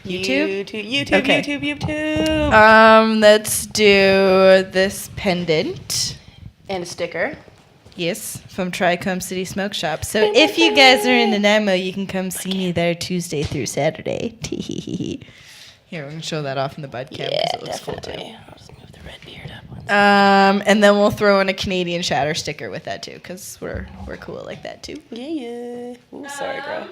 YouTube? YouTube. Okay. YouTube. Let's do this pendant. And a sticker. Yes, from Tricom City Smoke Shop. So if you guys are in Nanaimo, you can come see me there Tuesday through Saturday. Here, we're gonna show that off in the bud cam because it looks cool too. I'll just move the red beard up one. And then we'll throw in a Canadian Shatter sticker with that too, because we're cool like that too. Yeah. Ooh, sorry, girl.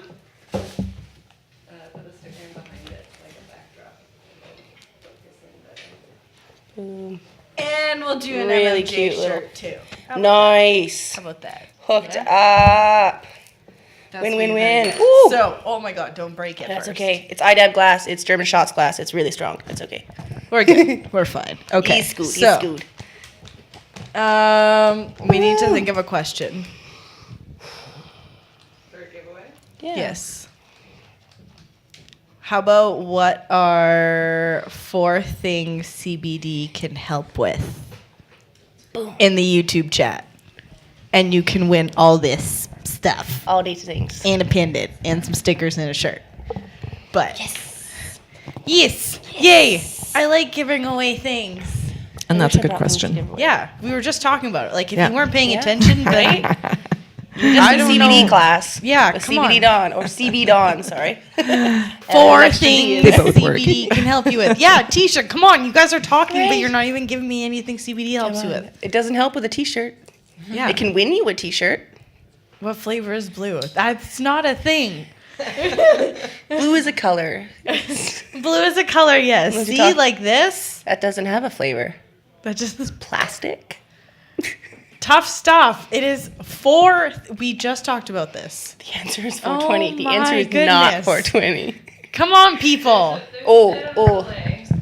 Boom. And we'll do an Really MMJ cute little- shirt too. Nice. How about that? Hooked up. That's Win, really win, win. good. Ooh. So, oh my God, don't break it. That's first. okay. It's IDAB glass. It's German shots glass. It's really strong. It's okay. We're good. We're fine. Okay. He's good. So, He's good. we need to think of a question. Yeah. Yes. How about what are 4 things CBD can help with in the YouTube chat? And you can win all this stuff. All these things. And a pendant and some stickers and a shirt. But yes. Yay. I like giving away things. And that's a good question. Yeah, we were just talking about it. Like if Yeah. you weren't paying attention, right? I don't CBD know. class. Yeah, With come CBD on. Dawn or CB Dawn. Sorry. 4 extra things They both work. CBD can help you with. Yeah, Tisha, come on. You guys are talking, but you're not even giving me anything CBD helps you with. It doesn't help with a T-shirt. Yeah. It can win you a T-shirt. What flavor is blue? That's not a thing. Blue is a color. Blue is a color, yes. Was it See, tough? like this? That doesn't have a flavor. That just is Plastic. tough stuff. It is 4. We just talked about this. The answer is 420. Oh the my answer is goodness. not 420. Come on, people. Oh.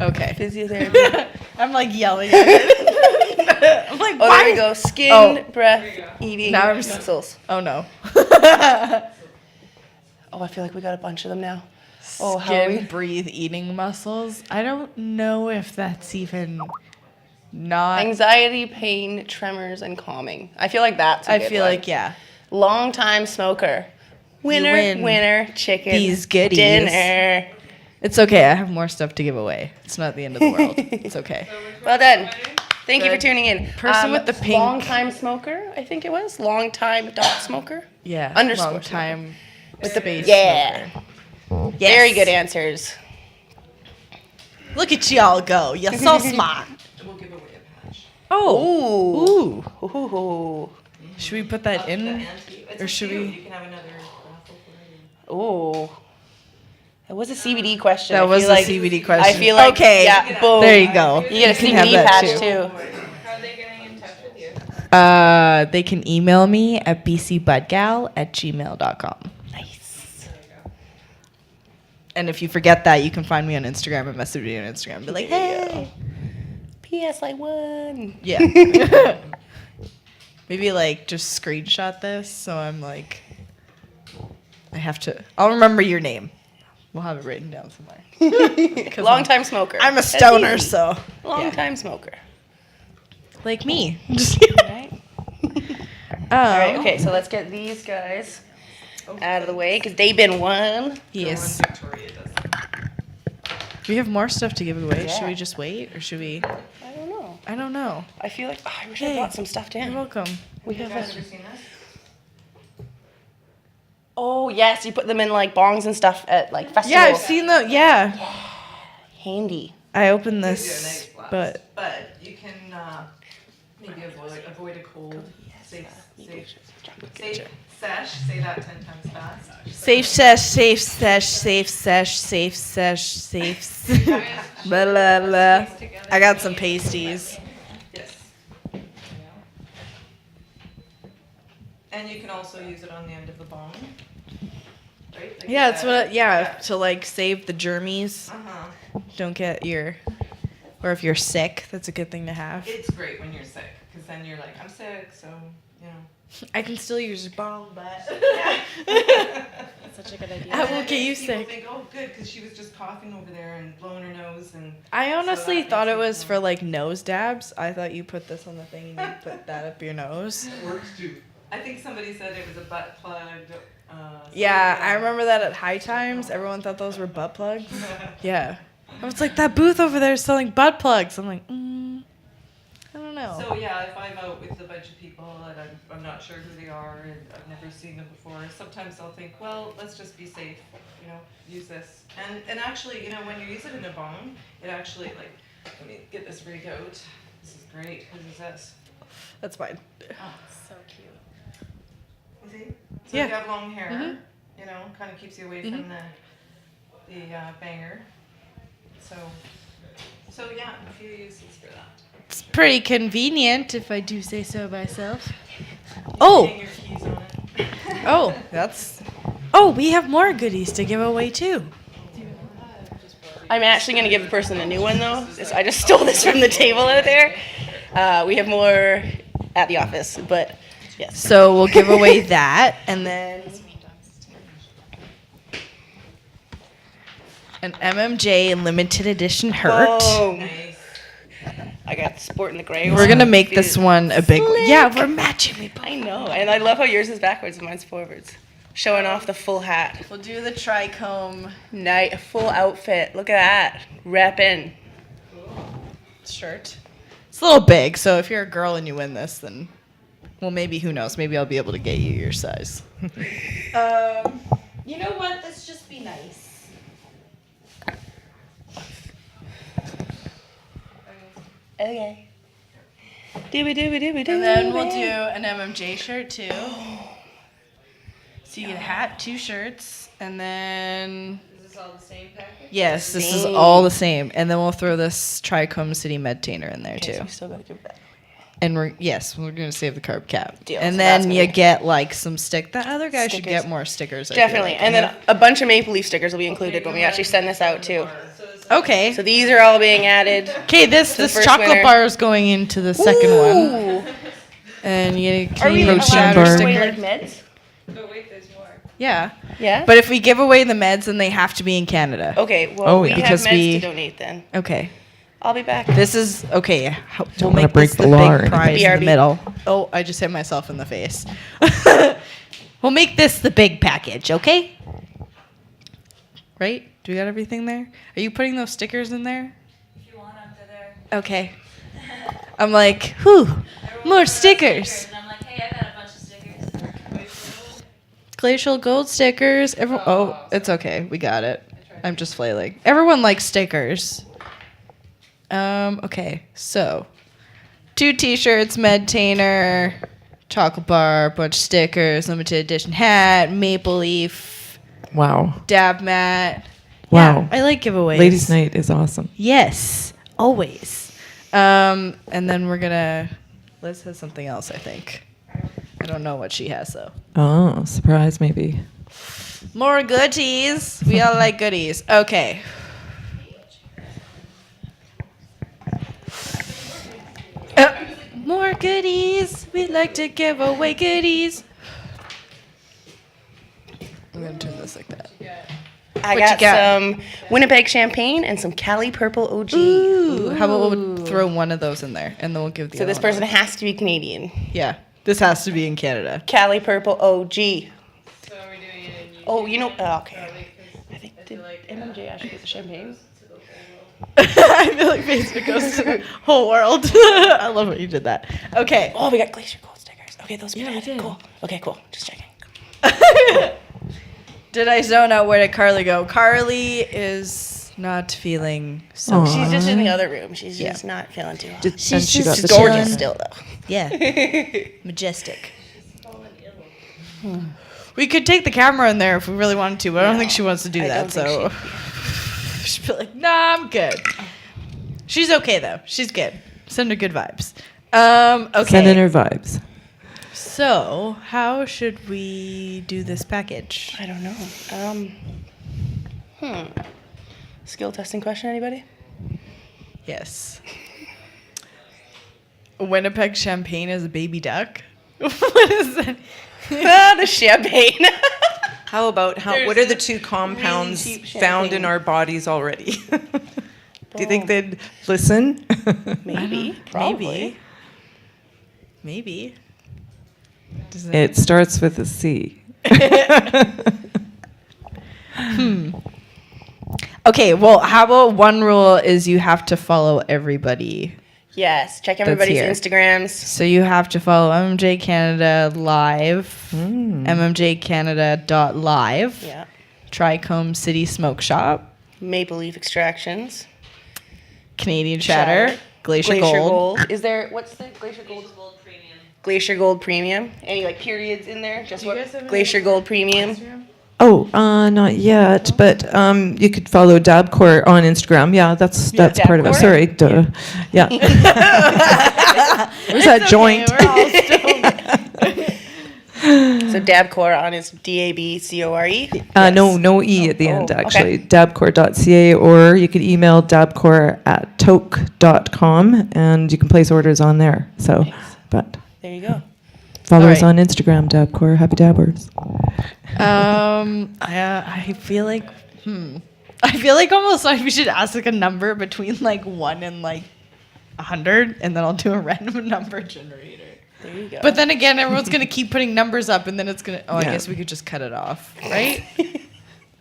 Okay. Physiotherapy. I'm like yelling at it. I'm like, Oh, why? there we go. Skin, Oh. breath, eating, Now I'm muscles. Oh no. Oh, I feel like we got a bunch of them now. Oh, how are Skin, we? breathe, eating muscles. I don't know if that's even not. Anxiety, pain, tremors, and calming. I feel like that's a I good feel one. like, yeah. Long time smoker. Winner, win winner, chicken. these goodies. Dinner. It's okay. I have more stuff to give away. It's not the end of the world. It's okay. Well done. Thank you for Good. tuning in. Person with the pink- Long time smoker, I think it was. Long time dot smoker. Yeah. Underscore Long time with space. Yeah. smoker. Very Yes. good answers. Look at y'all go. You're so smart. Oh. Ooh. Ooh. Should we put that in? Or should we? Ooh. That was a CBD question. That I was feel a like, CBD question. I feel like, Okay. yeah, boom. There you go. You get a can have CBD that patch too. They can email me at bcbudgal@gmail.com. Nice. And if you forget that, you can find me on Instagram and message me on Instagram and be like, hey. P.S. I won. Yeah. Maybe like just screenshot this so I'm like, I'll remember your name. We'll have it written down somewhere. Long time smoker. I'm a That's stoner, easy. so Long time smoker. like me. Right? All right. Okay. So let's get these guys out of the way because they've been won. Yes. We have more stuff to give away. Should Yeah. we just wait, or should we? I don't know. I don't know. I feel like I wish I Hey. brought some stuff down. You're welcome. We have ever seen this? Oh yes, you put them in like bongs and stuff at like festivals. Yeah, I've seen the. Yeah, Handy. I opened this, but you can maybe avoid a cold. Safe sesh. Say that 10 times fast. safe sesh, safe sesh, safe sesh, safe sesh, safe. Blah blah blah. I got some pasties. Yes. And you can also use it on the end of the bong. Right? Like Yeah, you it's said. what. Yeah, to like save the germies. Uh-huh. Don't get your. Or if you're sick, that's a good thing to have. It's great when you're sick because then you're like, I'm sick, so you know. I can still use bong, but. Such a good idea. I won't get you People sick. think, oh, good, because she was just coughing over there and blowing her nose and. I honestly that thought makes it it was feel- for like nose dabs. I thought you put this on the thing and you put that up your nose. Works too. I think somebody said it was a butt plug. Yeah, I remember that at High Times. Everyone thought those were butt plugs. Yeah. I was like, that booth over there is selling butt plugs. I'm like, I don't know. So yeah, if I'm out with a bunch of people and I'm not sure who they are and I've never seen them before, sometimes I'll think, well, let's just be safe, you know, use this. And actually, you know, when you use it in a bong, it actually like, let me get this rig out. This is great. What is this? That's fine. So cute. You see? So Yeah. if you have long hair, you know, kind of keeps you away from the banger. So yeah, a few uses for that. It's pretty convenient if I do say so myself. Oh, Hang your keys on it. oh, that's. Oh, we have more goodies to give away too. I'm actually gonna give the person a new one though. I just stole this from the table out there. We have more at the office, but yes. So we'll give away that, and then an MMJ limited edition hurt. Boom. I got the sport in the gray. We're gonna make this one a big one. Yeah, we're matching. We both. I know, and I love how yours is backwards and mine's forwards. Showing off the full hat. We'll do the trichome Night, a full outfit. Look at that. Reppin'. shirt. It's a little big, so if you're a girl and you win this, then, well, maybe, who knows? Maybe I'll be able to get you your size. You know what? Let's just be nice. Okay. Dooby. And then we'll do an MMJ shirt too. So you get a hat, 2 shirts, and then. Is this all the same package? Yes, this is Same. all the same. And then we'll throw this Trichome City Medtainer in there Okay, too. so we still gotta give that. And we're gonna save the carb cap. Deal. And So that's then gonna you be- get like some That other guy should Stickers. get more stickers. I feel Definitely. like. And then a bunch of Maple Leaf stickers will be included when we actually send this out too. Okay. So these are all being added. Okay, this the first chocolate winner. bar is going into the second one. Ooh. And you Are we can allowed to shatter give away sticker. like meds? Yeah. Yeah. But if we give away the meds, then they have to be in Canada. Okay. Well, Oh, we yeah. have Because meds we- to donate then. Okay. I'll be back. This is okay. We'll wanna make break this the the law or big prize in anything. the middle. Oh, I just hit myself in the face. We'll make this the big package, okay? Right? Do we got everything there? Are you putting those stickers in there? If you want them, they're there. Okay. I'm like, whew, more stickers. And I'm like, hey, I got a bunch of stickers. Glacial gold stickers. Oh, it's okay. We got it. I'm just flailing. Everyone likes stickers. Okay, so 2 t-shirts, Medtainer, chocolate bar, bunch of stickers, limited edition hat, Maple Leaf, Wow. dab mat. Wow. Yeah, I like giveaways. Ladies' night is awesome. Yes, always. And then we're gonna. Liz has something else, I think. I don't know what she has though. Oh, surprise maybe. More goodies. We all like goodies. Okay. More goodies. We like to give away goodies. I'm gonna turn this like that. I got some Winnipeg champagne and some Cali Purple OG. Ooh, how about we'll throw one of those in there, and then we'll give the So other this one person has to be Canadian. Yeah, this has to be in Canada. Cali Purple OG. So are we doing it in Oh, you know, okay. I think, did MMJ actually get the champagne? I feel like Facebook goes to the whole world. I love what you did that. Okay. Oh, we got Glacier Gold stickers. Okay, those are cool. Okay, cool. Just checking. Did I zone out? Where did Carly go? Carly is not feeling so. She's just in the other room. She's just not feeling too hot. And she got the Gorgeous chilling. still, though. Yeah. Majestic. We could take the camera in there if we really wanted to, but I don't think she wants to do that. So she'd be like, "Nah, I'm good." She's okay though. She's good. Send her good vibes. Okay. Sending her vibes. So, how should we do this package? I don't know. Skill testing question, anybody? Yes. Winnipeg champagne is a baby duck? What is that? The champagne. How about what are the two compounds cheap found in champagne. our bodies already? Do you think they'd listen? Maybe. Probably. Maybe. It starts with a C. Okay, well, how about one rule is you have to follow everybody. Yes. Check everybody's here. Instagrams. So you have to follow MMJ Canada Live, mmjcanada.live, Yeah. Trichome City Smoke Shop, Maple Leaf Extractions. Canadian Chatter, Glacier Gold. Is there, what's the Glacier Gold? Glacier Gold Premium. Any like periods in there? Just what? Glacier Gold Premium. Oh, not yet, but you could follow Dabcore on Instagram. Yeah, that's part of it. Dabcore? Sorry, duh. Yeah. Where's that joint? We're all stoned. So Dabcore on his DABCORE. No E at the end, okay. actually. Dabcore.ca, or you could email dabcore@toke.com, and you can place orders on there. So, but There you go. follow us All on Instagram, Dabcore. Happy Dabbers. I feel like, I feel like almost like we should ask like a number between like 1 and like 100, and then I'll do a random number generator. There you go. But then again, everyone's gonna keep putting numbers up, and then it's gonna. Oh, I Yeah. guess we could just cut it off, right?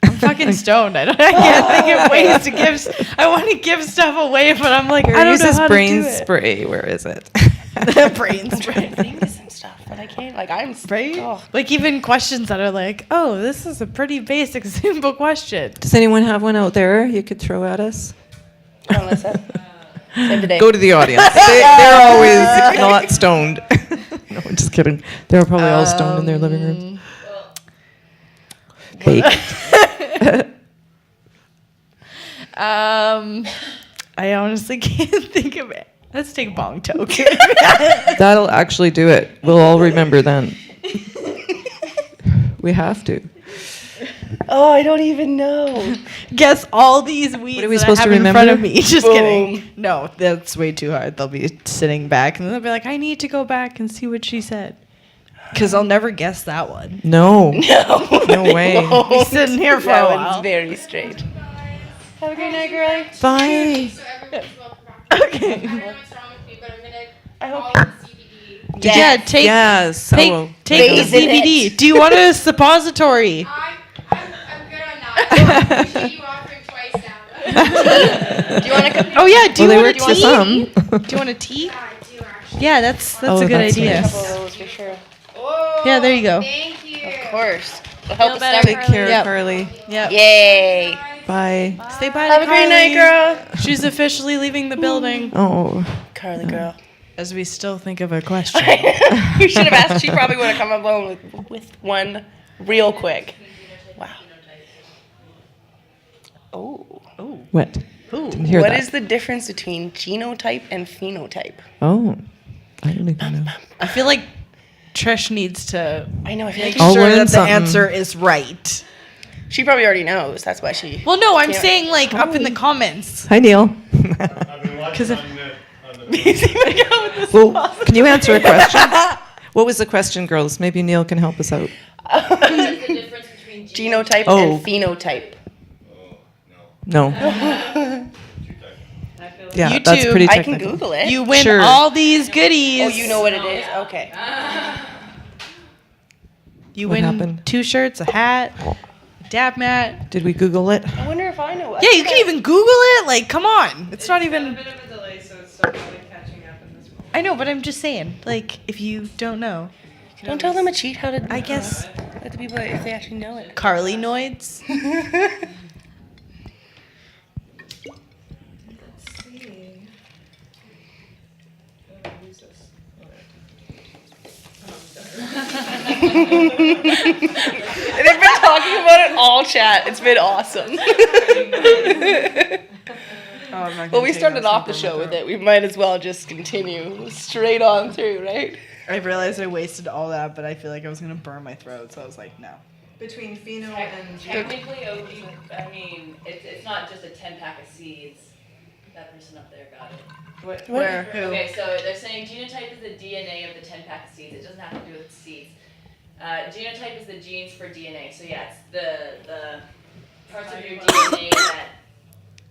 I'm fucking stoned. I can't think of ways to give. I want to give stuff away, but I'm like, I don't Use know this how brain to do spray. Where is it? it. Brain spray. Things and stuff, but I can't. Like I'm Right? Oh. Like even questions that are like, oh, this is a pretty basic, simple question. Does anyone have one out there you could throw at us? Come on, Lisa. Save the day. Go to the audience. They're always not stoned. No, I'm just kidding. They're probably all stoned in their living rooms. Fake. I honestly can't think of it. Let's take bong toke. That'll actually do it. We'll all remember then. We have to. Oh, I don't even know. Guess all these weeds What are we that supposed I to have in front of remember? me. Just Boom. kidding. No, that's way too hard. They'll be sitting back and they'll be like, I need to go back and see what she said. Because I'll never guess that one. No. No. No way. Be sitting here for That a one's while. very strange. Have a great night, girlie. Bye. So everyone's welcome back. Okay. I don't know what's wrong with me, but I'm gonna I hope- call it CBD. Yeah, take Yes. take, Oh, take the Phase in CBD. it. Do you want a suppository? I'm good on that. I appreciate you offering twice now. Do you want to come? Oh yeah, do well, you they want work a for tea? some. Do you want a tea? I do actually. Yeah, that's Oh, a good that's idea. nice. Couple of those for sure. Oh, Yeah, there you go. Thank you. Of course. It'll help us better, start. Take care, Yep. Carly. Yep. Yay. Bye. Say bye Have to a great night, Carly. girl. She's officially leaving the building. Oh. Carly, girl. As we still think of a question. You should have asked. She probably would have come along with one real quick. Wow. Oh. What? Didn't hear What that. is the difference between genotype and phenotype? Oh. I don't even know. I feel like Trish needs to I know. I feel like I'll sure learn that the something. answer is right. she probably already knows. That's why she. Well, no, I'm Yeah. saying like up in the comments. Hi, Neil. Because if Well, can you answer a question? What was the question, girls? Maybe Neil can help us out. What is the difference between Genotype Oh. and phenotype. No. Yeah, You that's too. pretty I can technical. Google it. You win Sure. all these goodies. Oh, you know what it is? Okay. You What win happened? 2 shirts, a hat, a dab mat. Did we Google it? I wonder if I know. Yeah, you can even Google it. Like, come on. It's not even. A bit of a delay, so it's still probably catching up in this moment. I know, but I'm just saying. Like, if you don't know, Don't tell them a cheat how to. I guess Let the people if they actually know it. Carly Noids. They've been talking about it all chat. It's been awesome. Well, we started off the show with it. We might as well just continue straight on through, right? I realized I wasted all that, but I feel like I was gonna burn my throat, so I was like, no. Between pheno and Technically, OG, I mean, it's not just a 10-pack of seeds. That person up there got it. Where? Who? Okay, so they're saying genotype is the DNA of the 10-pack of seeds. It doesn't have to do with seeds. Genotype is the genes for DNA. So yeah, it's the parts of your DNA that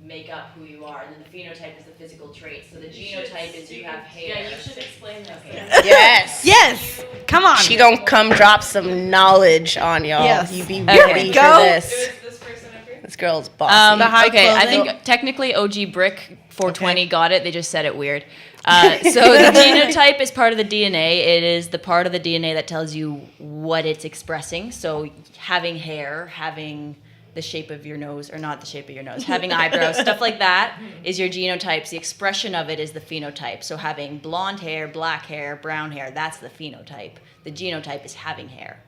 make up who you are, and then the phenotype is the physical traits. So the genotype is you have hair. Yeah, you should explain this. Yes. Yes. Come on. She gonna come drop some knowledge on y'all. Yes. You be Here ready we for go. this. This person up here? This girl's bossy. The high Okay, I clothing. think technically OG Brick 420 got it. They just said it weird. So the genotype is part of the DNA. It is the part of the DNA that tells you what it's expressing. So having hair, having the shape of your nose, or not the shape of your nose, having eyebrows, stuff like that is your genotypes. The expression of it is the phenotype. So having blonde hair, black hair, brown hair, that's the phenotype. The genotype is having hair.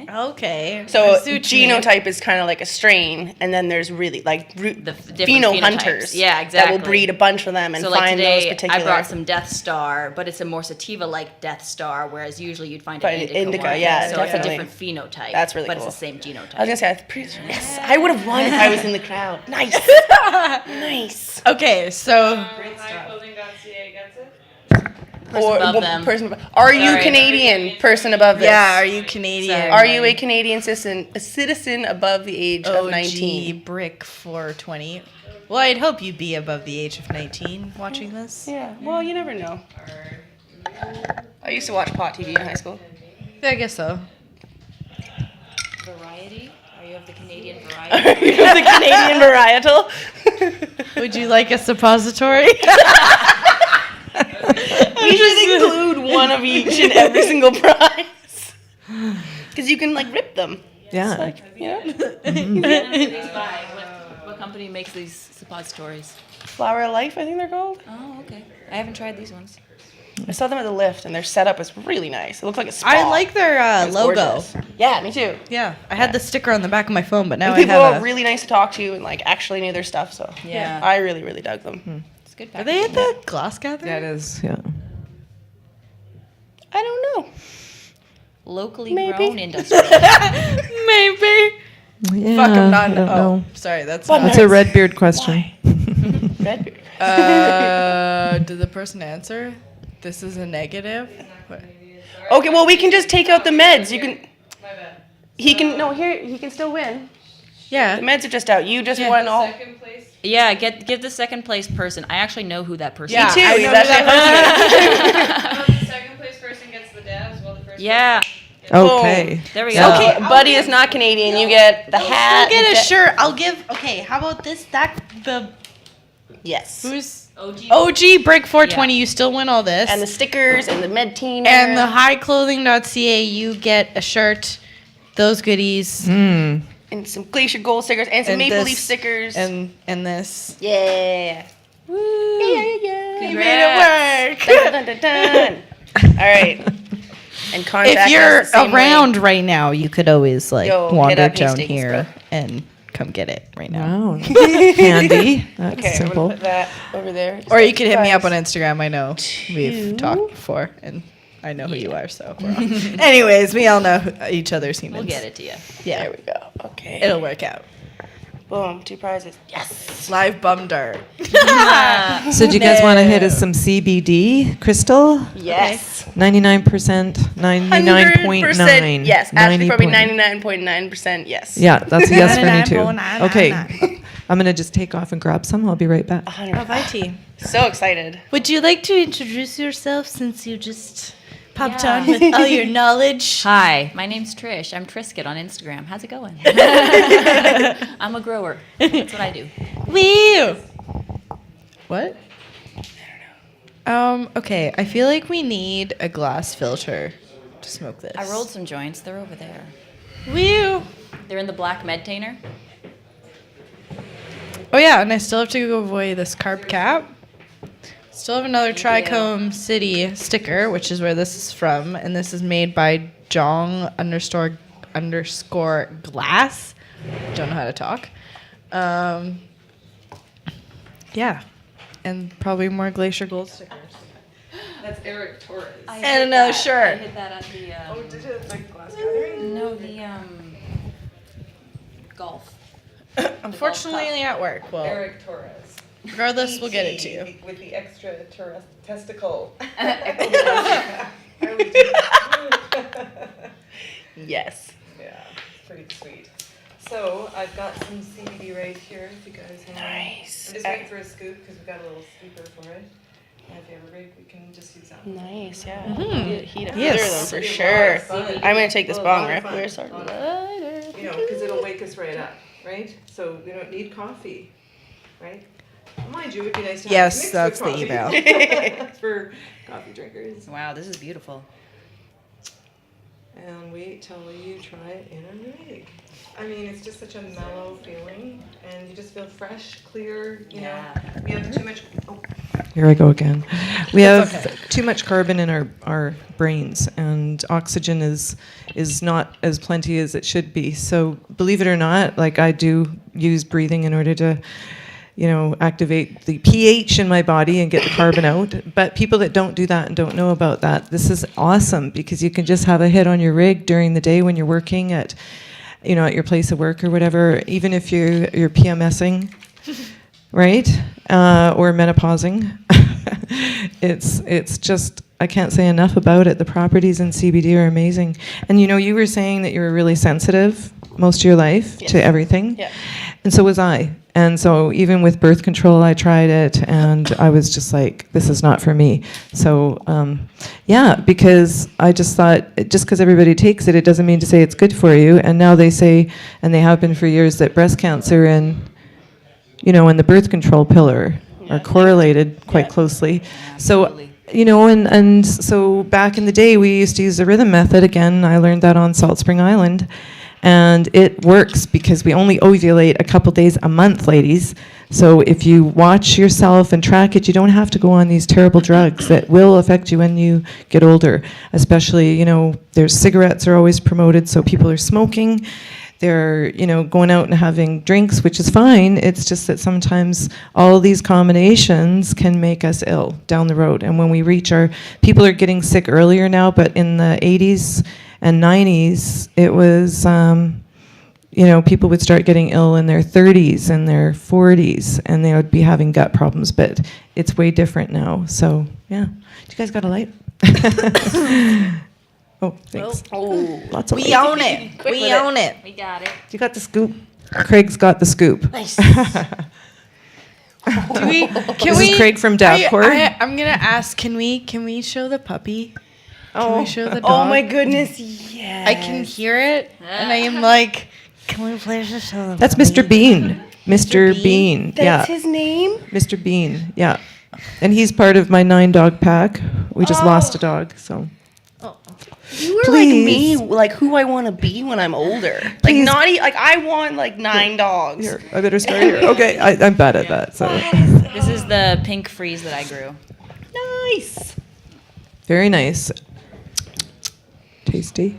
Okay. So I see what you mean. genotype is kind of like a strain, and then there's really like The different pheno phenotypes. hunters. Yeah, That exactly. will breed a bunch of them and So like find today, those particular. I brought some Death Star, but it's a more sativa-like Death Star, whereas usually you'd find an Find indica, indica, one. yeah, so definitely. it's a different phenotype. That's really but cool. it's the same genotype. I was gonna say, I'm pretty sure. Yes, I would have won if I was in the crowd. Nice, nice. Okay, so Highclothing.ca gets it? Above them. Are you Sorry. Canadian? Person above this. yeah, are you Canadian? Sorry. Are you a Canadian citizen above the age of OG 19? Brick 420. Well, I'd hope you'd be above the age of 19 watching this. Yeah. Well, you never know. I used to watch Pot TV in high school. I guess so. Variety? Are you of the Canadian variety? The Canadian varietal. Would you like a suppository? We should include one of each in every single prize. Because you can like rip them. yeah. You know? What company makes these suppositories? Flower of Life, I think they're called. Oh, okay. I haven't tried these ones. I saw them at the lift, and their setup is really nice. It looks like a spa. I like their It's logo. gorgeous. Yeah, me too. Yeah, I had the sticker on the back of my phone, but now And I people have are a... really nice to talk to and like actually knew their stuff. So Yeah. I really, really dug them. It's good. Are they at the glass gathering? That is, yeah. I don't know. Locally Maybe. grown industrial. Maybe. Yeah, Fuck, I'm not... I don't know. Sorry, that's Well, not... That's a Redbeard question. Redbeard. Did the person answer? This is a negative? What? Okay, well we can just take out the meds. You can. He can he can still win. Yeah. The meds are just out. You just Yeah. won all. Second place. Yeah, give the second place person. I actually know who that person Yeah, is. Too. I He's know actually The second place person gets the dabs, while the first Yeah, Okay. there we Yeah. go. Okay, Buddy is not Canadian. You get the hat. I'll get the a ja- shirt. I'll give... Okay, how about this? Yes. Who's... OG. OG Brick 420, you still win all this. And the stickers and the med team. And the highclothing.ca, you get a shirt, those goodies, and some Glacier Gold stickers and some and Maple this, Leaf stickers. and this. Yeah. Woo. Yeah. You made it work. Dun, dun, dun, dun. All right. And contact If you're us the same around way. right now, you could always like Yo, hit wander up down Hastings, here bro. and come get it right now. Wow. Handy. That's Okay, I'm simple. gonna put that over there. Or you could hit me up on Guys. Instagram. I know we've talked before, and I know who you are. So, we're all. Anyways, we all know each other's humans. We'll get it to you. Yeah, There we go. Okay. it'll work out. Boom. 2 prizes. Yes. Live bum dart. So do you guys want to hit us some CBD, Crystal? Yes. 99%, 99.9. Yes. Ashley probably 90.9. 99.9% yes. Yeah, that's a yes for me too. 99.999. Okay. I'm going to just take off and grab some. I'll be right back. 100. So excited. Would you like to introduce yourself since you just popped on with all your knowledge? Hi, my name's Trish. I'm Trisket on Instagram. How's it going? I'm a grower. That's what I do. Woo! What? Okay, I feel like we need a glass filter to smoke this. I rolled some joints. They're over there. Woo! They're in the black medtainer. Oh yeah, and I still have to go avoid this carb cap. Still have another Trichome City sticker, which is where this is from, and this is made by Jong __ glass. Don't know how to talk. Yeah, and probably more Glacier Gold stickers. That's Eric Torres. And another shirt. I hit that at the. Did it like glass gathering? No, the golf. Unfortunately, at work. Well, Eric Torres. regardless, we'll get it to you. With the extra testicle. Yes. Yeah, pretty sweet. So I've got some CBD right here if you guys want. Nice. I'm just waiting for a scoop because we've got a little scooper for it. And if you have a rig, we can just use that. Nice, yeah. Heat up Yes. them for sure. Fun. I'm going to take this Well, bong a lot of rip. fun. We're starting later. You know, because it'll wake us right up, right? So we don't need coffee, right? Mind you, it would be nice to have Yes, it mixed that's with the coffee. For coffee drinkers. Wow, this is beautiful. And wait till you try it in a rig. I mean, it's just such a mellow feeling, and you just feel fresh, clear. You know, we have too much. Oh, here I go again. We have too much carbon in our brains, and oxygen is not as plenty as it should be. So, believe it or not, like I do use breathing in order to, you know, activate the pH in my body and get the carbon out. But people that don't do that and don't know about that, this is awesome because you can just have a hit on your rig during the day when you're working at, you know, at your place of work or whatever, even if you're PMSing, right? Or menopausing. It's just, I can't say enough about it. The properties in CBD are amazing. And you know, you were saying that you were really sensitive most of your life to everything. Yeah. And so was I. And so even with birth control, I tried it, and I was just like, this is not for me. So, yeah, because I just thought, just because everybody takes it, it doesn't mean to say it's good for you. And now they say, and they have been for years, that breast cancer and, you know, and the birth control pillar are correlated quite closely. So, you know, and so back in the day, we used to use the rhythm method. Again, I learned that on Salt Spring Island. And it works because we only ovulate a couple days a month, ladies. So if you watch yourself and track it, you don't have to go on these terrible drugs that will affect you when you get older. Especially, you know, there's cigarettes are always promoted, so people are smoking. They're, you know, going out and having drinks, which is fine. It's just that sometimes all these combinations can make us ill down the road. And when we reach people are getting sick earlier now, but in the 80s and 90s, it was, you know, people would start getting ill in their 30s and their 40s, and they would be having gut problems, but it's way different now. So, yeah. Do you guys got a light? Oh, thanks. Oh, Lots of We light. own it. We own it. We got it. You got the scoop. Craig's got the scoop. Do we? Can This we? is Craig from Davcourt. I'm gonna ask. Can we show the puppy? Can we show the dog? oh my goodness, yes. I can hear it, and I am like, can we please just show the That's Mr. Bean. Mr. Bean. Yeah. That's his name? Mr. Bean. Yeah. And he's part of my 9-dog pack. We just lost a dog, so. You were Please. like me, like who I want to be when I'm older. Like Please. like I want like 9 dogs. Here, I better start here. Okay, I'm bad at that, so. This is the pink freeze that I grew. Nice. Very nice. Tasty.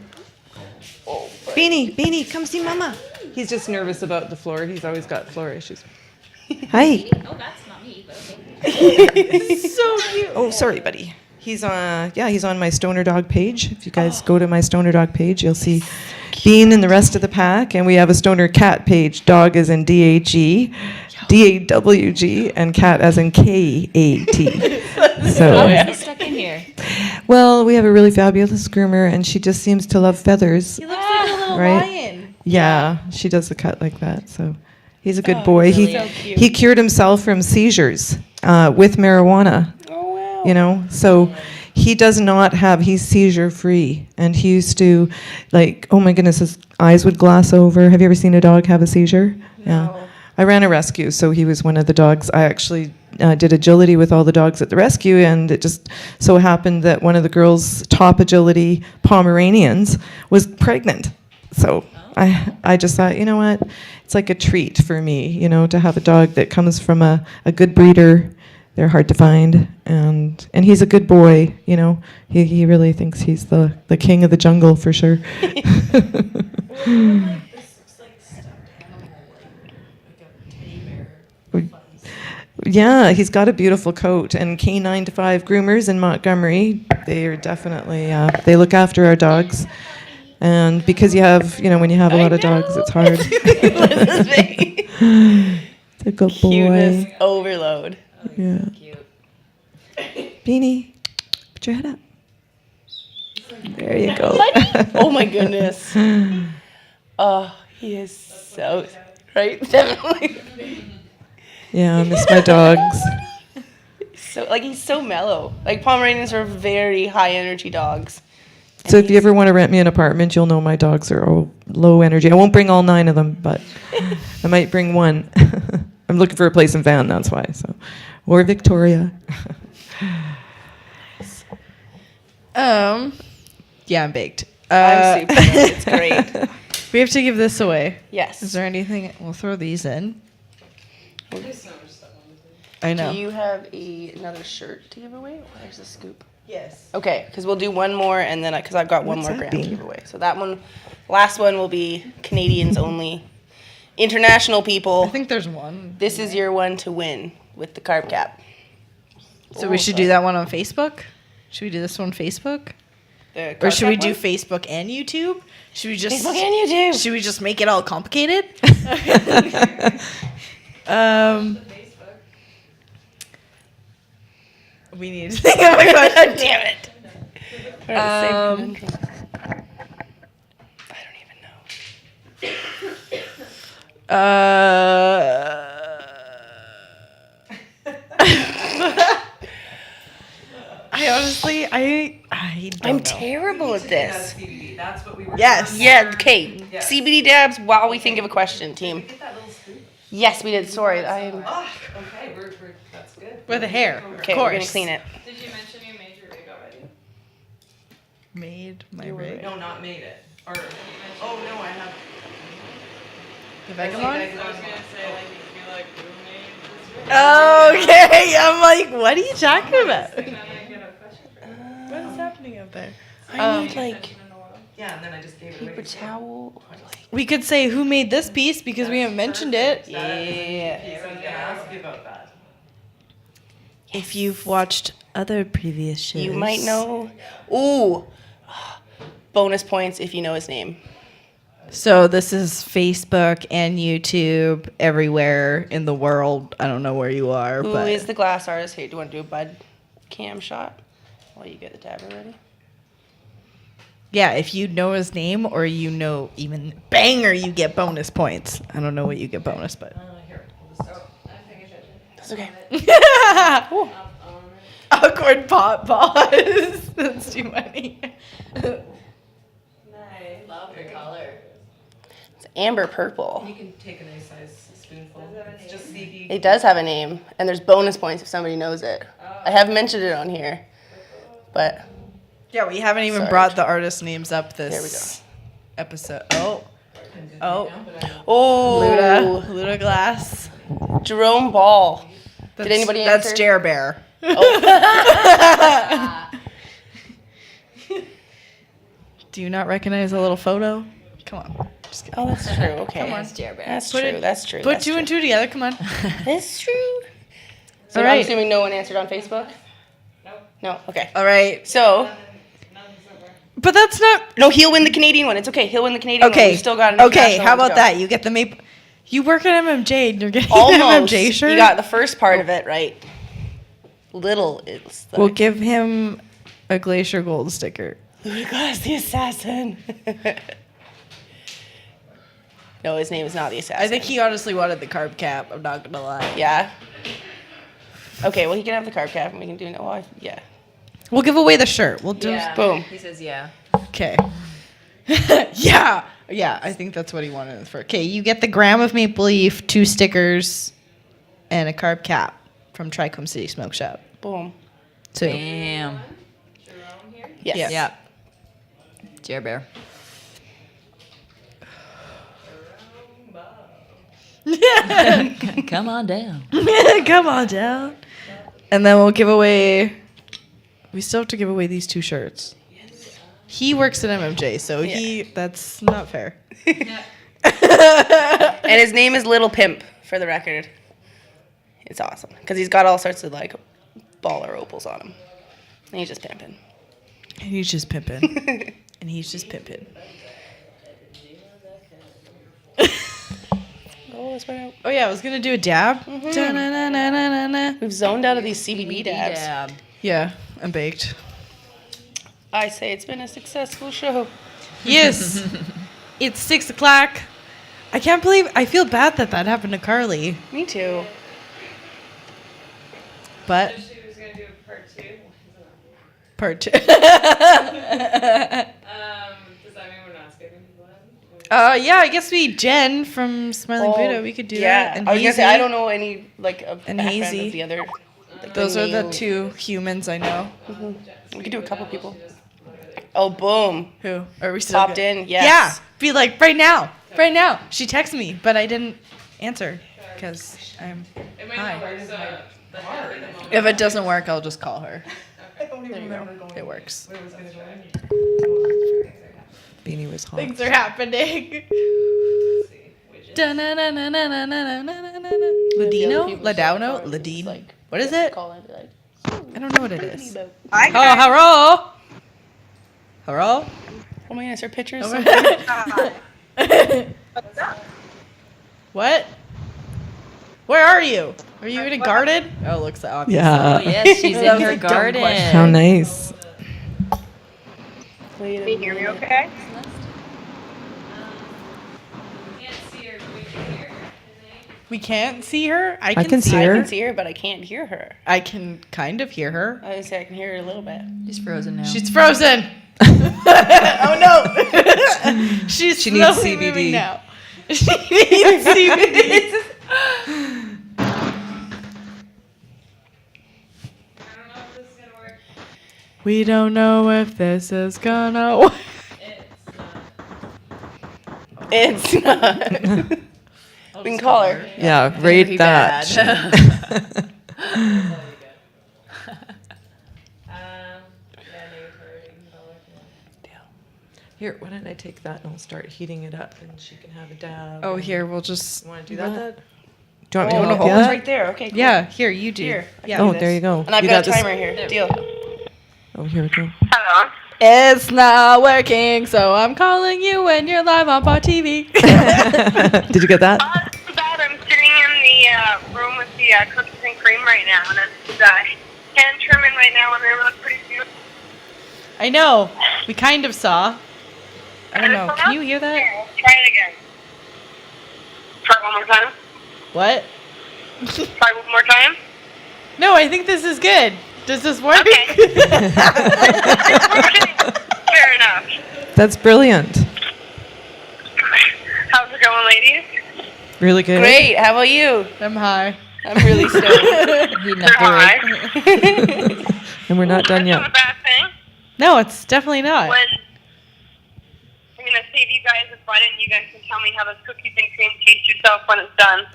Beanie, come see Mama. He's just nervous about the floor. He's always got floor issues. Hi. Oh, that's not me, but okay. So cute. Oh, sorry, buddy. He's on my Stoner Dog page. If you guys go to my Stoner Dog page, you'll see Bean and the rest of the pack. And we have a Stoner Cat page. Dog as in D-A-G, D-A-W-G, and cat as in K-A-T. So, He's stuck in here. well, we have a really fabulous groomer, and she just seems to love feathers. He looks like a little Right? lion. Yeah, she does the cut like that. So, He's a good boy. He cured himself from seizures with marijuana. Oh, wow. You know, so he does not have, he's seizure free. And he used to, like, oh my goodness, his eyes would glass over. Have you ever seen a dog have a seizure? Yeah. I ran a rescue, so he was one of the dogs. I actually did agility with all the dogs at the rescue, and it just so happened that one of the girls' top agility Pomeranians was pregnant. So I just thought, you know what, it's like a treat for me, you know, to have a dog that comes from a good breeder. They're hard to find, and he's a good boy, you know. He really thinks he's the king of the jungle for sure. Yeah, he's got a beautiful coat. And K9 to 5 groomers in Montgomery, they are definitely, they look after our dogs. And because you have, you know, when you have a lot of dogs, it's hard. It's a good boy. Cuteness overload. Yeah. Beanie, put your head up. There you go. Oh my goodness. Oh, he is so, right? Definitely. Yeah, I miss my dogs. So, like, he's so mellow. Like, Pomeranians are very high energy dogs. So if you ever want to rent me an apartment, you'll know my dogs are all low energy. I won't bring all 9 of them, but I might bring one. I'm looking for a place in Van, that's why. So, or Victoria. Yeah, I'm baked. I'm super. It's great. We have to give this away. Yes. Is there anything? We'll throw these in. I know. Do you have another shirt to give away? There's a scoop. Yes. Okay, because we'll do one more, and then because I've got one What's more that gram to be? give away. So that one, last one will be Canadians only. International people. I think there's one. This is your one to win with the carb cap. So we should do that one on Facebook? Should we do this one on Facebook? The Or carb should we cap do one? Facebook and YouTube? Should we just Facebook and YouTube? Should we just make it all complicated? We need to think of a question. Damn it. I don't even know. I honestly, I don't I'm know. terrible at this. That's what we were Yes. Yeah, okay. CBD dabs while we think of a question, team. Yes, we did. Sorry, I am. Okay, that's good. With a hair. Okay, of we're course. gonna clean it. Did you mention you made your rig already? Made my rig. No, not made it. Or, oh no, I have. The Vegamon? I was gonna say, like, you feel like who made this rig? Okay, I'm like, what are you talking about? And then I get a question for you. What is happening out there? I need like Yeah, and then I just gave it away. paper towel. Or like, We could say who made this piece because we haven't mentioned it. yeah. I was gonna ask you about that. If you've watched other previous shows, You might know. Ooh. Bonus points if you know his name. So this is Facebook and YouTube everywhere in the world. I don't know where you are, Who but is the glass artist? Here, do you want to do a bud cam shot while you get the tabber ready? yeah, if you know his name or you know even banger, you get bonus points. I don't know what you get bonus, but That's okay. awkward pot pause. That's too funny. Love the color. It's amber purple. You can take a nice size spoonful. It's just CB. It does have a name, and there's bonus points if somebody knows it. I have mentioned it on here, but Yeah, we haven't even Sorry. brought the artist names up there we go. this episode. Oh, oh, Oh, Luda Glass. Jerome Ball. That's, anybody That's answer? Jer Bear. Do you not recognize a little photo? Come on. Just kidding. Oh, that's true. Okay, That's Jer Bear. that's Put true. it- That's true. Put that's two true. and two together. Come on. That's true. So All I'm right. assuming no one answered on Facebook. No. Okay. All right. So But that's not no, he'll win the Canadian one. It's okay. He'll win the Canadian one. okay. We've still got an Okay, international how one to about go. that? You get the maple. You work at MMJ and you're getting Almost. an MMJ shirt. You got the first part of it right. Little is the We'll give him a Glacier Gold sticker. Ludicrous the assassin. No, his name is not the assassin. I think he honestly wanted the carb cap. I'm not gonna lie. Yeah. Okay, well, he can have the carb cap, and we can do no. Yeah. We'll give away the shirt. We'll do. Boom. He says yeah. Okay. Yeah. Yeah. I think that's what he wanted for. Okay, you get the gram of maple leaf, 2 stickers, and a carb cap from Tricom City Smoke Shop. Boom. So. Damn. Yes. Yeah. Jer Bear. Come on down. Come on down. And then we'll give away. We still have to give away these 2 shirts. Yes. He works at MMJ, so that's not fair. And his name is Little Pimp, for the record. It's awesome because he's got all sorts of like baller opals on him, and he's just pimping. He's just pimping. And he's just pimping. Oh, that's right. Oh yeah, I was gonna do a dab. Da-na-na-na-na-na-na. We've zoned out of these CBD dabs. Yeah, I'm baked. I say it's been a successful show. Yes. It's 6 o'clock. I can't believe. I feel bad that happened to Carly. Me too. But She was gonna do part 2. part 2. Does that mean we're not skipping people out? Yeah, I guess Jen from Smiling Buddha. We could do that. And I was gonna say Hazy. I don't know any like of And background Hazy. of the other. Like, Those are the new- 2 humans I know. We could do a couple people. Oh, boom! Who are we still Popped good? in. Yes. Yeah, be like right now. She texted me, but I didn't answer because I'm. It might Hi. not work, so the head at the moment. If it doesn't work, I'll just call her. I don't even remember going. It works. Where was gonna go. Beanie was hot. Things are happening. Loudonio? Ladino? What is it? Call in, be like, I don't know what it is. about- Oh, hello. Hello. Oh my goodness, our pictures. What? Where are you? Are you in a garden? Oh, looks obvious. Yeah. Oh, yes, she's in her garden. How nice. Can you hear me okay? We can't see her. I can see I her. can see her, but I can't hear her. I can kind of hear her. I would say I can hear her a little bit. She's frozen now. She's frozen. Oh no. She needs slowly CBD. moving now. She needs CBD. We don't know if this is gonna work. It's not. We can call her. Yeah, rate that. Here, why don't I take that and I'll start heating it up and she can have a dab. Oh, here we'll just. You want to do that? Do you want me to Oh, hold it's that? right there. Okay, cool. Yeah, here you do. Here. I can Yeah. do Oh, this. there you go. And I've You got a got this- timer here. Deal. Oh, here we go. Hello. It's not working, so I'm calling you when you're live on Pod TV. Did you get that? Not too bad. I'm sitting in the room with the cookies and cream right now, and it's hand trimming right now, and they look pretty beautiful. I know. We kind of saw. I don't know. Can you hear that? Here, try it again. Try one more time. What? Try one more time. No, I think this is good. Does this work? Okay. Fair enough. That's brilliant. How's it going, ladies? Really good. Great. How about you? I'm high. I'm really stoked. Heating You're up the high. rig. And we're not done That's not a yet. bad thing. No, it's definitely not. When I'm gonna save you guys a button, you guys can tell me how those cookies and cream taste yourself when it's done.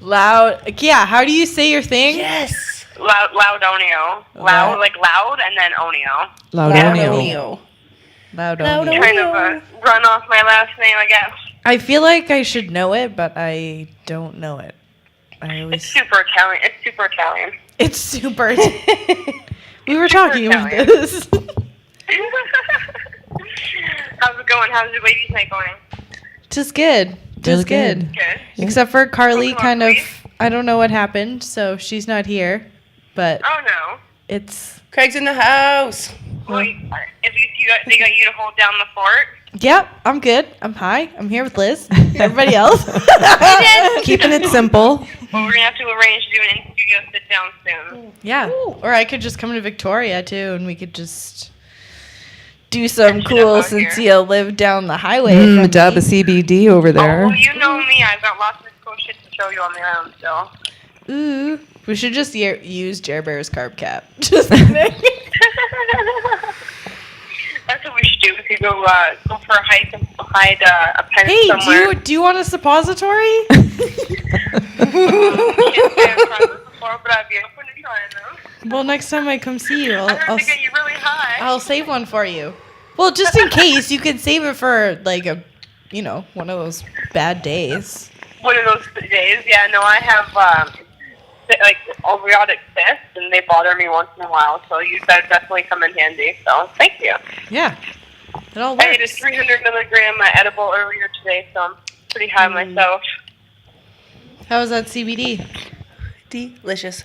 Loud. Yeah, how do you say your thing? Yes. Loudonio. Loud, like loud, and then onio. Loudonio. Loudonio. Kind of run off my last name, I guess. I feel like I should know it, but I don't know it. I It's always. super Italian. It's super Italian. It's super. We were talking about Italian. this. How's it going? How's your ladies' night going? Just good. Just Really good. good. Good. Except for Carly, Come on, kind of. please. I don't know what happened, so she's not here. But Oh no. It's Craig's in the house. Wait, at least they got you to hold down the fort. Yep, I'm good. I'm high. I'm here with Liz. Everybody else. Keeping it simple. Well, we're gonna have to arrange to do an in-studio sit-down soon. Yeah. Or I could just come to Victoria too, and we could just do some cool since you live down the highway. from Dab a me. CBD over Oh, there. well, you know me. I've got lots of cool shit to show you on the island still. Ooh. We should just use Jer Bear's carb cap. Just kidding. That's what we should do. We could go for a hike and hide a pen Hey, somewhere. do you want a suppository? Can't say I've tried this before, but I'd be open to trying them. Well, next time I come see you, I heard they get you really high. I'll save one for you. Well, just in case, you can save it for like one of those bad days. One of those days, yeah. No, I have like periodic cysts, and they bother me once in a while. So that definitely come in handy. So thank you. Yeah, it all I ate a works. 300 milligram edible earlier today, so I'm pretty high myself. How was that CBD? Delicious.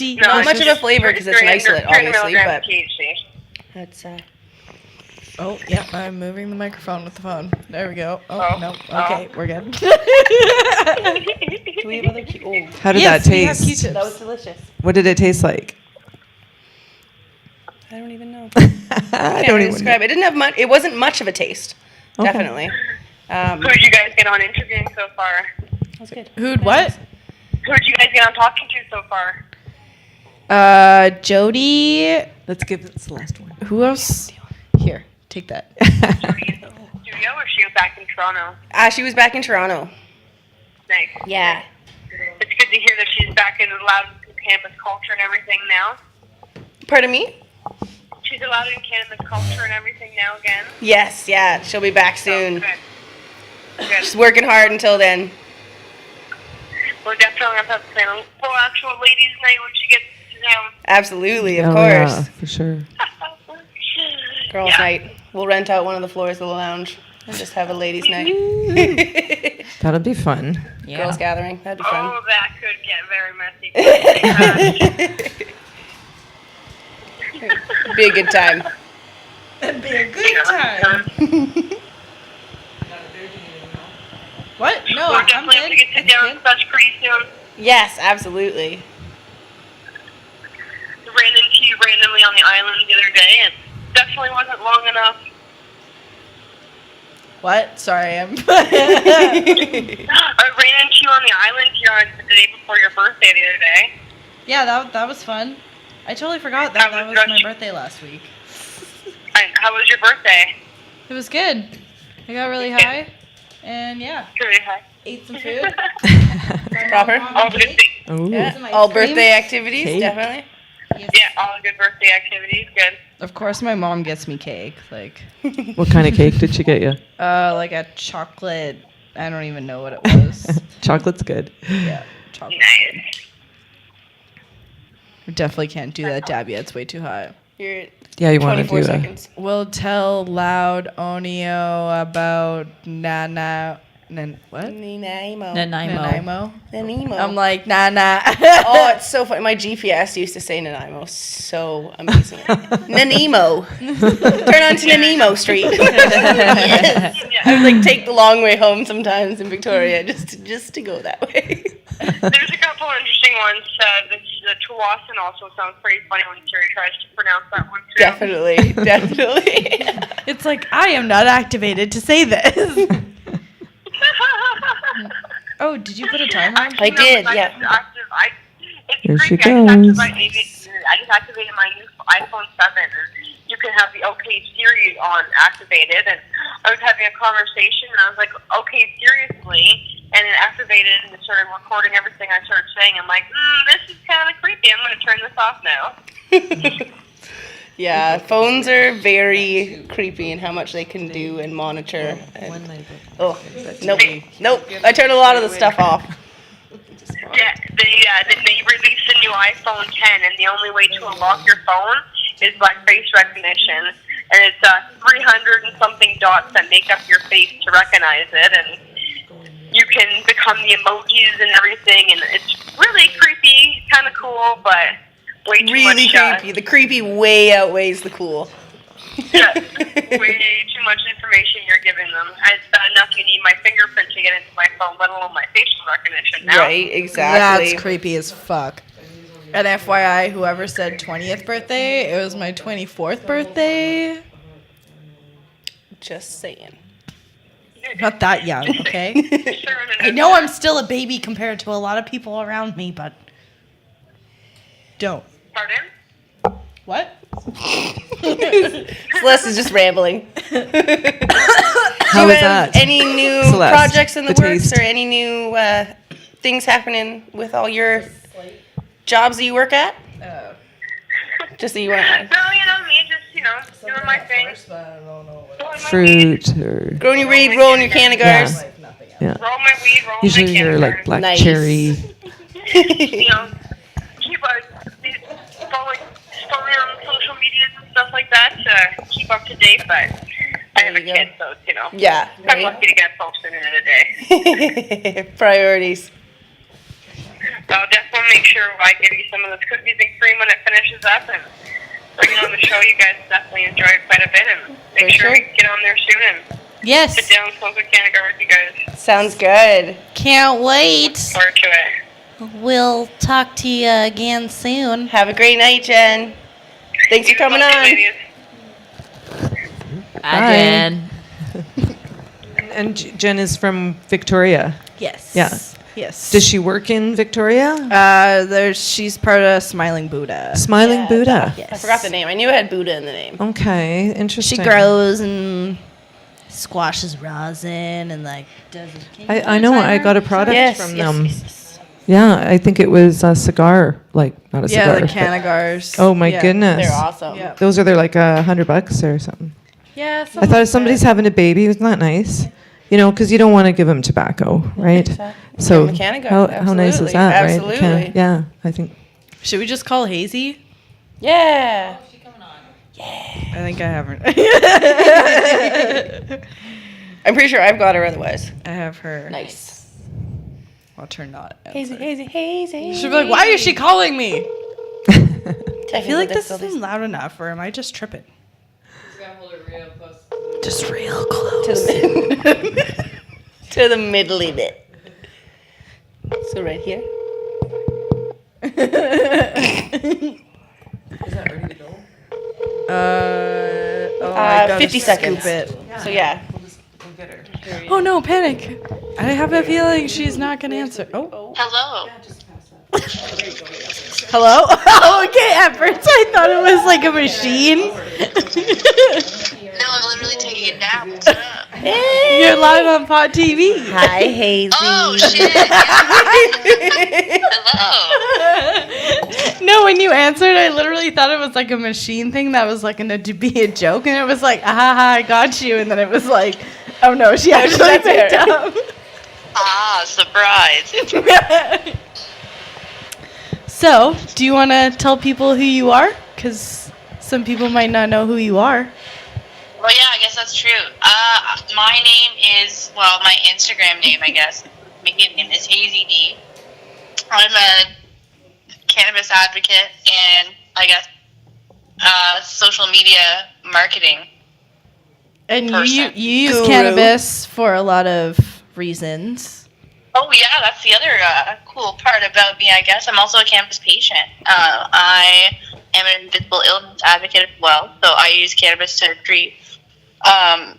No, Not much of a just flavor because it's an 300 isolate, obviously, milligrams but of THC. that's Oh, yeah, I'm moving the microphone with the phone. There we go. Oh, Oh. no. Oh. Okay, we're good. Do we have other How did Yes, that we have taste? Q-tips. That was delicious. What did it taste like? I don't even know. I Can't don't really even describe it. It didn't have much. It wasn't much of a taste. Okay. Definitely. Who did you guys get on interviewing so far? That's good. Who'd what? Who did you guys get on talking to so far? Jodie. Let's give this the last one. Who else? Here, take that. Studio, or she was back in Toronto? She was back in Toronto. Nice. Yeah. It's good to hear that she's back in the Loudon campus culture and everything now. Pardon me? She's allowed in cannabis culture and everything now again. Yes, yeah. She'll be back soon. Good. Good. She's working hard until then. We're definitely going to have to plan a full actual ladies' night when she gets to town. Absolutely, of Oh, course. yeah, for sure. Girls' Yeah. night. We'll rent out one of the floors of the lounge and just have a ladies' night. That'll be fun. Girls' gathering. That'd be fun. Oh, that could get very messy. Be a good time. That'd be a good time. What? No, We're I'm definitely have to good. get to down such pretty soon. Yes, absolutely. Ran into you randomly on the island the other day, and definitely wasn't long enough. What? Sorry, I'm. I ran into you on the island here on the day before your birthday the other day. Yeah, that was fun. I totally forgot How that was was my your- birthday last week. How was your birthday? It was good. I got really high, and yeah, Pretty high. ate some food. Proper. All good things. Oh, Yeah. Some ice All cream. birthday activities, Cake. definitely. Yeah, all good birthday activities. Good. Of course, my mom gets me cake, like what kind of cake did she get you? like a chocolate. I don't even know what it was. Chocolate's good. Yeah, chocolate. Nice. We definitely can't do that dab yet. It's way too high. You're Yeah, you want to 24 do that. seconds. We'll tell Loudonio about Nana. What? Nanaimo. Nanaimo. Nanaimo. I'm like, Nana. Oh, it's so funny. My GPS used to say Nanaimo so amazing. Nanaimo. Turn on to Nanaimo Street. I would like take the long way home sometimes in Victoria just to go that way. There's a couple interesting ones. The Tawasin also sounds pretty funny when Terry tries to pronounce that one too. Definitely. It's like, I am not activated to say this. Oh, did you put a timer on? I did, yeah. Here she I goes. just activated my new iPhone 7, and you can have the OK Siri on activated. And I was having a conversation, and I was like, "Okay, seriously," and it activated, and it started recording everything I started saying. I'm like, "This is kind of creepy. I'm going to turn this off now." Yeah, phones are very creepy in how much they can do and monitor. Oh, nope. I turn a lot of the stuff off. Yeah, they released a new iPhone 10, and the only way to unlock your phone is by face recognition. And it's 300 and something dots that make up your face to recognize it, and you can become the emojis and everything, and it's really creepy, kind of cool, but way too Really much. creepy. The creepy way outweighs the cool. Yes, way too much information you're giving them. It's bad enough you need my fingerprint to get into my phone, let alone my facial recognition now. Right, exactly. That's creepy as fuck. And FYI, whoever said 20th birthday, it was my 24th birthday. Just saying. Not that young, okay? Sure, I know I'm still a baby compared to a lot of people around me, but don't. Pardon? What? Celeste is just rambling. How Do you is have that? any new Celeste, projects in the, the works taste. or any new things happening with all your jobs that you work at? Just that you weren't No, me, just, doing my thing. Fruit or growing your weed, rolling your cigars. yeah. Roll my weed, roll Usually my you're like cannabis. black Nice. cherry. Keep following on social medias and stuff like that to keep up to date, but I have a kid, so it's, Yeah, I'm right? lucky to get posted in a day. Priorities. So I'll definitely make sure I give you some of those cookies and cream when it finishes up and bring it on the show. You guys definitely enjoy it quite a bit and make sure we get on there soon and Yes. sit down and smoke a can of with you guys. Sounds good. Can't wait. Forward to it. We'll talk to you again soon. Have a great night, Jen. Thanks for coming Love you, on. ladies. Bye, Jen. And Jen is from Victoria. Yes. Yeah. Yes. Does she work in Victoria? She's part of Smiling Buddha. Smiling Buddha. Yes. I forgot the name. I knew it had Buddha in the name. Okay, She interesting. grows and squashes rosin and like does. I know. I got a product from them. Yes. Yeah, I think it was a cigar, like not a cigar. Yeah, the but- Cannagars. Oh my Yeah. goodness. They're awesome. Yeah. Those are like $100 or something. Yeah. I thought if somebody's having a baby, isn't that nice? Because you don't want to give them tobacco, right? So Give 'em a Cannagар, how nice is absolutely, that, right? absolutely. Yeah, I think. Should we just call Hazy? Yeah. I think I haven't. I'm pretty sure I've got her otherwise. I have her. Nice. Watch her not. Hazy, hazy, hazy. She'll be like, "Why is she calling me?" I I feel like this isn't loud enough, or am I just tripping? Just real close. to the to the middly bit. So right here. Oh, I gotta 50 seconds. scoop it. So yeah. Oh no, panic! I have a feeling she's not gonna answer. Oh, Hello. hello. Okay, at first I thought it was like a machine. No, I'm literally taking a nap. What's up? You're live on Pod TV. Hi, Hazy. Oh, shit. Hello. No, when you answered, I literally thought it was like a machine thing that was like gonna be a joke, and it was like, ah, I got you, and then it was like, oh no, she actually that's picked her. up. Ah, surprise. So, do you want to tell people who you are? Because some people might not know who you are. Well, yeah, I guess that's true. My name is, well, my Instagram name, I guess, maiden name is Hazy D. I'm a cannabis advocate and, I guess, social media marketing. And you Person. use Guru. cannabis for a lot of reasons. Oh, yeah, that's the other cool part about me, I guess. I'm also a cannabis patient. I am an invisible illness advocate as well, so I use cannabis to treat a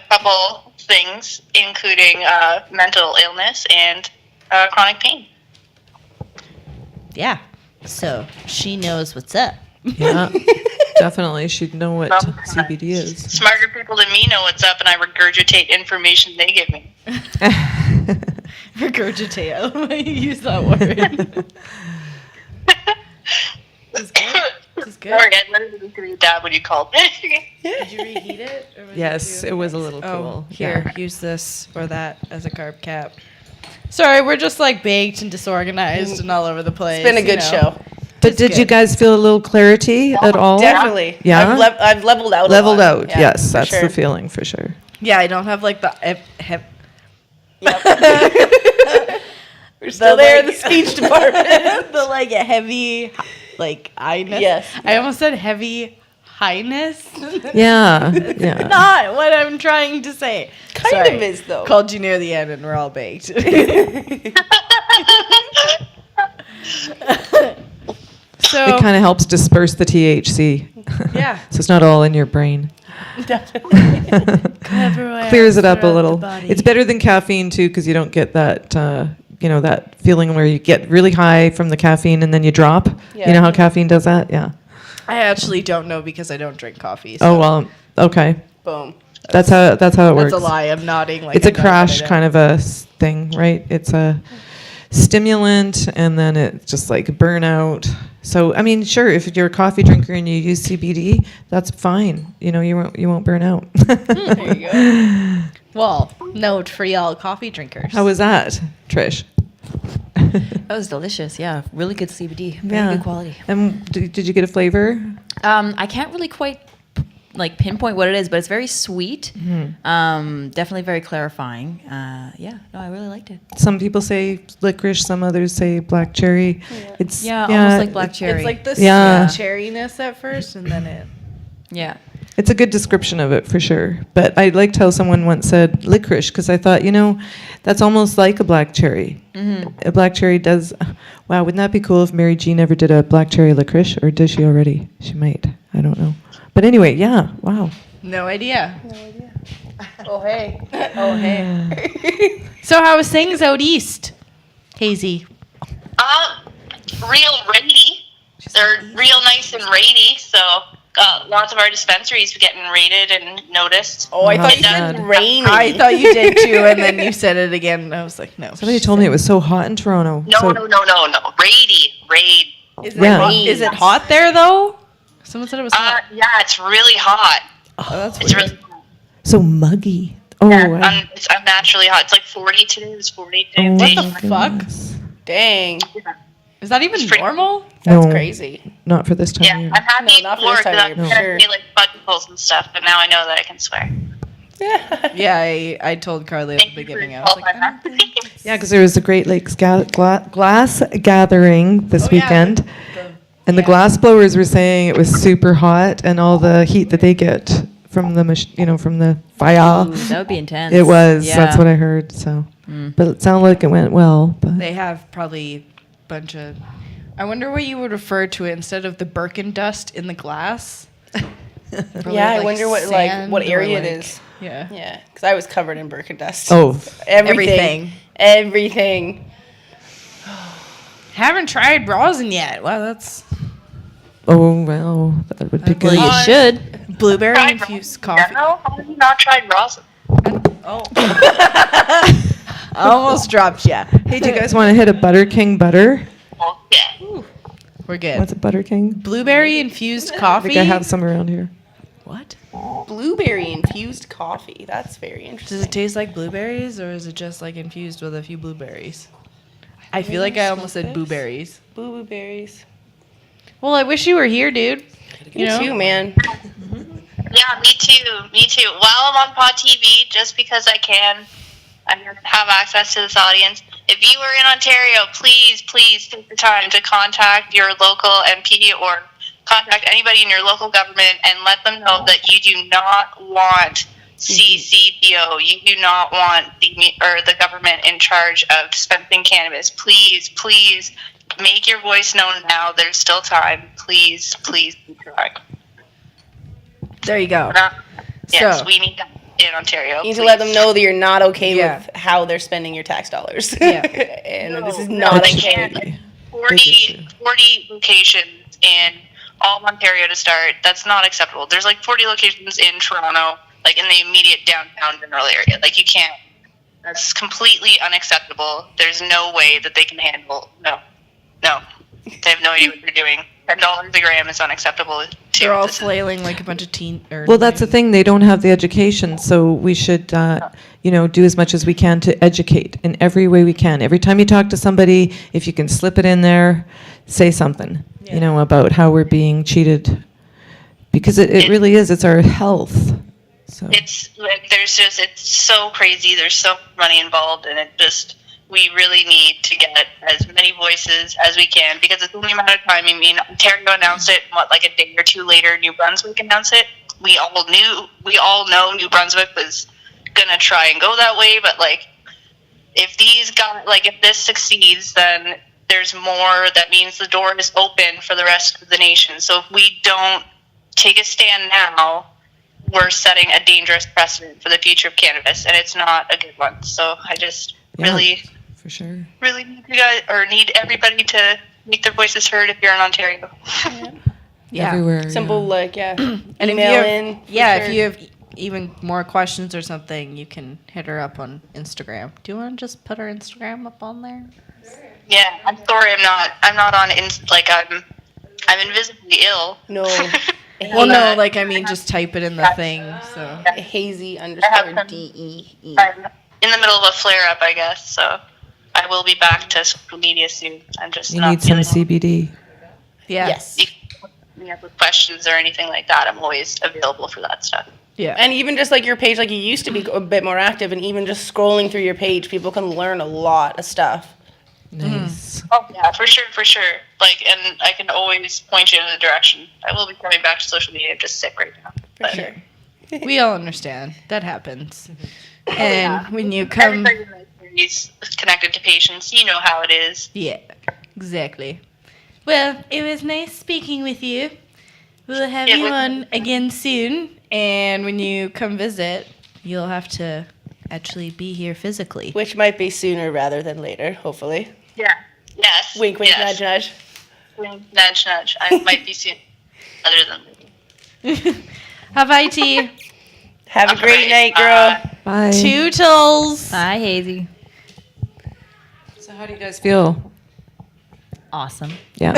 couple things, including mental illness and chronic pain. Yeah. So, she knows what's up. Yeah, definitely. She'd know what CBD is. Smarter people than me know what's up, and I regurgitate information they give me. Regurgitate. I love how you use that word. This is good. Sorry, I literally read that when you called me. Did you reheat it? Or was Yes, it was a little Oh, cool. here, use this or that as a carb cap. Sorry, we're just like baked and disorganized and all over the place. It's been a good show. But did you guys feel a little clarity at all? Definitely. Yeah? I've leveled out. Leveled a lot. out. Yeah, Yes, for that's sure. the feeling for sure. Yeah, I don't have like the We're still there in the speech department. the like heavy like highness. Yes. I almost said heavy highness. Yeah. Yeah. Not what I'm trying to say. Kind of is, though. Called you near the end and we're all baked. So It kind of helps disperse the THC. Yeah. So it's not all in your brain. Clears it up a little. It's better than caffeine too, because you don't get that that feeling where you get really high from the caffeine and then you drop. Yeah. You know how caffeine does that? Yeah. I actually don't know because I don't drink coffee. Oh well. Okay. Boom. That's how it works. That's a lie. I'm nodding. Like It's a I know, crash but I kind of a thing, right? It's a stimulant, and then it's just like burnout. So I mean, sure, if you're a coffee drinker and you use CBD, that's fine. You won't burn out. There you go. Well, note for y'all coffee drinkers. How was that, Trish? That was delicious. Yeah, really good CBD. Very good quality. And did you get a flavor? I can't really quite like pinpoint what it is, but it's very sweet. Definitely very clarifying. Yeah, no, I really liked it. Some people say licorice, some others say black cherry. It's almost like black cherry. It's like the Yeah. sweet cherryness at first, and then it. Yeah. It's a good description of it for sure. But I liked how someone once said licorice, because I thought, that's almost like a black cherry. A black cherry does. Wow, wouldn't that be cool if Mary Jean ever did a black cherry licorice? Or does she already? She might. I don't know. But anyway, yeah, wow. No idea. Oh, hey. Oh, hey. So how was things out east, Hazy? Real raidy. They're real nice and raidy, so got lots of our dispensaries getting rated and noticed. Oh, I thought It you does- said rainy. I thought you did too, and then you said it again, and I was like, no. Somebody told me it was so hot in Toronto. No, so, no. Raid. Is Yeah. is it hot there though? Someone said it was hot. Yeah, it's really hot. Oh, that's It's weird. really So muggy. Oh, wow. it's unnaturally hot. It's like 40 today. It was 40 today. Oh, What my the fuck? goodness. Dang. Is that even pretty- normal? That's No, crazy. Not for this time Yeah, of year. I'm happy No, not for before this time because of I'm year, going sure. to say like bugtails and stuff, but now I know that I can swear. Yeah, I told Carly at the Thank you for beginning. I was like, all my Yeah, because there was the Great Lakes glass gathering this Oh, yeah. weekend. And the glass blowers were saying it was super hot, and all the heat that they get from the from the fire. Ooh, that would be intense. It was. Yeah. That's what I heard. So, but it sounded like it went well. But they have probably a bunch of. I wonder what you would refer to it instead of the Birkin dust in the glass. Probably Yeah, I like wonder what sand what or, area it like- is. Yeah. Yeah, because I was covered in Birkin dust. oh, Everything. Haven't tried rosin yet. Wow, that's oh well, that would be good. Well, you should. blueberry Tried infused rosin. coffee. No, how have you not tried rosin? Almost dropped ya. Hey, do you guys want to hit a Butter King butter? Well, yeah. We're good. What's a Butter King? Blueberry infused I coffee. think I have some around here. What? Blueberry infused coffee. That's very interesting. Does it taste like blueberries, or is it just like infused with a few blueberries? I feel like I almost said blueberries. Boo berries. Well, I wish you were here, dude. You too, man. Yeah, me too. While I'm on Pod TV, just because I can, I have access to this audience. If you are in Ontario, please take the time to contact your local MP or contact anybody in your local government and let them know that you do not want CCBO. You do not want the government in charge of dispensing cannabis. Please make your voice known now. There's still time. Please try. There you go. Yes, So- we need that in Ontario. You need to let them know that you're not okay Yeah. with how they're spending your tax dollars. Yeah. And that this is No, not they okay. can't. 40 locations in all of Ontario to start. That's not acceptable. There's like 40 locations in Toronto, like in the immediate downtown general area. Like you can't. That's completely unacceptable. There's no way that they can handle. No. They have no idea what they're doing. $10 a gram is unacceptable. Too. They're all This is- flailing like a bunch of teen. Well, that's the thing. They don't have the education, so we should, do as much as we can to educate in every way we can. Every time you talk to somebody, if you can slip it in there, say something, about how we're being cheated, because it really is. It's our health. So It's like it's so crazy. There's so much money involved, and it just we really need to get as many voices as we can, because it's only a matter of time. I mean, Ontario announced it, like a day or two later, New Brunswick announced it. We all know New Brunswick was gonna try and go that way, but like, if this succeeds, then there's more. That means the door is open for the rest of the nation. So if we don't take a stand now, we're setting a dangerous precedent for the future of cannabis, and it's not a good one. So I just really need everybody to make their voices heard if you're in Ontario. Everywhere. Simple, And email in. If you have even more questions or something, you can hit her up on Instagram. Do you want to just put her Instagram up on there? Yeah, I'm sorry, I'm not on I'm invisibly ill. No. Well, no, like, I mean, just type it in the thing, so. Hazy _ DEE. I'm in the middle of a flare-up, I guess, so I will be back to social media soon. I'm just You not need some feeling CBD. Yeah. Yes. with questions or anything like that. I'm always available for that stuff. Yeah. And even just like your page, like you used to be a bit more active, and even just scrolling through your page, people can learn a lot of stuff. Nice. Oh yeah, for sure. Like, and I can always point you in the direction. I will be coming back to social media. I'm just sick right now. For sure. We all understand. That happens. And when you come... Everybody in my series is connected to patients. You know how it is. Yeah, exactly. Well, it was nice speaking with you. We'll have you on again soon. And when you come visit, you'll have to actually be here physically. Which might be sooner rather than later, hopefully. Yeah. Yes. Wink, wink, yes. nudge, nudge. Wink, nudge, nudge. I might be sooner rather than later. Bye, T. Have a great night, girl. Bye. Toodles. Hi, Hazy. So how do you guys feel? Awesome. Yeah.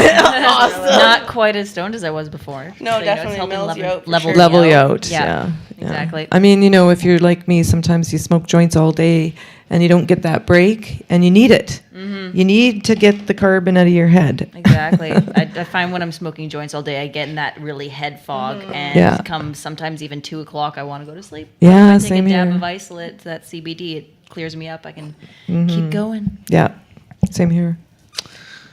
Awesome. Not quite as stoned as I was before. No, it's definitely helping mellows you out for level sure. Level you out. Yeah. Exactly. I mean, you know, if you're like me, sometimes you smoke joints all day and you don't get that break, and you need it. Mm-hmm. You need to get the carbon out of your head. Exactly. I find when I'm smoking joints all day, I get in that really head fog, and Yeah. come sometimes even 2 o'clock, I want to go to sleep. Yeah, If I take same a dab here. of isolate, that CBD, it clears me up. I can keep going. Yeah. Same here.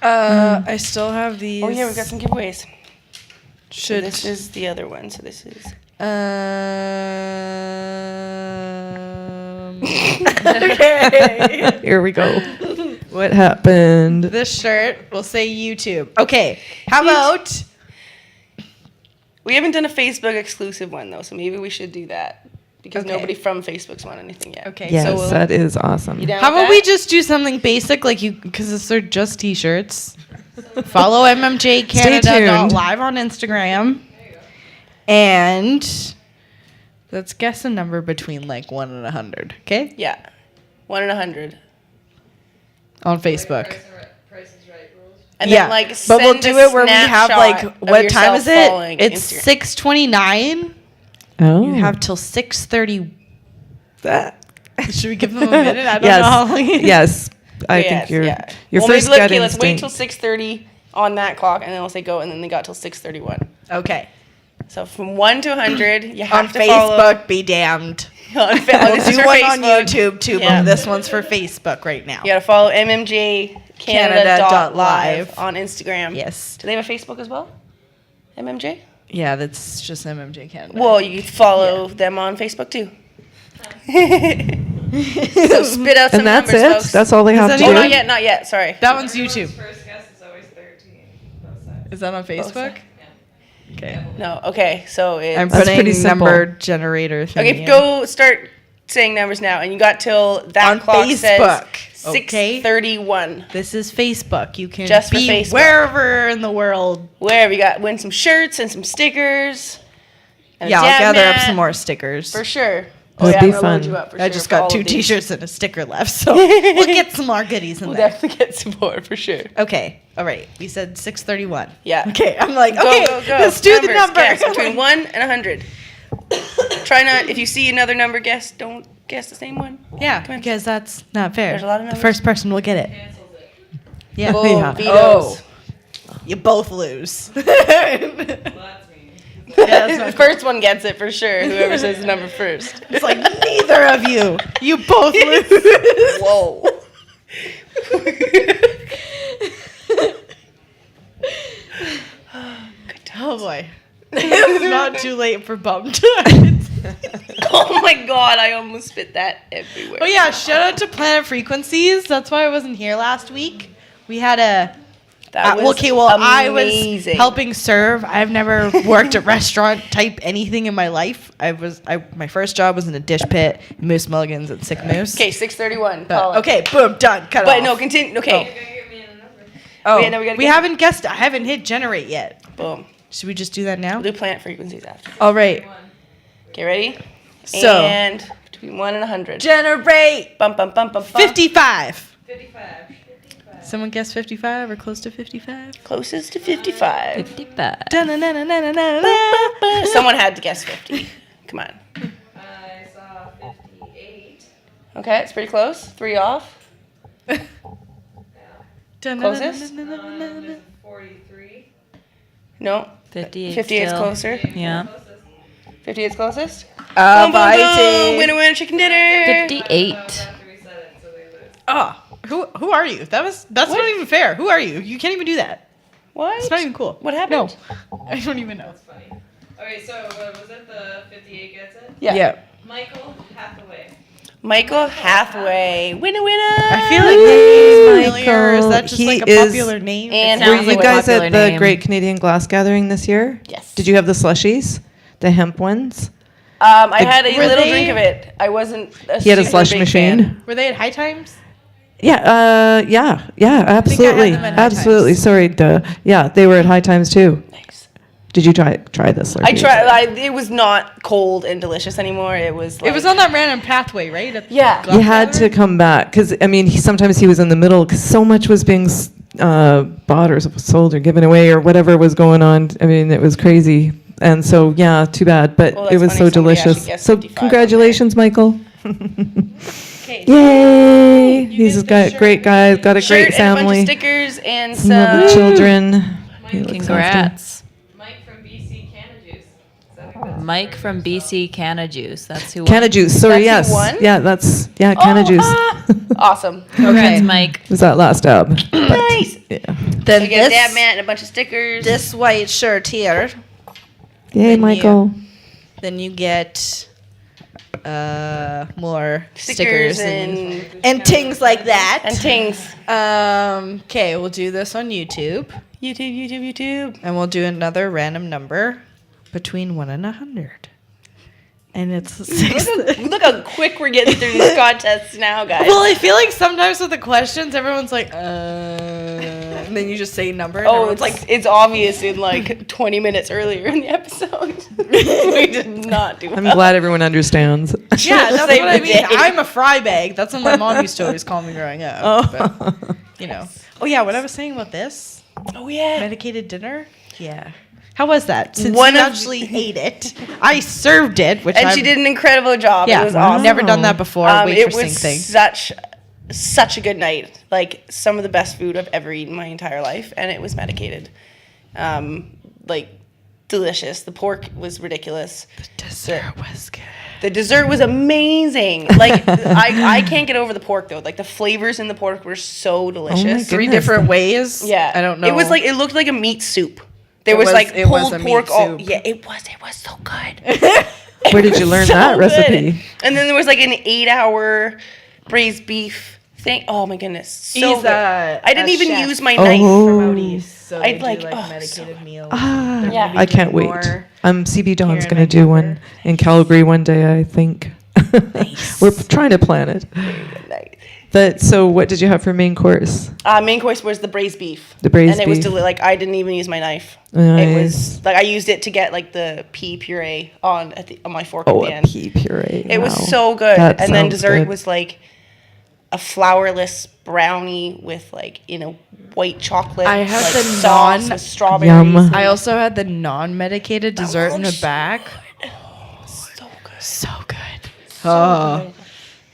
I still have these. Oh yeah, we've got some giveaways. Should This is the other one, so this is... Okay. Here we go. What happened? This shirt will say YouTube. Okay. How about... We haven't done a Facebook exclusive one, though, so maybe we should do that. Because Okay. nobody from Facebook's won anything yet. Okay, Yes, so we'll, that is awesome. You down how with about we that? just do something basic, like you, because they're just t-shirts. Follow MMJ Canada live on Instagram, and let's guess a number between like 1 and 100. Okay, Yeah. 1 in 100. on Facebook. And yeah, then, like, but we'll send do a it where we have like snapshot of what time yourself is it? following It's Instagram. 6:29. Oh. You have till 6:30. that. Should we give them a minute? I don't Yes. know how long. Yes. I Yes, think your yeah. your well, first maybe, gut okay, let's wait instinct. till 6:30 on that clock, and then we'll say go, and then they got till 6:31. Okay. So from 1 to 100, you On have to follow. Facebook, be damned. On We'll this is do for one on Facebook. YouTube too, Yeah. but this one's for Facebook right now. You gotta follow MMJ Canada.live Canada.live. on Instagram. Yes. Do they have a Facebook as well? MMJ? Yeah, that's just MMJ Canada. Well, you can follow them on Facebook too. So spit out some And that's numbers, it. folks. That's all they have to that do. Oh, not yet, not yet. Sorry. that one's YouTube. First guess is always 13. Both sides. Is that on Facebook? Okay. No. Okay. So it's I'm That's putting pretty simple. number generator thing. okay. Go start saying numbers now, and you got till that On clock Facebook, says okay? 6:31. This is Facebook. You can Just for be Facebook. wherever in the world. Where we got win some shirts and some stickers. And a Yeah, I'll dab gather up mat some more stickers. for sure. That'd be I'm gonna load fun. you up for I sure just for all got 2 of these. t-shirts and a sticker left, so we'll get some more goodies in We'll there. definitely get some more for sure. Okay, all right. We said 6:31. Yeah. Okay, I'm like, Go, okay, go, go. let's do the number. Guess between 1 and 100. Try not, if you see another number, don't guess the same one. Yeah, Come on. because that's not fair. There's a lot of the numbers. first person will get it. Yeah. Oh, yeah. vetoes. You both lose. Well, that's me. The first one gets it for sure, whoever says the number first. It's like neither of you. You both lose. Whoa. Oh boy. It's not too late for bum times. Oh my god, I almost spit that everywhere. Oh yeah, shout out to Planet Frequencies. That's why I wasn't here last week. We had a That was I was amazing. helping serve. I've never worked a restaurant type anything in my life. My first job was in a dish pit, Moose Mulligan's at Sick Moose. Okay, 6:31. Call it. Okay, boom, done. Cut But off. no, continue. Okay. Oh, Yeah, no, we gotta we get- haven't guessed. I haven't hit generate yet. Boom. Should we just do that now? We'll do Planet Frequencies after. All right. Okay, ready? So- And between 1 and 100. Generate Bum, bum, bum, bum, bum. 55. Someone guess 55 or close to 55? Closest to 55. 55. Da-na-na-na-na-na-na. Someone had to guess 50. Come on. I saw 58. Okay, it's pretty close. 3 off. Closest? 43. No. 58. 58 is still. closer. Yeah. 58 is closest. Bye, Winner, winner, chicken dinner. 58. Oh, who are you? That's not even fair. Who are you? You can't even do that. What? It's not even cool. What happened? No, I don't even know. Funny. Okay, so was it the 58 gets it? Yeah. Michael Hathaway. Michael Hathaway. Winner, winner. I feel like that name's familiar. Is that Michael, just he like a is- popular name? And It Were sounds you like a guys popular at the name. Great Canadian Glass Gathering this year? Yes. Did you have the slushies? The hemp ones? I had a Were little they- drink of it. I wasn't. He had a super slush big machine. fan. Were they at High Times? Yeah, absolutely. them at High Absolutely. Times. Sorry, duh. Yeah, they were at High Times too. Nice. Did you try this? I tried. It was not cold and delicious anymore. It was. Like, It was on that random pathway, right? At the Yeah. Glass You had to Gathering? come back because I mean, sometimes he was in the middle because so much was being bought or sold or given away or whatever was going on. I mean, it was crazy. And so, yeah, too bad, but Well, it that's was funny, so somebody actually delicious. guessed So, 55 on congratulations, Michael. Okay. Yay! He's got great guy, got a Shirt great and a bunch family, of stickers and some lovely some. children. He looks after. Congrats. Mike from BC Canna Juice. Is that who that's Mike from BC Canna Juice. That's who Canna Juice. Sorry, That's who yes. won? Yeah, that's Canna Juice. Awesome. Congrats, Mike. Was that last dab? Nice. Yeah. Then I get a dab mat and a bunch of stickers. this white shirt here. Yay, Then Michael. Then you get more stickers stickers and things like that. and tings. Okay, we'll do this on YouTube, YouTube. and we'll do another random number between 1 and 100. And it's 6. Look how quick we're getting through these contests now, guys. Well, I feel like sometimes with the questions, everyone's like, and then you just say number. And Oh, everyone's it's like it's obvious in like 20 minutes earlier in the episode. We did not do I'm well. glad everyone understands. yeah, that's Save what I the mean. day. I'm a fry bag. That's what my mom used to always call me growing up. Oh. But, you know. Oh yeah, what I was saying about this Oh yeah. medicated dinner. Yeah. How was that? Since One you of- actually ate it, I served it, which And I've she did an incredible job. Yeah, It was awesome. never done that before. It Waitressing was thing. such a good night. Like some of the best food I've ever eaten in my entire life, and it was medicated. Like delicious. The pork was ridiculous. Dessert was good. The dessert was amazing. Like I can't get over the pork though. Like the flavors in the pork were so delicious. 3 Goodness. different ways. Yeah, I don't know. It was like it looked like a meat soup. There It was was- like it was pulled a meat pork. soup. Yeah, it was so good. Where did you learn So that good. recipe? And then there was like an 8-hour braised beef thing. Oh my goodness, so He's good. a I didn't even chef use my knife. Oh. So I'd they do, like- like oh, medicated so meals. Ah, They're Yeah. gonna be I can't doing wait. more. CB Dawn's here in going to do one Vancouver. in Calgary one day, I think. We're trying to plan it. But so, what did you have for main course? Main course was the braised beef. The braised and it was beef. like I didn't even use my knife. It Nice. was like I used it to get like the pea puree on my fork Oh, at the a end. pea puree. It was Wow. so good. That And then sounds dessert good. was like a flourless brownie with like white chocolate. I had like, the sauce non- with strawberries. Yum. and- I also had the non-medicated dessert in the back. so good. So good. Oh.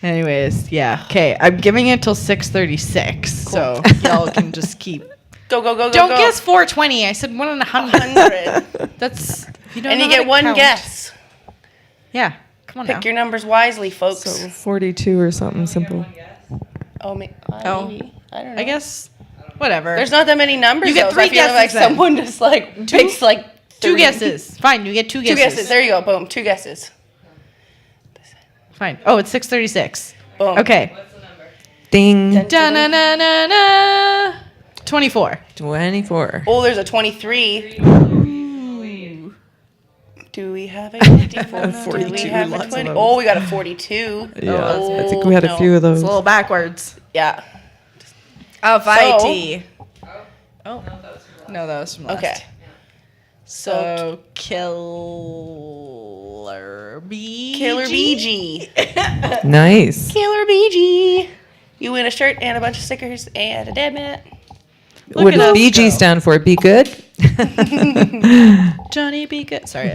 Anyways, yeah. Okay, I'm giving it till 6:36, so y'all can just keep. Go. Don't guess 420. I said 1 in 100. 100. That's you don't And know you how get to one count. guess. Yeah, come on Pick now. your numbers wisely, folks. So 42 or something simple. Oh, Oh. maybe. I don't know. I guess, whatever. There's not that many numbers. You get though, so 3 I feel like guesses then. someone just like picks like 2 30. guesses. Fine, you get 2 guesses. 2 guesses. There you go. Boom. 2 guesses. Fine. Oh, it's 6:36. Boom. Okay. Ding. Da-na-na-na-na. 24. 24. Oh, there's a 23. Do we have a 54? 42, Do we have a lots of 20? them. Oh, we got a 42. Yeah, Oh, I think we had a no. few of those. It's a little backwards. Yeah. Oh, So- Oh. No, that was from last. Okay. So, Killer BG. Killer BG. Nice. Killer BG. You win a shirt and a bunch of stickers and a dead mat. What at does us BG go. stand for? Be good? Johnny B. Good. Sorry.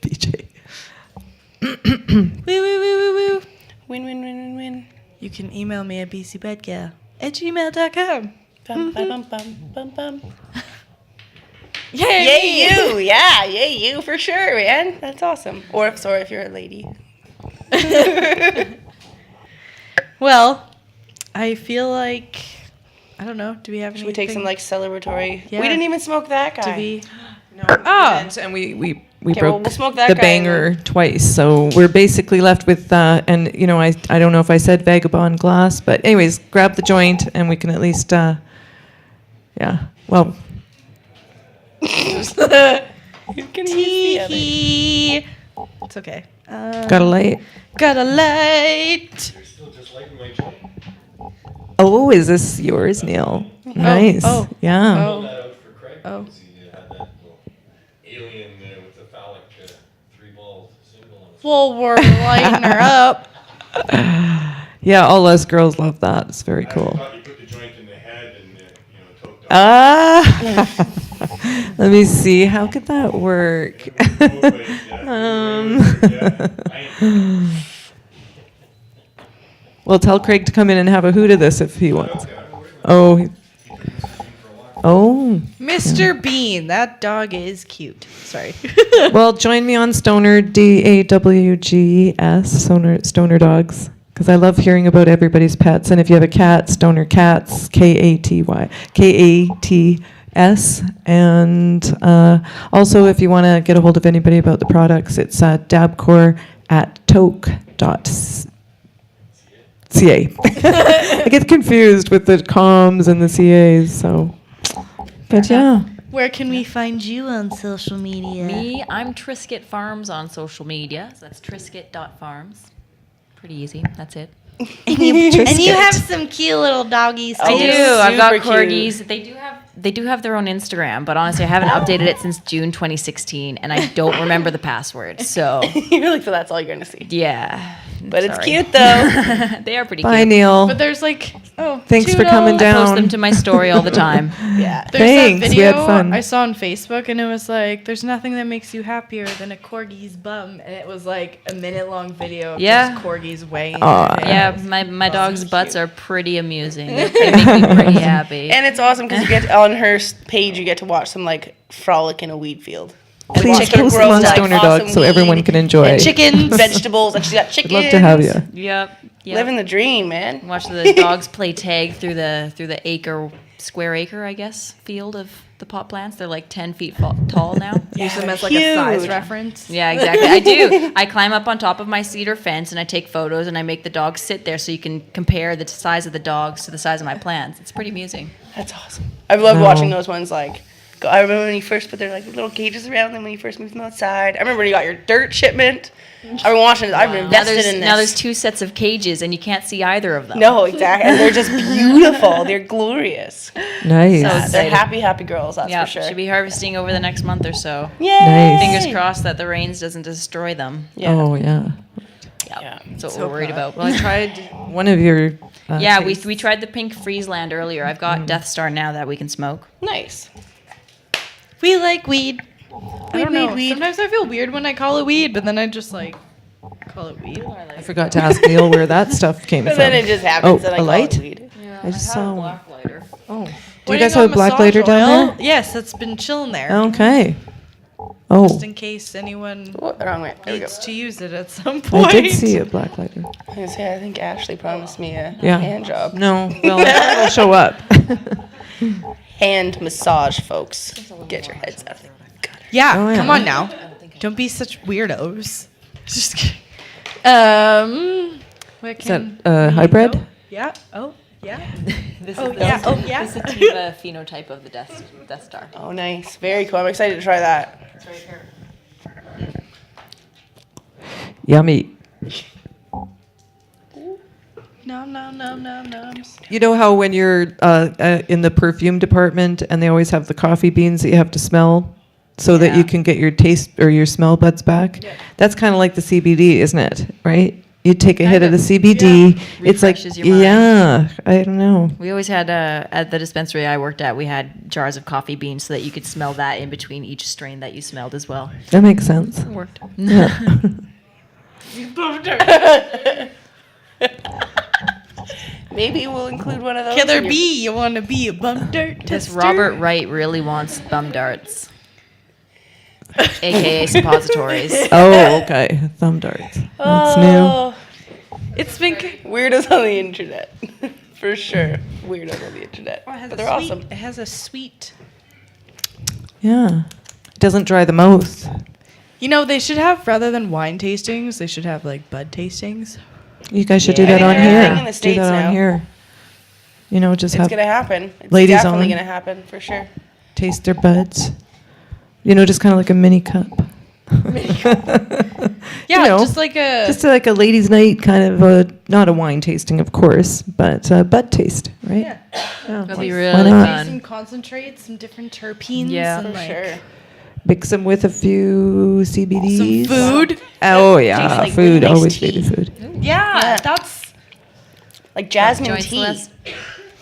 BJ. Woo, woo, woo, woo, woo. Win, win, win, win, win. You can email me at bcbudgal@gmail.com. Bum, bum, bum, bum, bum, bum. Yay! Yay, you. Yeah, yay, you for sure, man. That's awesome. Or, if you're a lady. Well, I feel like, I don't know. Do we have Should we take some, like, celebratory? Yeah. We didn't even smoke that guy. Do we? No. Oh. And we Okay, broke well, we'll smoke that the guy banger twice. So we're basically left with, and, you know, I don't know if I said Vagabond Glass, but anyways, grab the joint and we can at least, yeah. Well, Tee-hee. It's okay. got a light. Got a light. Oh, is this yours, Neil? Nice. oh, Yeah. Oh. That out for Craig Oh. because he had that little alien there with the phallic 3-ball symbol on his Well, we're lighting her up. Yeah, all us girls love that. It's very cool. I thought you put the joint in the head and toked off. Ah. Let me see. How could that work? Well, tell Craig to come in and have a hoot of this if he wants. Oh. Oh. Mr. Bean, that dog is cute. Sorry. Well, join me on Stoner, DAWGS, Stoner Dogs, because I love hearing about everybody's pets. And if you have a cat, Stoner Cats, KATS. And also, if you want to get a hold of anybody about the products, it's dabcore@toke.ca. I get confused with the comms and the CAs, so. But yeah. Where can we find you on social media? Me, I'm Trisket Farms on social media. So that's trisket.farms. Pretty easy. That's it. And you have some cute little doggies too. I do. I've got super cute. corgis. They do have their own Instagram, but honestly, I haven't updated it since June 2016, and I don't remember the password. So You're like, so that's all you're going to see. yeah, But it's sorry. cute, though. They are pretty Bye, cute. Neil. But there's like, Thanks for coming I down. post them to my story all the time. Yeah. there's Thanks, that we video had fun. I saw on Facebook, and it was like, there's nothing that makes you happier than a corgi's bum, and it was like a minute-long video of Yeah. just corgis weighing. Aw. Yeah, my dog's butts are pretty amusing. They make me pretty happy. And it's awesome because you get on her page, you get to watch them like frolic in a weed field. And Please watch her post grow, them on like, Stoner awesome Dogs so weed everyone can enjoy. and chickens, vegetables, and she's got I'd chickens. love to have you. Yep. Living the dream, man. Watch the dogs play tag through the square acre, I guess, field of the pot plants. They're like 10 feet tall now. Use them as like Huge. a size reference. Yeah, exactly. I do. I climb up on top of my cedar fence and I take photos and I make the dogs sit there so you can compare the size of the dogs to the size of my plants. It's pretty amusing. That's awesome. I love Wow. watching those ones. Like, I remember when you first put their like little cages around them when you first moved them outside. I remember when you got your dirt shipment. I've been watching it. I've been invested in this. Now there's 2 sets of cages and you can't see either of them. No, exactly. And they're just beautiful. They're glorious. Nice. They're excited. happy girls, that's Yeah, for sure. should be harvesting over the next month or so. Yay! Nice. Fingers crossed that the rains doesn't destroy them. Yeah. Oh, yeah. Yeah. That's what we're worried about. Well, I tried. One of your. Yeah, tastes. we tried the pink Friesland earlier. I've got Death Star now that we can smoke. Nice. We like weed. I don't know. weed. Sometimes I feel weird when I call it weed, but then I just like call it weed. I forgot to ask Neil where that stuff came And from. then it just happens that I a call light? it weed. I just saw one. Oh. Do What you guys got, have a black massage lighter down oil? there? Yes, that's been chilling there. Okay. Oh. Just in case anyone Oh, the wrong way. There we go. needs to use it at some point. I did see a black lighter. I was gonna say, I think Ashley promised me a Yeah. hand job. No, well, it'll show up. Hand massage, folks. Get your heads out of the gutter. Yeah, Oh, yeah. come on now. Don't be such weirdos. Just kidding. What Is that can we hybrid? go? Yeah. Oh, yeah. This Oh, is yeah. Oh, yeah. the sativa phenotype of the Death Star. Oh, nice. Very cool. I'm excited to try that. Yummy. No. You know how when you're in the perfume department and they always have the coffee beans that you have to smell so that you can get your taste or your smell buds back? Yeah. That's kind of like the CBD, isn't it? Right? You take a hit of the CBD. Yeah. It's like, Refreshes your mind. yeah, I don't know. We always had, at the dispensary I worked at, we had jars of coffee beans so that you could smell that in between each strain that you smelled as well. That makes sense. It worked. Yeah. Maybe we'll include one of those. Killer in your- bee, you want to be a bum dirt This tester? Robert Wright really wants bum darts, aka suppositories. Oh, okay. Thumb darts. That's new. Oh, It's been. weirdos on the internet. For sure. Weirdos on the internet. But they're awesome. It has a sweet. Yeah. Doesn't dry the mouth. You know, they should have, rather than wine tastings, they should have like bud tastings. You guys should do Yeah. that on I think they're here. doing it in the Do States that now. on here. You know, just It's have going to happen. It's ladies definitely on. going to happen, for sure. taste their buds. You know, just kind of like a mini cup. Yeah, You know, just like a. Just like a ladies' night, kind of a, not a wine tasting, of course, but a bud taste, right? Yeah. That'll be Why really not? some fun. concentrates, some different terpenes. Yeah. and For like sure. Mix them with a few CBDs. Some food. Oh, yeah. Tastes like Food, really nice always tea. baby food. Yeah, that's. Like jasmine Joint tea. celeste.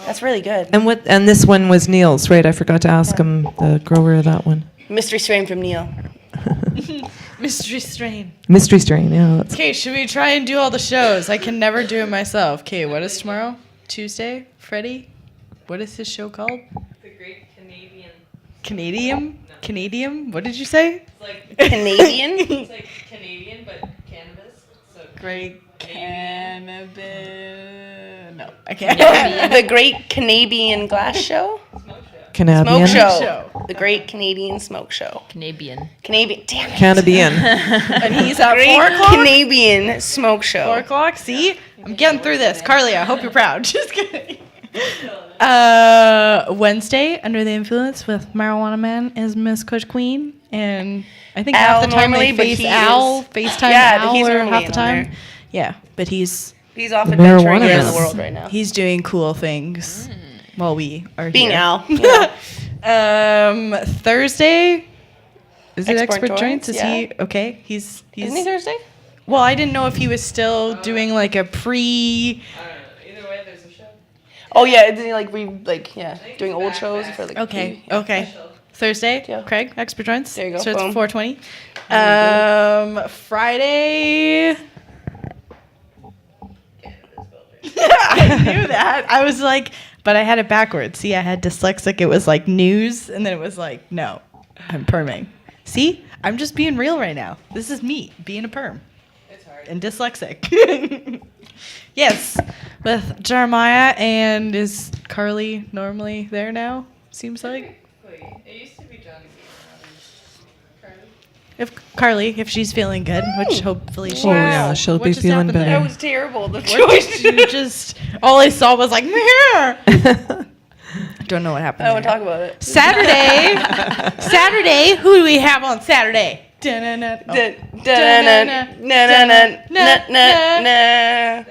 That's really good. And this one was Neil's, right? I forgot to ask him, the grower of that one. Mystery strain from Neil. Mystery strain. Mystery strain, yeah. That's Okay, should we try and do all the shows? I can never do it myself. Okay, what is tomorrow? Tuesday? Freddie? What is his show called? The Great Canadian. Canadian? Canadian? What did you say? It's like Canadian? it's like Canadian but cannabis. So Great Canadian. Cannabis. No, I can't. The Great Canadian Glass Show? Canadian. Smoke show. The Great Canadian Smoke Show. Canadian. Canadian. Damn it. Canadian. And he's at Great 4 o'clock? Canadian Smoke Show. 4 o'clock? See? I'm getting through this. Carly, I hope you're proud. Just kidding. Wednesday, Under the Influence with Marijuana Man is Miss Kush Queen. And I think half Al the time normally, they but face he Al, is- FaceTime Yeah, Al he's or normally half the on time. there. Yeah, but he's He's off The adventuring marijuana around man. the world right now. he's doing cool things while we are Being here. Al. Yeah. Thursday. Is it Expert Expert Joints? Joints, Is he okay? He's Isn't he Thursday? well, I didn't know if he was still doing like a pre. I don't know. Either way, there's a show. Oh yeah, isn't he doing old shows for like Okay. Okay. Thursday, Yeah. Craig, Expert Joints. There you go, Starts boom. at 4:20. Friday. I knew that. I was like, but I had it backwards. See, I had dyslexic. It was like news, and then it was like, no, I'm perming. See, I'm just being real right now. This is me being a perm. It's hard. And dyslexic. Yes, with Jeremiah, and is Carly normally there now? Seems like. Wait, it used to be Johnny. If she's feeling good, which hopefully she Oh, is. yeah, she'll What be just feeling happened there? better. That was terrible. The What choice. did you just all I saw was like, I don't know what happened. I don't want to there. talk about it. Saturday. Who do we have on Saturday? Da-na-na. Oh. Na-na-na-na-na-na-na-na.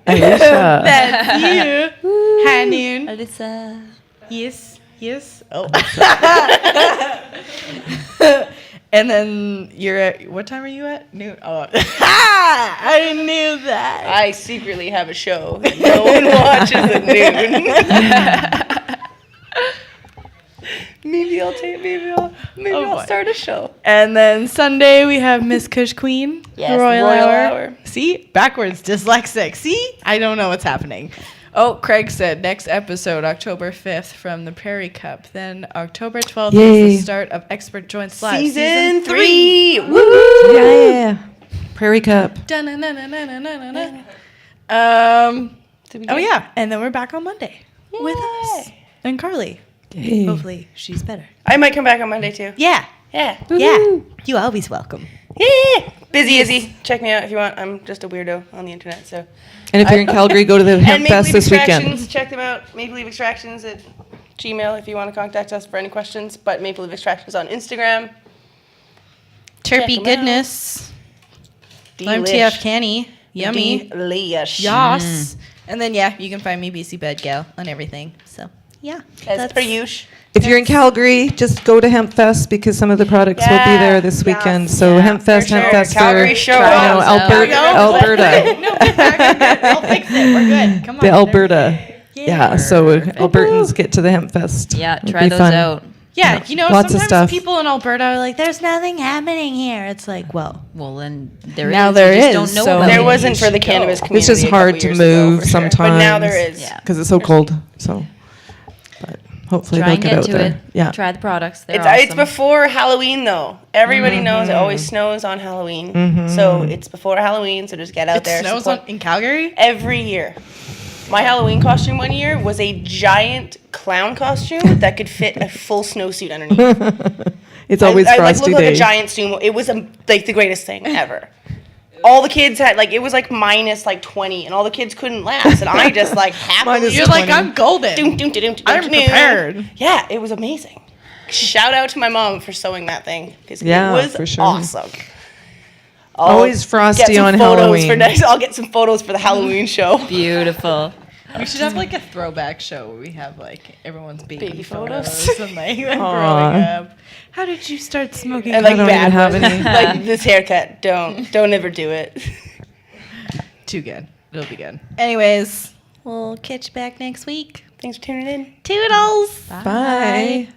Aisha. That's you, Hanun. Alyssa. Yes. Oh. And then you're at, what time are you at? Noon. Oh, I knew that. I secretly have a show that no one watches at noon. Maybe I'll boy. start a show. And then Sunday we have Miss Kush Queen. Yes, Royal Royal Hour. Hour. See? Backwards, dyslexic. See? I don't know what's happening. Oh, Craig said next episode, October 5th from the Prairie Cup. Then October 12th Yay. is the start of Expert Joints Live. Season 3. Woo! Yeah. Prairie Cup. Oh, yeah. And then we're back on Monday with us. And Carly. Yay. Hopefully she's better. I might come back on Monday too. Yeah. Yeah. Yeah. You always welcome. Yeah. Busy Izzy. Check me out if you want. I'm just a weirdo on the internet, so. And if you're in Calgary, go to the And Hemp Maple Fest Leaf this Extractions, weekend. check them out. Maple Leaf Extractions at Gmail if you want to contact us for any questions. But Maple Leaf Extractions on Instagram. Check Terpy 'em goodness. Delish. MTF Canny. Yummy. Delish. Yas. And then, yeah, you can find me BCbudgal on everything. So, yeah. As per usual. If you're in Calgary, just go to Hemp Fest because some of the products will be there this weekend. So Hemp Fest, for Hemp sure. Fest Calgary for show Alberta. up. Alberta. No, we're back. We're good. We'll fix it. We're good. Come on. The Alberta. Yeah, so Albertans get to the Hemp Fest. Yeah, It'll try be those fun. out. Yeah, you know, Lots of sometimes stuff. people in Alberta are like, there's nothing happening here. It's like, well, Then there Now is. there You just is, don't know so- about There it. wasn't for the cannabis community. It's just a couple hard to years ago, move for sure. sometimes. But now there is. Yeah. Because it's so cold. So, but hopefully Try they'll and get get out to there. it. Yeah. Try the products. They're It's awesome. before Halloween though. Everybody knows it always snows on Halloween. So it's before Halloween. So just get out it there. snows support- in Calgary? every year. My Halloween costume one year was a giant clown costume that could fit a full snowsuit underneath. It's always I frosty looked day. like a giant sumo. It was like the greatest thing ever. All the kids had it was like minus like 20, and all the kids couldn't last, and I just like happily. Minus You're like, I'm golden. I'm prepared. Yeah, it was amazing. Shout out to my mom for sewing that thing because Yeah, it was for sure. awesome. Always frosty get some on photos Halloween. For next. I'll get some photos for the Halloween show. Beautiful. We should have like a throwback show where we have like everyone's baby photos. photos and like them Aw. growing up. How did you start smoking? And like don't bad even have ones. any. Like this haircut. Don't ever do it. Too good. It'll be good. Anyways, we'll catch you back next week. Thanks for tuning in. Toodles. Bye.